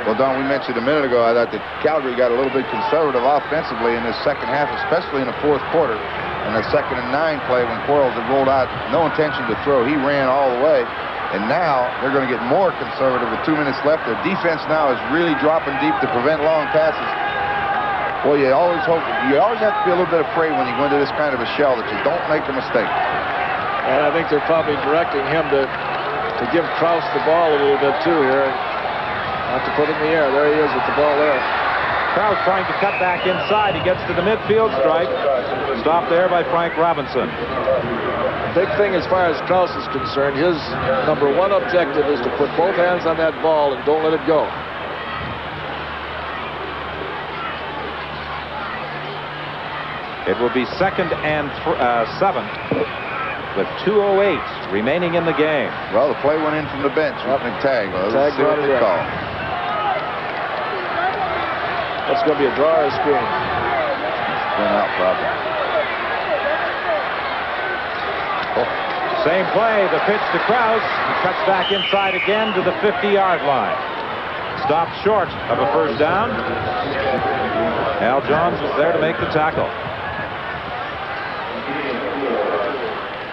Well, Don, we mentioned a minute ago, I thought that Calgary got a little bit conservative offensively in this second half, especially in the fourth quarter. And the 2nd and 9 play when Quarles had rolled out, no intention to throw. He ran all the way. And now they're going to get more conservative with 2 minutes left. Their defense now is really dropping deep to prevent long passes. Well, you always have to be a little bit afraid when you go into this kind of a shell that you don't make a mistake. And I think they're probably directing him to give Krause the ball a little bit too here. Not to put it in the air. There he is with the ball there. Krause trying to cut back inside. He gets to the midfield stripe. Stopped there by Frank Robinson. Big thing as far as Krause is concerned, his number one objective is to put both hands on that ball and don't let it go. It will be 2nd and 7 with 2:08 remaining in the game. Well, the play went in from the bench with McTagg. Let's see what they call. That's going to be a draw or a screen. Screen out, probably. Same play, the pitch to Krause. He cuts back inside again to the 50-yard line. Stopped short of a first down. Al Johns was there to make the tackle.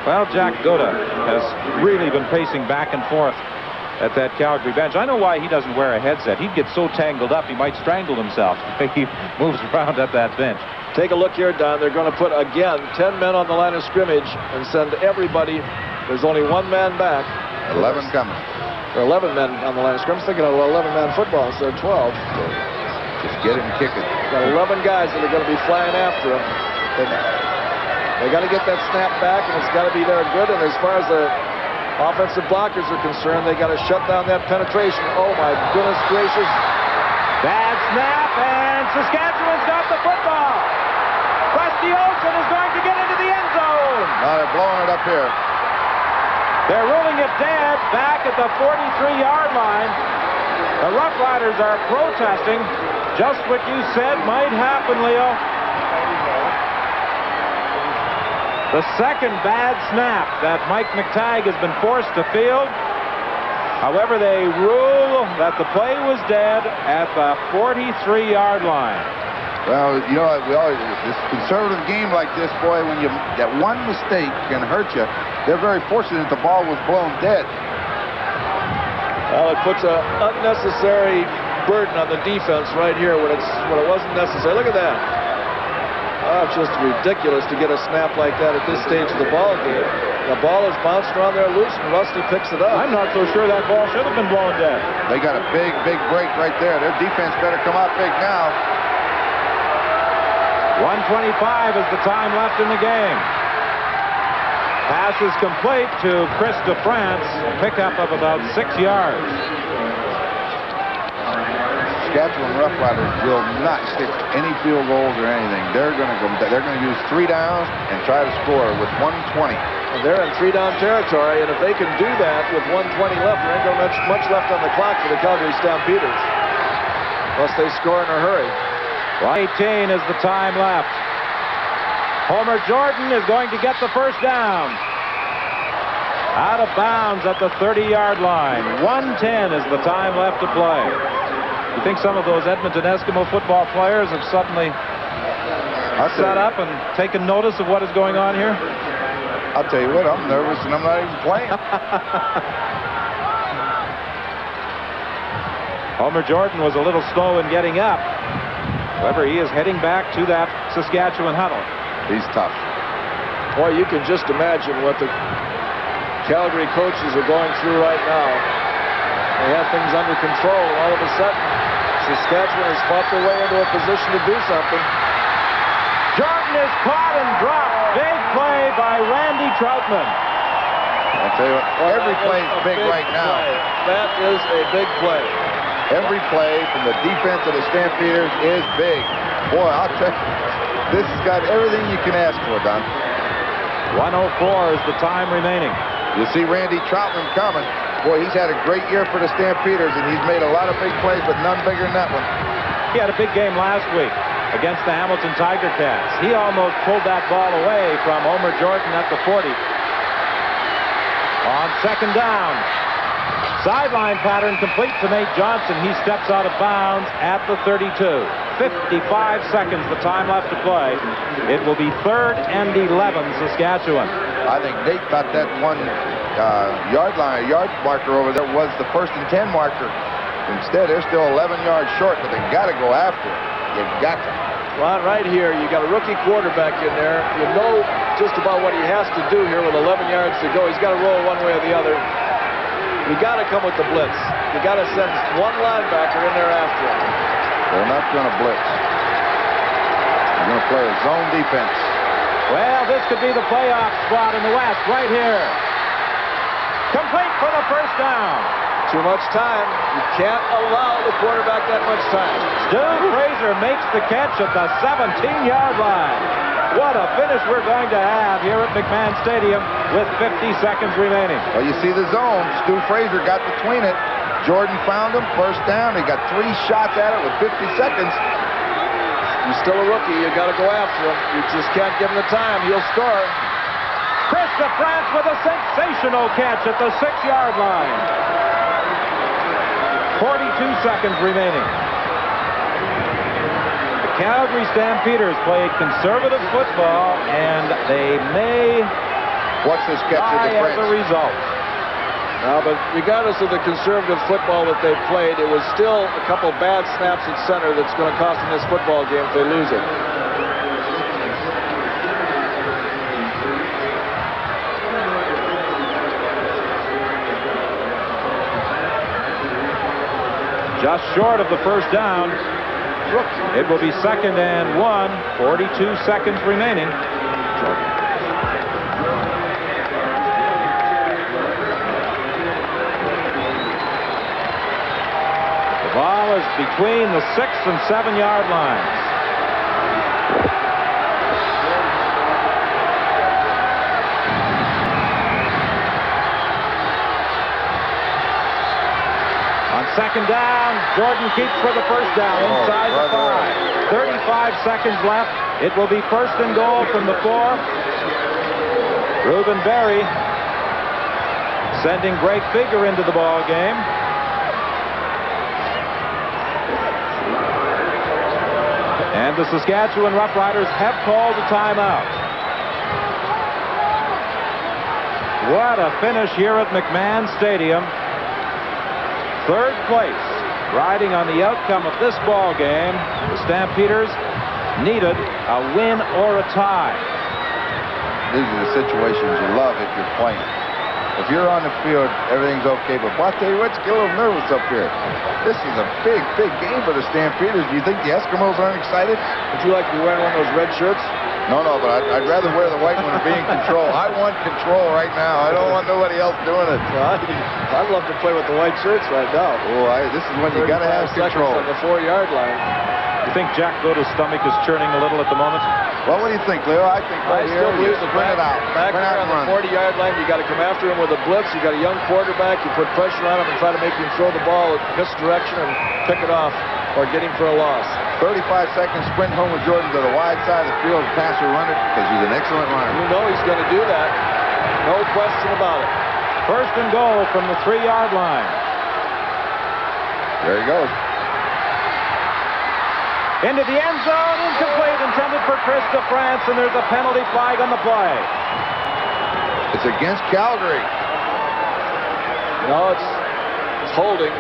Well, Jack Goda has really been pacing back and forth at that Calgary bench. I know why he doesn't wear a headset. He'd get so tangled up he might strangle himself if he moves around at that bench. Take a look here, Don. They're going to put, again, 10 men on the line of scrimmage and send everybody. There's only 1 man back. 11 coming. There are 11 men on the line of scrimmage. Thinking of 11-man football instead of 12. Just get it and kick it. Got 11 guys that are going to be flying after him. They got to get that snap back, and it's got to be there good. And as far as the offensive blockers are concerned, they got to shut down that penetration. Oh, my goodness gracious. Bad snap, and Saskatchewan's got the football. Rusty Olsen is going to get into the end zone. Now they're blowing it up here. They're ruling it dead back at the 43-yard line. The Roughriders are protesting. Just what you said might happen, Leo. The second bad snap that Mike McTagg has been forced to field. However, they rule that the play was dead at the 43-yard line. Well, you know, this conservative game like this, boy, when that one mistake can hurt you. They're very fortunate the ball was blown dead. Well, it puts an unnecessary burden on the defense right here when it wasn't necessary. Look at that. Oh, it's just ridiculous to get a snap like that at this stage of the ball game. The ball is bounced around there loose, and Rusty picks it up. I'm not so sure that ball should have been blown dead. They got a big break right there. Their defense better come out big now. 1:25 is the time left in the game. Pass is complete to Chris DeFrance. A pickup of about 6 yards. Saskatchewan Roughriders will not stick any field goals or anything. They're going to use 3 downs and try to score with 1:20. Well, they're in 3-down territory, and if they can do that with 1:20 left, there ain't going to be much left on the clock for the Calgary Stampeders, unless they score in a hurry. 18 is the time left. Homer Jordan is going to get the first down. Out of bounds at the 30-yard line. 1:10 is the time left to play. You think some of those Edmonton Eskimo football players have suddenly sat up and taken notice of what is going on here? I'll tell you what, I'm nervous and I'm not even playing. Homer Jordan was a little slow in getting up. However, he is heading back to that Saskatchewan huddle. He's tough. Boy, you can just imagine what the Calgary coaches are going through right now. They have things under control, and all of a sudden, Saskatchewan has fought their way into a position to do something. Jordan is caught and dropped. Big play by Randy Troutman. I'll tell you what, every play is big right now. That is a big play. Every play from the defense of the Stampeders is big. Boy, I'll tell you, this has got everything you can ask for, Don. 1:04 is the time remaining. You see Randy Troutman coming. Boy, he's had a great year for the Stampeders, and he's made a lot of big plays, but none bigger than that one. He had a big game last week against the Hamilton Tiger Cats. He almost pulled that ball away from Homer Jordan at the 40. On second down, sideline pattern complete to Nate Johnson. He steps out of bounds at the 32. 55 seconds, the time left to play. It will be 3rd and 11, Saskatchewan. I think Nate thought that one yard marker over there was the 1st and 10 marker. Instead, they're still 11 yards short, but they got to go after it. You've got to. Well, right here, you got a rookie quarterback in there. You know just about what he has to do here with 11 yards to go. He's got to roll one way or the other. You got to come with the blitz. You got to send one linebacker in there after him. They're not going to blitz. They're going to play a zone defense. Well, this could be the playoff spot in the West right here. Complete for the first down. Too much time. You can't allow the quarterback that much time. Stu Fraser makes the catch at the 17-yard line. What a finish we're going to have here at McMahon Stadium with 50 seconds remaining. Well, you see the zone. Stu Fraser got between it. Jordan found him. First down. He got 3 shots at it with 50 seconds. He's still a rookie. You got to go after him. You just can't give him the time. He'll score. Chris DeFrance with a sensational catch at the 6-yard line. 42 seconds remaining. The Calgary Stampeders played conservative football, and they may die as a result. Now, but regardless of the conservative football that they played, it was still a couple bad snaps at center that's going to cost them this football game if they lose it. Just short of the first down. It will be 2nd and 1. 42 seconds remaining. The ball is between the 6 and 7-yard lines. Second down, Jordan keeps for the first down inside the 5. 35 seconds left. It will be 1st and goal from the 4. Reuben Berry sending Greg Figure into the ball game. And the Saskatchewan Roughriders have called a timeout. What a finish here at McMahon Stadium. 3rd place, riding on the outcome of this ball game. The Stampeders needed a win or a tie. these are the situations you love if you're playing. If you're on the field, everything's okay. But I'll tell you what, you get a little nervous up here. This is a big, big game for the Stampeders. Do you think the Eskimos aren't excited? Would you like to be wearing one of those red shirts? No, but I'd rather wear the white one and be in control. I want control right now. I don't want nobody else doing it. I'd love to play with the white shirts right now. Oh, this is when you got to have control. On the 4-yard line. You think Jack Goda's stomach is churning a little at the moment? Well, what do you think, Leo? I think right here, you sprint it out. Back there on the 40-yard line, you got to come after him with a blitz. You got a young quarterback. You put pressure on him and try to make him throw the ball at misdirection and pick it off or get him for a loss. 35-second sprint home with Jordan to the wide side of the field. Passer run it because he's an excellent runner. You know he's going to do that. No question about it. First and goal from the 3-yard line. There he goes. Into the end zone, incomplete, intended for Chris DeFrance, and there's a penalty flag on the play. It's against Calgary. No, it's holding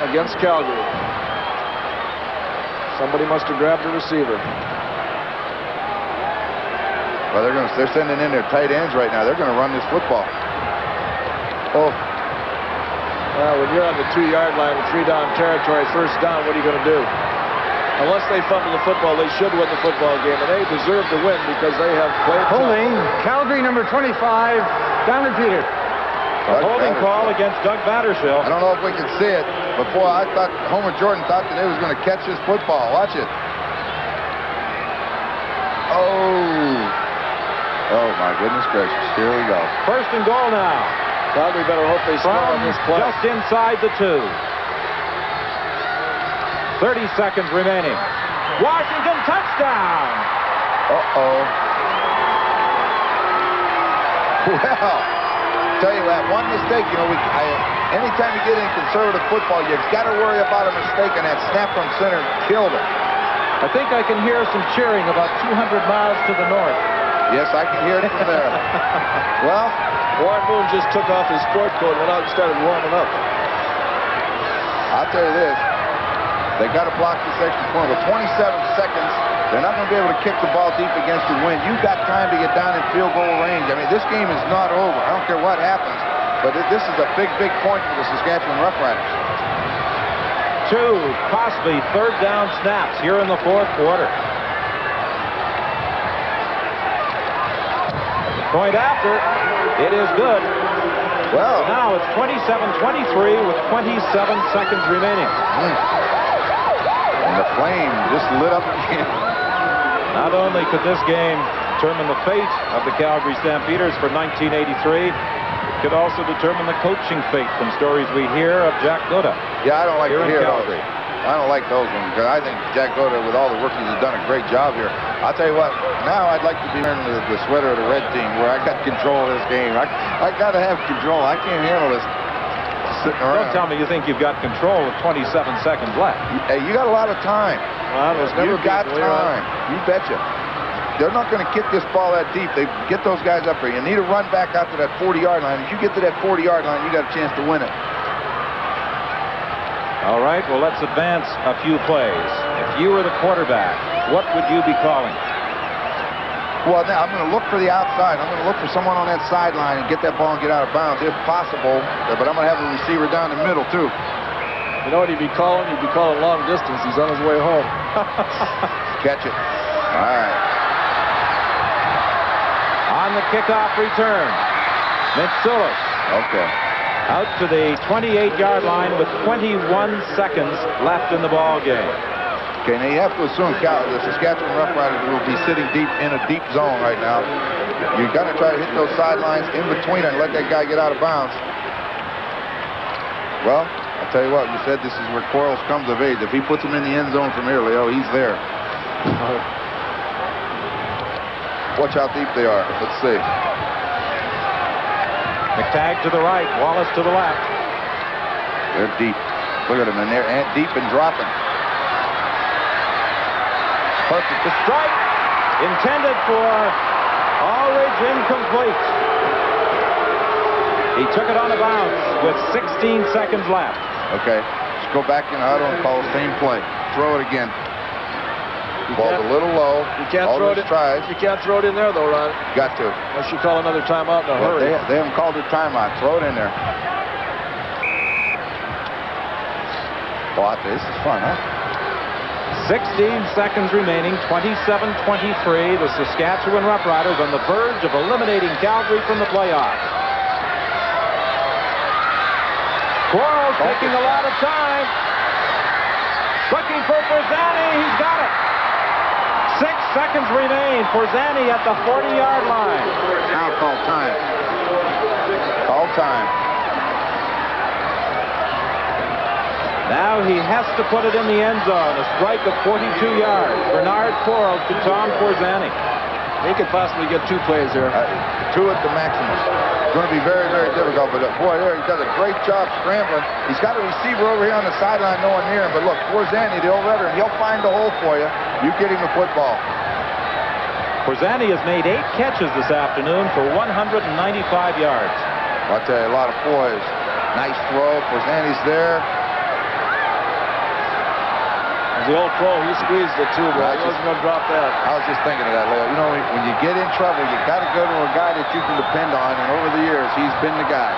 against Calgary. Somebody must have grabbed the receiver. Well, they're sending in their tight ends right now. They're going to run this football. Oh. Well, when you're on the 2-yard line with 3-down territory, first down, what are you going to do? Unless they fumble the football, they should win the football game, and they deserve to win because they have played. Holding, Calgary number 25, down repeated. A holding call against Doug Battershall. I don't know if we can see it, but boy, I thought Homer Jordan thought that they was going to catch this football. Watch it. Oh my goodness gracious! Here we go. First and goal now. Calgary better hope they score on this play. Just inside the 2. 30 seconds remaining. Washington touchdown. Uh-oh. Well, tell you that one mistake, you know, anytime you get in conservative football, you've got to worry about a mistake, and that snap from center killed it. I think I can hear some cheering about 200 miles to the north. Yes, I can hear it from there. Well, Warren Moon just took off his sport coat and went out and started warming up. I'll tell you this. They got to block this extra point. With 27 seconds, they're not going to be able to kick the ball deep against the wind. You've got time to get down in field goal range. I mean, this game is not over. I don't care what happens, but this is a big, big point for the Saskatchewan Roughriders. 2, possibly third-down snaps here in the 4th quarter. Point after, it is good. Well, so now it's 27-23 with 27 seconds remaining. And the flame just lit up again. Not only could this game determine the fate of the Calgary Stampeders for 1983, it could also determine the coaching fate from stories we hear of Jack Goda. Yeah, I don't like to hear Calgary. those. I don't like those ones because I think Jack Goda, with all the work, he's done a great job here. I'll tell you what, now I'd like to be wearing the sweater of the red team where I got control of this game. I got to have control. I can't handle this sitting around. Don't tell me you think you've got control with 27 seconds left. Hey, you got a lot of time. Well, You've got time. You betcha. They're not going to kick this ball that deep. They get those guys up there. You need to run back out to that 40-yard line. If you get to that 40-yard line, you got a chance to win it. All right, well, let's advance a few plays. If you were the quarterback, what would you be calling? Well, now I'm going to look for the outside. I'm going to look for someone on that sideline and get that ball and get out of bounds, if possible. But I'm going to have a receiver down the middle, too. You know what he'd be calling? He'd be calling long distance. He's on his way home. Catch it. All right. On the kickoff return, Mitsulis. Okay. Out to the 28-yard line with 21 seconds left in the ball game. Okay, now you have to assume the Saskatchewan Roughriders will be sitting deep in a deep zone right now. You've got to try to hit those sidelines in between and let that guy get out of bounds. Well, I'll tell you what, you said this is where Quarles comes of age. If he puts him in the end zone from here, Leo, he's there. Watch how deep they are. Let's see. McTagg to the right, Wallace to the left. They're deep. Look at them in there, and deep and dropping. Perfect. The strike intended for Allridge, incomplete. He took it on a bounce with 16 seconds left. Okay, just go back in the huddle and call the same play. Throw it again. Ball's a little low. You can't throw it. Tries. You can't throw it in there, though, Ron. Got to. Unless you call another timeout in a hurry. They haven't called a timeout. Throw it in there. Boy, this is fun, huh? 16 seconds remaining, 27-23. The Saskatchewan Roughriders on the verge of eliminating Calgary from the playoffs. Quarles taking a lot of time. Looking for Forzani. He's got it. 6 seconds remain. Forzani at the 40-yard line. Now call time. Call time. Now he has to put it in the end zone. A strike of 42 yards. Bernard Quarles to Tom Forzani. He could possibly get 2 plays here. 2 at the maximum. It's going to be very, very difficult. But boy, there he does a great job scrambling. He's got a receiver over here on the sideline, no one near him. But look, Forzani, the old veteran, he'll find the hole for you. You get him the football. Forzani has made 8 catches this afternoon for 195 yards. I'll tell you, a lot of poise. Nice throw. Forzani's there. The old pro, he squeezed it too, but he wasn't going to drop that. I was just thinking of that, Leo. You know, when you get in trouble, you got to go to a guy that you can depend on, and over the years, he's been the guy.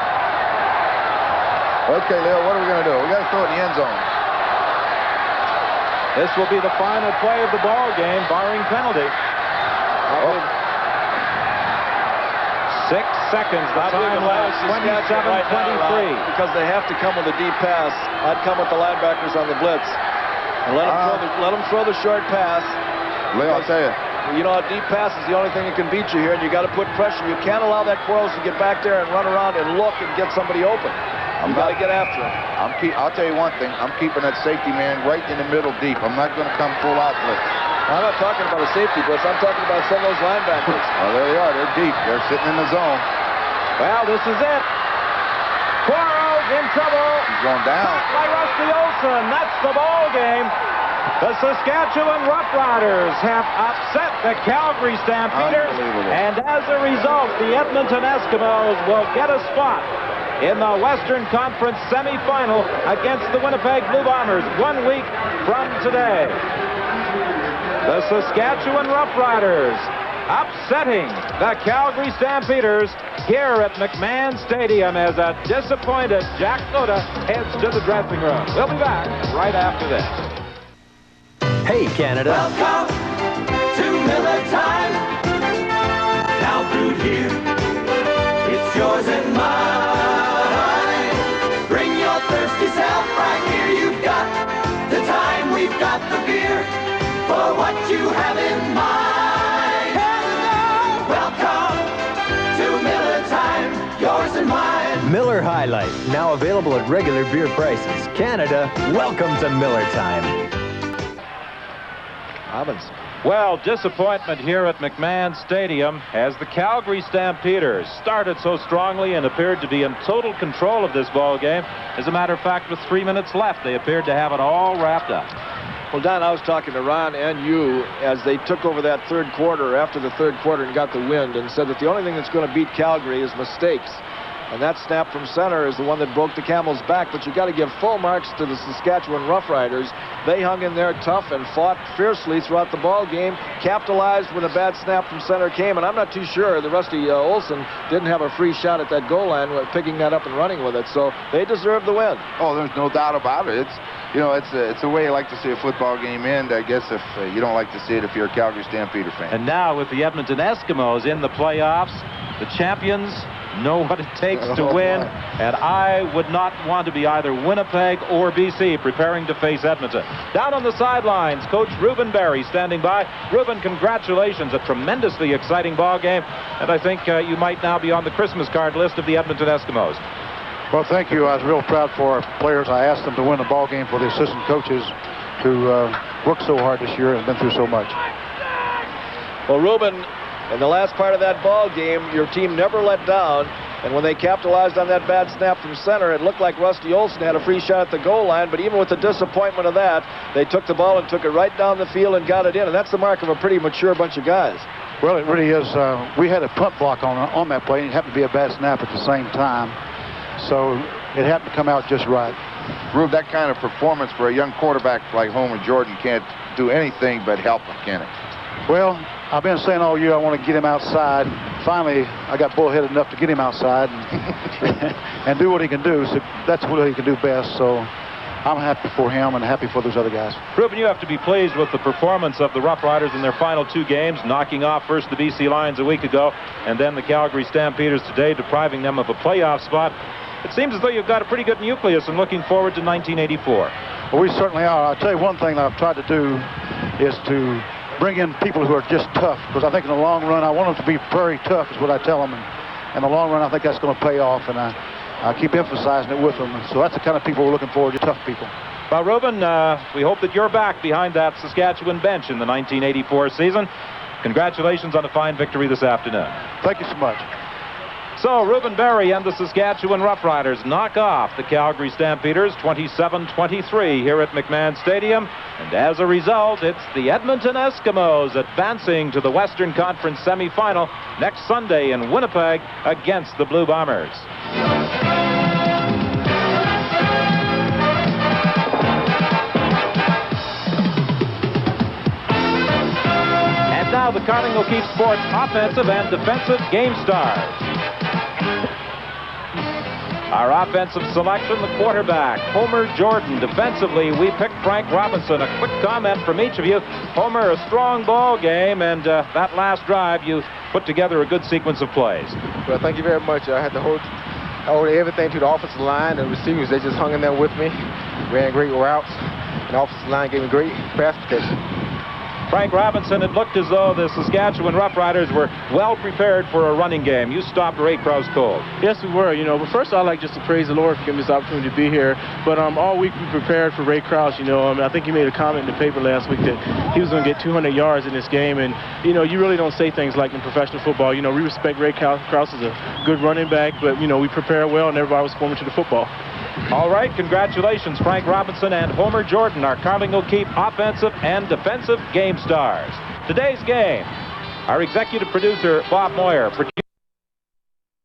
Okay, Leo, what are we going to do? We got to throw it in the end zone. This will be the final play of the ball game, barring penalty. 6 seconds. The time was 27-23. Because they have to come with a deep pass. I'd come with the linebackers on the blitz. And let them throw the short pass. Leo, I'll tell you. You know, a deep pass is the only thing that can beat you here, and you got to put pressure. You can't allow that Quarles to get back there and run around and look and get somebody open. You got to get after him. I'll tell you one thing. I'm keeping that safety man right in the middle deep. I'm not going to come full out blitz. I'm not talking about a safety blitz. I'm talking about some of those linebackers. Well, there they are. They're deep. They're sitting in the zone. Well, this is it. Quarles in trouble. He's going down. Caught by Rusty Olson. That's the ball game. The Saskatchewan Roughriders have upset the Calgary Stampeders. And as a result, the Edmonton Eskimos will get a spot in the Western Conference semifinal against the Winnipeg Blue Bombers 1 week from today. The Saskatchewan Roughriders upsetting the Calgary Stampeders here at McMahon Stadium as a disappointed Jack Noda heads to the dressing room. We'll be back right after this. Hey, Canada. Welcome to Miller time. Now brewed here, it's yours and mine. Bring your thirsty self right here. You've got the time, we've got the beer for what you have in mind. Welcome to Miller time, yours and mine. Miller High Life, now available at regular beer prices. Canada, welcome to Miller time. Well, disappointment here at McMahon Stadium as the Calgary Stampeders started so strongly and appeared to be in total control of this ball game. As a matter of fact, with 3 minutes left, they appeared to have it all wrapped up. Well, Don, I was talking to Ron and you as they took over that third quarter, after the third quarter, and got the wind, and said that the only thing that's going to beat Calgary is mistakes. And that snap from center is the one that broke the camel's back. But you got to give full marks to the Saskatchewan Roughriders. They hung in there tough and fought fiercely throughout the ball game, capitalized when a bad snap from center came. And I'm not too sure that Rusty Olson didn't have a free shot at that goal line, picking that up and running with it. So they deserve the win. Oh, there's no doubt about it. It's a way you like to see a football game end, I guess, if you don't like to see it if you're a Calgary Stampeder fan. And now with the Edmonton Eskimos in the playoffs, the champions know what it takes to win, and I would not want to be either Winnipeg or BC preparing to face Edmonton. Down on the sidelines, Coach Ruben Barry standing by. Ruben, congratulations, a tremendously exciting ball game, and I think you might now be on the Christmas card list of the Edmonton Eskimos. Well, thank you. I was real proud for our players. I asked them to win the ball game for the assistant coaches who worked so hard this year and been through so much. Well, Ruben, in the last part of that ball game, your team never let down, and when they capitalized on that bad snap from center, it looked like Rusty Olson had a free shot at the goal line, but even with the disappointment of that, they took the ball and took it right down the field and got it in, and that's the mark of a pretty mature bunch of guys. Well, it really is. We had a punt block on that play, and it happened to be a bad snap at the same time, so it happened to come out just right. Rube, that kind of performance for a young quarterback like Homer Jordan can't do anything but help him, can it? Well, I've been saying all year I want to get him outside. Finally, I got bullheaded enough to get him outside and, and do what he can do. So that's what he can do best. So I'm happy for him and happy for those other guys. Ruben, you have to be pleased with the performance of the Roughriders in their final 2 games, knocking off first the BC Lions a week ago and then the Calgary Stampeders today, depriving them of a playoff spot. It seems as though you've got a pretty good nucleus and looking forward to 1984. Well, we certainly are. I'll tell you one thing that I've tried to do is to bring in people who are just tough, because I think in the long run, I want them to be very tough is what I tell them. And in the long run, I think that's going to pay off, and I keep emphasizing it with them. So that's the kind of people we're looking for, just tough people. Well, Ruben, we hope that you're back behind that Saskatchewan bench in the 1984 season. Congratulations on a fine victory this afternoon. Thank you so much. So, Ruben Berry and the Saskatchewan Roughriders knock off the Calgary Stampeders 27-23 here at McMahon Stadium. And as a result, it's the Edmonton Eskimos advancing to the Western Conference semifinal next Sunday in Winnipeg against the Blue Bombers. And now the Carling O'Keefe Sports offensive and defensive game stars. Our offensive selection, the quarterback, Homer Jordan. Defensively, we picked Frank Robinson. A quick comment from each of you. Homer, a strong ball game, and that last drive, you put together a good sequence of plays. Well, thank you very much. I had to hold everything to the offensive line. And the receivers, they just hung in there with me, ran great routes, and the offensive line gave me great pass protection. Frank Robinson, it looked as though the Saskatchewan Roughriders were well prepared for a running game. You stopped Ray Krause cold. Yes, we were. But first I'd like just to praise the Lord for giving me this opportunity to be here. But all week we prepared for Ray Krause. I think he made a comment in the paper last week that he was going to get 200 yards in this game. And, you really don't say things like in professional football. We respect Ray Krause as a good running back, but, we prepare well, and everybody was forming to the football. All right, congratulations, Frank Robinson and Homer Jordan, our Carling O'Keefe offensive and defensive game stars. Today's game, our executive producer, Bob Moyer,